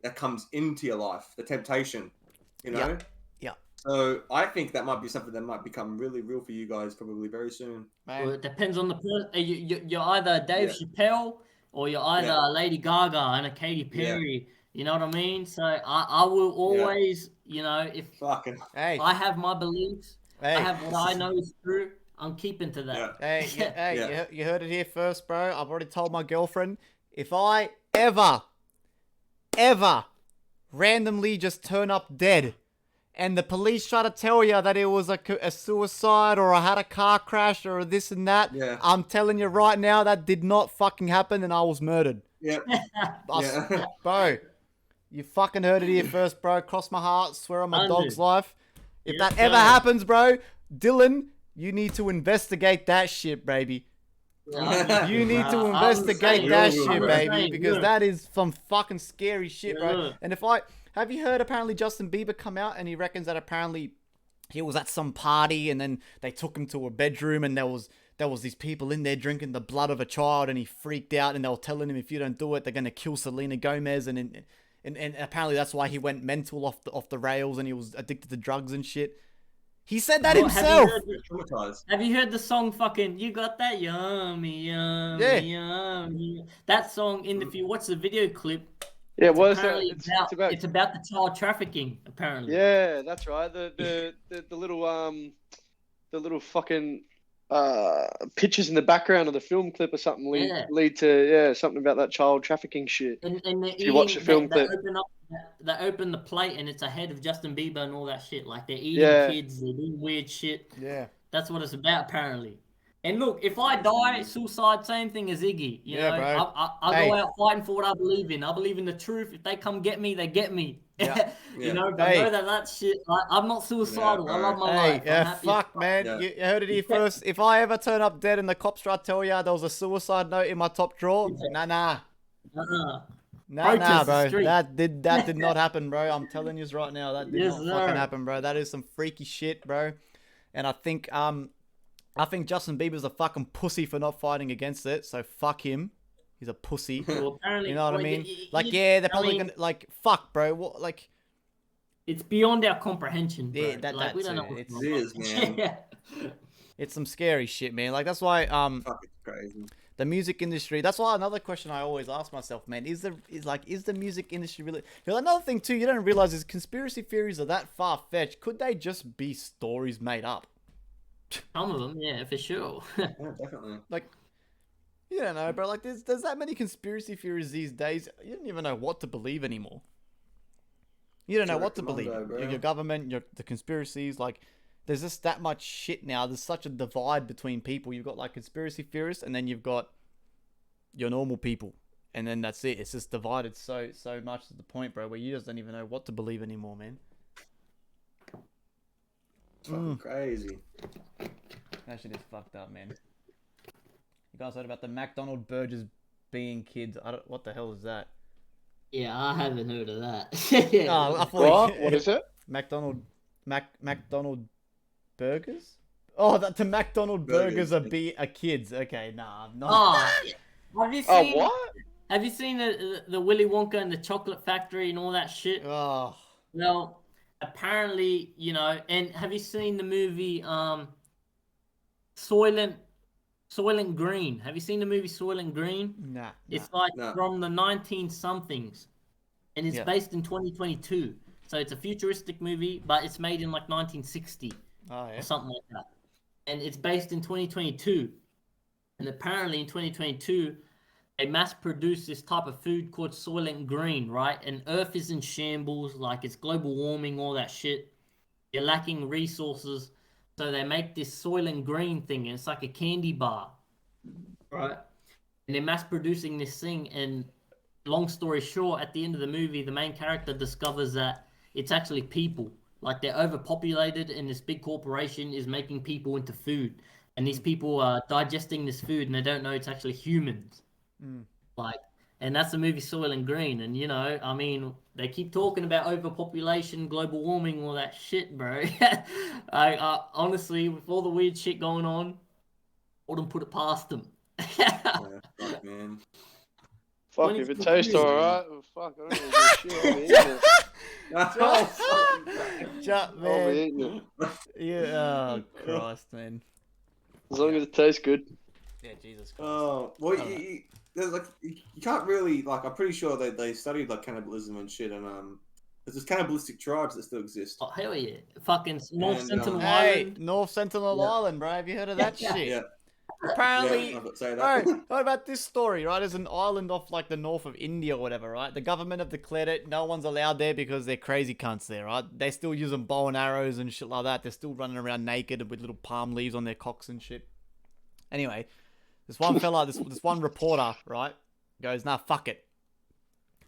Speaker 3: that comes into your life, the temptation,
Speaker 2: Yeah.
Speaker 3: So I think that might be something that might become really real for you guys probably very soon.
Speaker 1: Well, it depends on the person. You're either Dave Chappelle or you're either Lady Gaga and a Katy Perry. You know what I mean? So I will always, if I have my beliefs, I have what I know is true, I'm keeping to that.
Speaker 2: Hey, you heard it here first, bro. I've already told my girlfriend, if I ever randomly just turn up dead and the police try to tell you that it was a suicide or I had a car crash or this and that, I'm telling you right now, that did not fucking happen and I was murdered.
Speaker 3: Yeah.
Speaker 2: Bro, you fucking heard it here first, bro. Cross my heart, swear on my dog's life. If that ever happens, bro, Dylan, you need to investigate that shit, baby. You need to investigate that shit, baby, because that is some fucking scary shit, bro. And have you heard apparently Justin Bieber come out and he reckons that apparently he was at some party and then they took him to a bedroom and there was these people in there drinking the blood of a child and he freaked out and they were telling him if you don't do it they're gonna kill Selena Gomez and apparently that's why he went mental off the rails and he was addicted to drugs and shit. He said that himself.
Speaker 1: Have you heard the song fucking You Got That Yummy Yummy? That song if you watch the video clip.
Speaker 4: Yeah, what is that?
Speaker 1: It's about the child trafficking, apparently.
Speaker 4: Yeah, that's right. The little fucking pictures in the background of the film clip or something lead to something about that child trafficking shit.
Speaker 1: And if
Speaker 4: you watch the film clip,
Speaker 1: they open the plate and it's a head of Justin Bieber and all that shit. Like they're eating kids, they're doing weird shit.
Speaker 2: Yeah,
Speaker 1: that's what it's about, apparently. And look, if I die, suicide, same thing as Iggy. You know,
Speaker 2: bro.
Speaker 1: I go out fighting for what I believe in. I believe in the truth. If they come get me, they get me. But know that shit. Like, I'm not suicidal. I love my life.
Speaker 2: Yeah, fuck, man. You heard it here first. If I ever turn up dead and the cops try to tell you there was a suicide note in my top drawer, nah. Nah, bro. That did not happen, bro. I'm telling you right now, that did not fucking happen, bro. That is some freaky shit, bro. And I think Justin Bieber's a fucking pussy for not fighting against it, so fuck him. He's a pussy.
Speaker 1: Well, apparently,
Speaker 2: you know what I mean? They're probably gonna fuck, bro. What
Speaker 1: It's beyond our comprehension, bro.
Speaker 2: Yeah,
Speaker 1: we don't know.
Speaker 3: It is, man.
Speaker 2: It's some scary shit, man. Like that's why
Speaker 3: fucking crazy.
Speaker 2: The music industry. That's why another question I always ask myself, man, is the music industry really? Another thing too, you don't realize is conspiracy theories are that far fetched. Could they just be stories made up?
Speaker 1: Some of them, yeah, for sure.
Speaker 3: Yeah, definitely.
Speaker 2: Like, you don't know, bro. Like, there's that many conspiracy theories these days. You don't even know what to believe anymore. You don't know what to believe. Your government, the conspiracies. Like, there's just that much shit now. There's such a divide between people. You've got like conspiracy theorists, and then you've got your normal people, and then that's it. It's just divided so much to the point, bro, where you just don't even know what to believe anymore, man.
Speaker 3: Fucking crazy.
Speaker 2: That shit is fucked up, man. You guys heard about the McDonald burgers being kids? What the hell is that?
Speaker 1: Yeah, I haven't heard of that.
Speaker 2: I thought
Speaker 4: what is it?
Speaker 2: McDonald burgers? Oh, the McDonald burgers are kids. Okay, nah, I'm not.
Speaker 1: Have you seen?
Speaker 4: What?
Speaker 1: Have you seen the Willy Wonka and the Chocolate Factory and all that shit?
Speaker 2: Oh.
Speaker 1: Well, apparently, and have you seen the movie Soylent Green? Have you seen the movie Soylent Green?
Speaker 2: Nah.
Speaker 1: It's from the 19-somethings, and it's based in 2022. So it's a futuristic movie, but it's made in like 1960 or something like that. And it's based in 2022. And apparently in 2022, they mass produce this type of food called Soylent Green, right? And Earth is in shambles, like it's global warming, all that shit. They're lacking resources, so they make this Soylent Green thing, and it's like a candy bar, right? And they're mass producing this thing, and long story short, at the end of the movie, the main character discovers that it's actually people. Like they're overpopulated, and this big corporation is making people into food, and these people are digesting this food, and they don't know it's actually humans. Like, and that's the movie Soylent Green. And you know, I mean, they keep talking about overpopulation, global warming, all that shit, bro. I honestly, with all the weird shit going on, wouldn't put it past them.
Speaker 3: Yeah, fuck, man.
Speaker 4: Fuck, if it tastes alright, well, fuck, I don't give a shit. I'll be eating it.
Speaker 2: Shut,
Speaker 4: I'll be
Speaker 2: man.
Speaker 4: eating it.
Speaker 2: Yeah, oh, Christ, man.
Speaker 4: As long as it tastes good.
Speaker 2: Yeah, Jesus Christ.
Speaker 3: Oh, well, there's like you can't really like. I'm pretty sure they studied like cannibalism and shit, and there's cannibalistic tribes that still exist.
Speaker 1: Oh, hell yeah. Fucking North
Speaker 3: And,
Speaker 1: Sentinel
Speaker 2: Hey,
Speaker 1: Island.
Speaker 2: North Sentinel
Speaker 3: Yeah.
Speaker 2: Island, bro. Have you heard of that
Speaker 1: Yeah.
Speaker 2: shit?
Speaker 3: Yeah.
Speaker 2: Apparently,
Speaker 3: Yeah, I could say that.
Speaker 2: bro, what about this story, right? There's an island off like the north of India or whatever, right? The government have declared it. No one's allowed there because they're crazy cunts there, right? They still using bow and arrows and shit like that. They're still running around naked with little palm leaves on their cocks and shit. Anyway, this one fella, this one reporter, right, goes, nah, fuck it.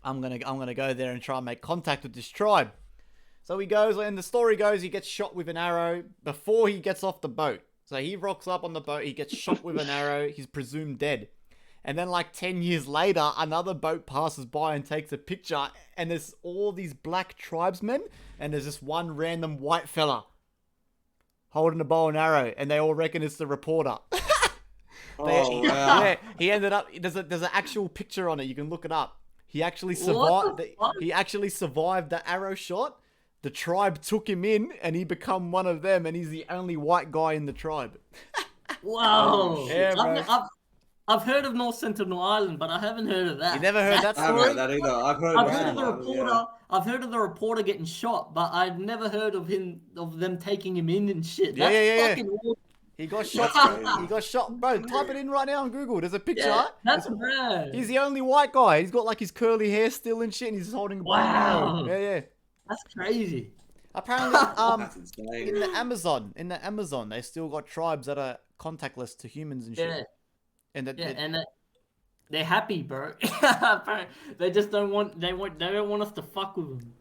Speaker 2: I'm gonna go there and try and make contact with this tribe. So he goes, and the story goes, he gets shot with an arrow before he gets off the boat. So he rocks up on the boat, he gets shot with an arrow, he's presumed dead. And then like 10 years later, another boat passes by and takes a picture, and there's all these black tribesmen, and there's this one random white fella holding a bow and arrow, and they all reckon it's the reporter.
Speaker 3: Oh, wow.
Speaker 2: Yeah, he ended up, there's an actual picture on it, you can look it up. He actually
Speaker 1: What
Speaker 2: survived,
Speaker 1: the fuck?
Speaker 2: he actually survived the arrow shot. The tribe took him in, and he become one of them, and he's the only white guy in the tribe.
Speaker 1: Wow.
Speaker 2: Yeah, bro.
Speaker 1: I've heard of North Sentinel Island, but I haven't heard of that.
Speaker 2: You never heard that
Speaker 3: I haven't
Speaker 2: story?
Speaker 3: heard that either. I've heard
Speaker 1: I've
Speaker 3: about
Speaker 1: heard of the
Speaker 3: that,
Speaker 1: reporter.
Speaker 3: yeah.
Speaker 1: I've heard of the reporter getting shot, but I've never heard of them taking him in and shit.
Speaker 2: Yeah,
Speaker 1: That's
Speaker 2: yeah.
Speaker 1: fucking weird.
Speaker 2: He got shot.
Speaker 3: crazy.
Speaker 2: He got shot. Bro, type it in right now on Google. There's a picture.
Speaker 1: Yeah, that's
Speaker 2: It's-
Speaker 1: rad.
Speaker 2: He's the only white guy. He's got like his curly hair still and shit, and he's holding a bow and
Speaker 1: Wow.
Speaker 2: arrow. Yeah.
Speaker 1: That's crazy.
Speaker 2: Apparently,
Speaker 3: That's insane.
Speaker 2: in the Amazon, they still got tribes that are contactless to humans and shit.
Speaker 1: Yeah,
Speaker 2: And that,
Speaker 1: yeah, and they're happy, bro. They just don't want. They don't want us to fuck with them.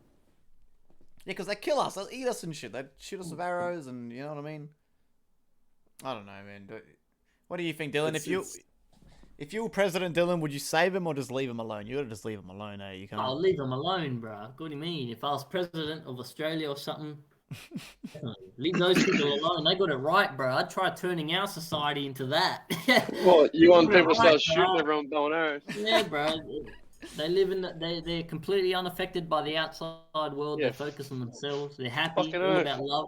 Speaker 2: because they kill us, they'll eat us and shit. They shoot us with arrows, and you know what I mean. I don't know, man. What do you think, Dylan? If you were President Dylan, would you save him or just leave him alone? You gotta just leave him alone, eh? You can't.
Speaker 1: I'll leave them alone, bro. What do you mean? If I was president of Australia or something, leave those people alone. They got it right, bro. I'd try turning our society into that.
Speaker 4: What, you want people to
Speaker 1: Right,
Speaker 4: start shooting
Speaker 1: bro.
Speaker 4: everyone with bow and arrows?
Speaker 1: Yeah, bro. They live in. They're completely unaffected by the outside world.
Speaker 4: Yeah.
Speaker 1: They focus on themselves. They're happy.
Speaker 4: Fucking
Speaker 1: All
Speaker 4: oath.
Speaker 1: about love.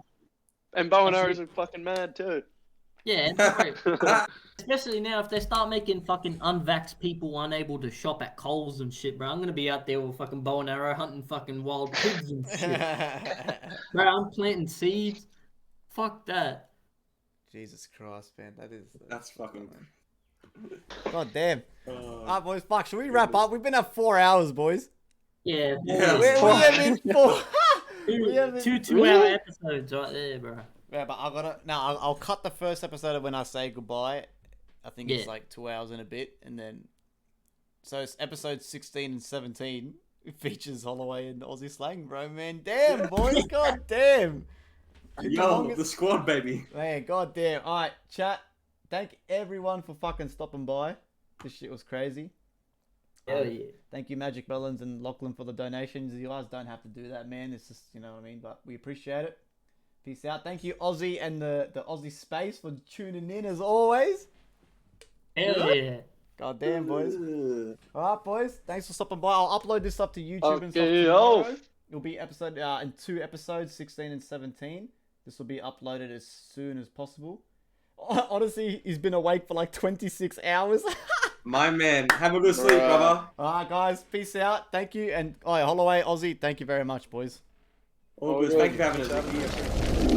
Speaker 4: And bow and arrows are fucking mad too.
Speaker 1: Yeah, especially now if they start making fucking unvaxxed people unable to shop at Coles and shit, bro. I'm gonna be out there with fucking bow and arrow hunting fucking wild pigs and shit. Bro, I'm planting seeds. Fuck that.
Speaker 2: Jesus Christ, man,
Speaker 3: That's fucking.
Speaker 2: God damn.
Speaker 3: Uh,
Speaker 2: Alright, boys, fuck. Should we wrap up? We've been at 4 hours, boys.
Speaker 1: Yeah,
Speaker 3: Yeah.
Speaker 2: We have been four. We have been-
Speaker 1: two 2-hour episodes right there, bro.
Speaker 2: Yeah, but I'll cut the first episode when I say goodbye. I think it's
Speaker 1: Yeah.
Speaker 2: like 2 hours and a bit, and then so it's episodes 16 and 17. It features Holloway and Aussie slang, bro. Man, damn, boys, god damn.
Speaker 3: Yo, the squad, baby.
Speaker 2: Man, god damn. All right, chat. Thank everyone for fucking stopping by. This shit was crazy.
Speaker 1: Hell yeah.
Speaker 2: Thank you, Magic Melons and Lachlan, for the donations. You guys don't have to do that, man. It's just, you know what I mean? But we appreciate it. Peace out. Thank you, Aussie and the Aussie Space, for tuning in as always.
Speaker 1: Hell yeah.
Speaker 2: God damn, boys. All right, boys. Thanks for stopping by. I'll upload this up to YouTube and stuff
Speaker 4: Okay,
Speaker 2: tomorrow.
Speaker 4: yo.
Speaker 2: It'll be episode in 2 episodes, 16 and 17. This will be uploaded as soon as possible. Honestly, he's been awake for like 26 hours.
Speaker 3: My man, have a good sleep,
Speaker 4: Bruh.
Speaker 3: brother.
Speaker 2: All right, guys. Peace out. Thank you. And Holloway, Aussie, thank you very much, boys.
Speaker 3: All good. Thank you for having us.